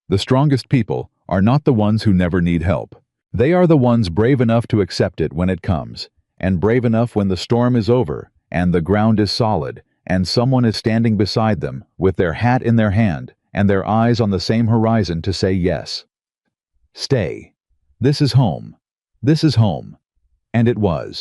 The strongest people are not the ones who never need help. They are the ones brave enough to accept it when it comes, and brave enough when the storm is over and the ground is solid and someone is standing beside them with their hat in their hand and their eyes on the same horizon to say yes. Stay. This is home. This is home. And it was.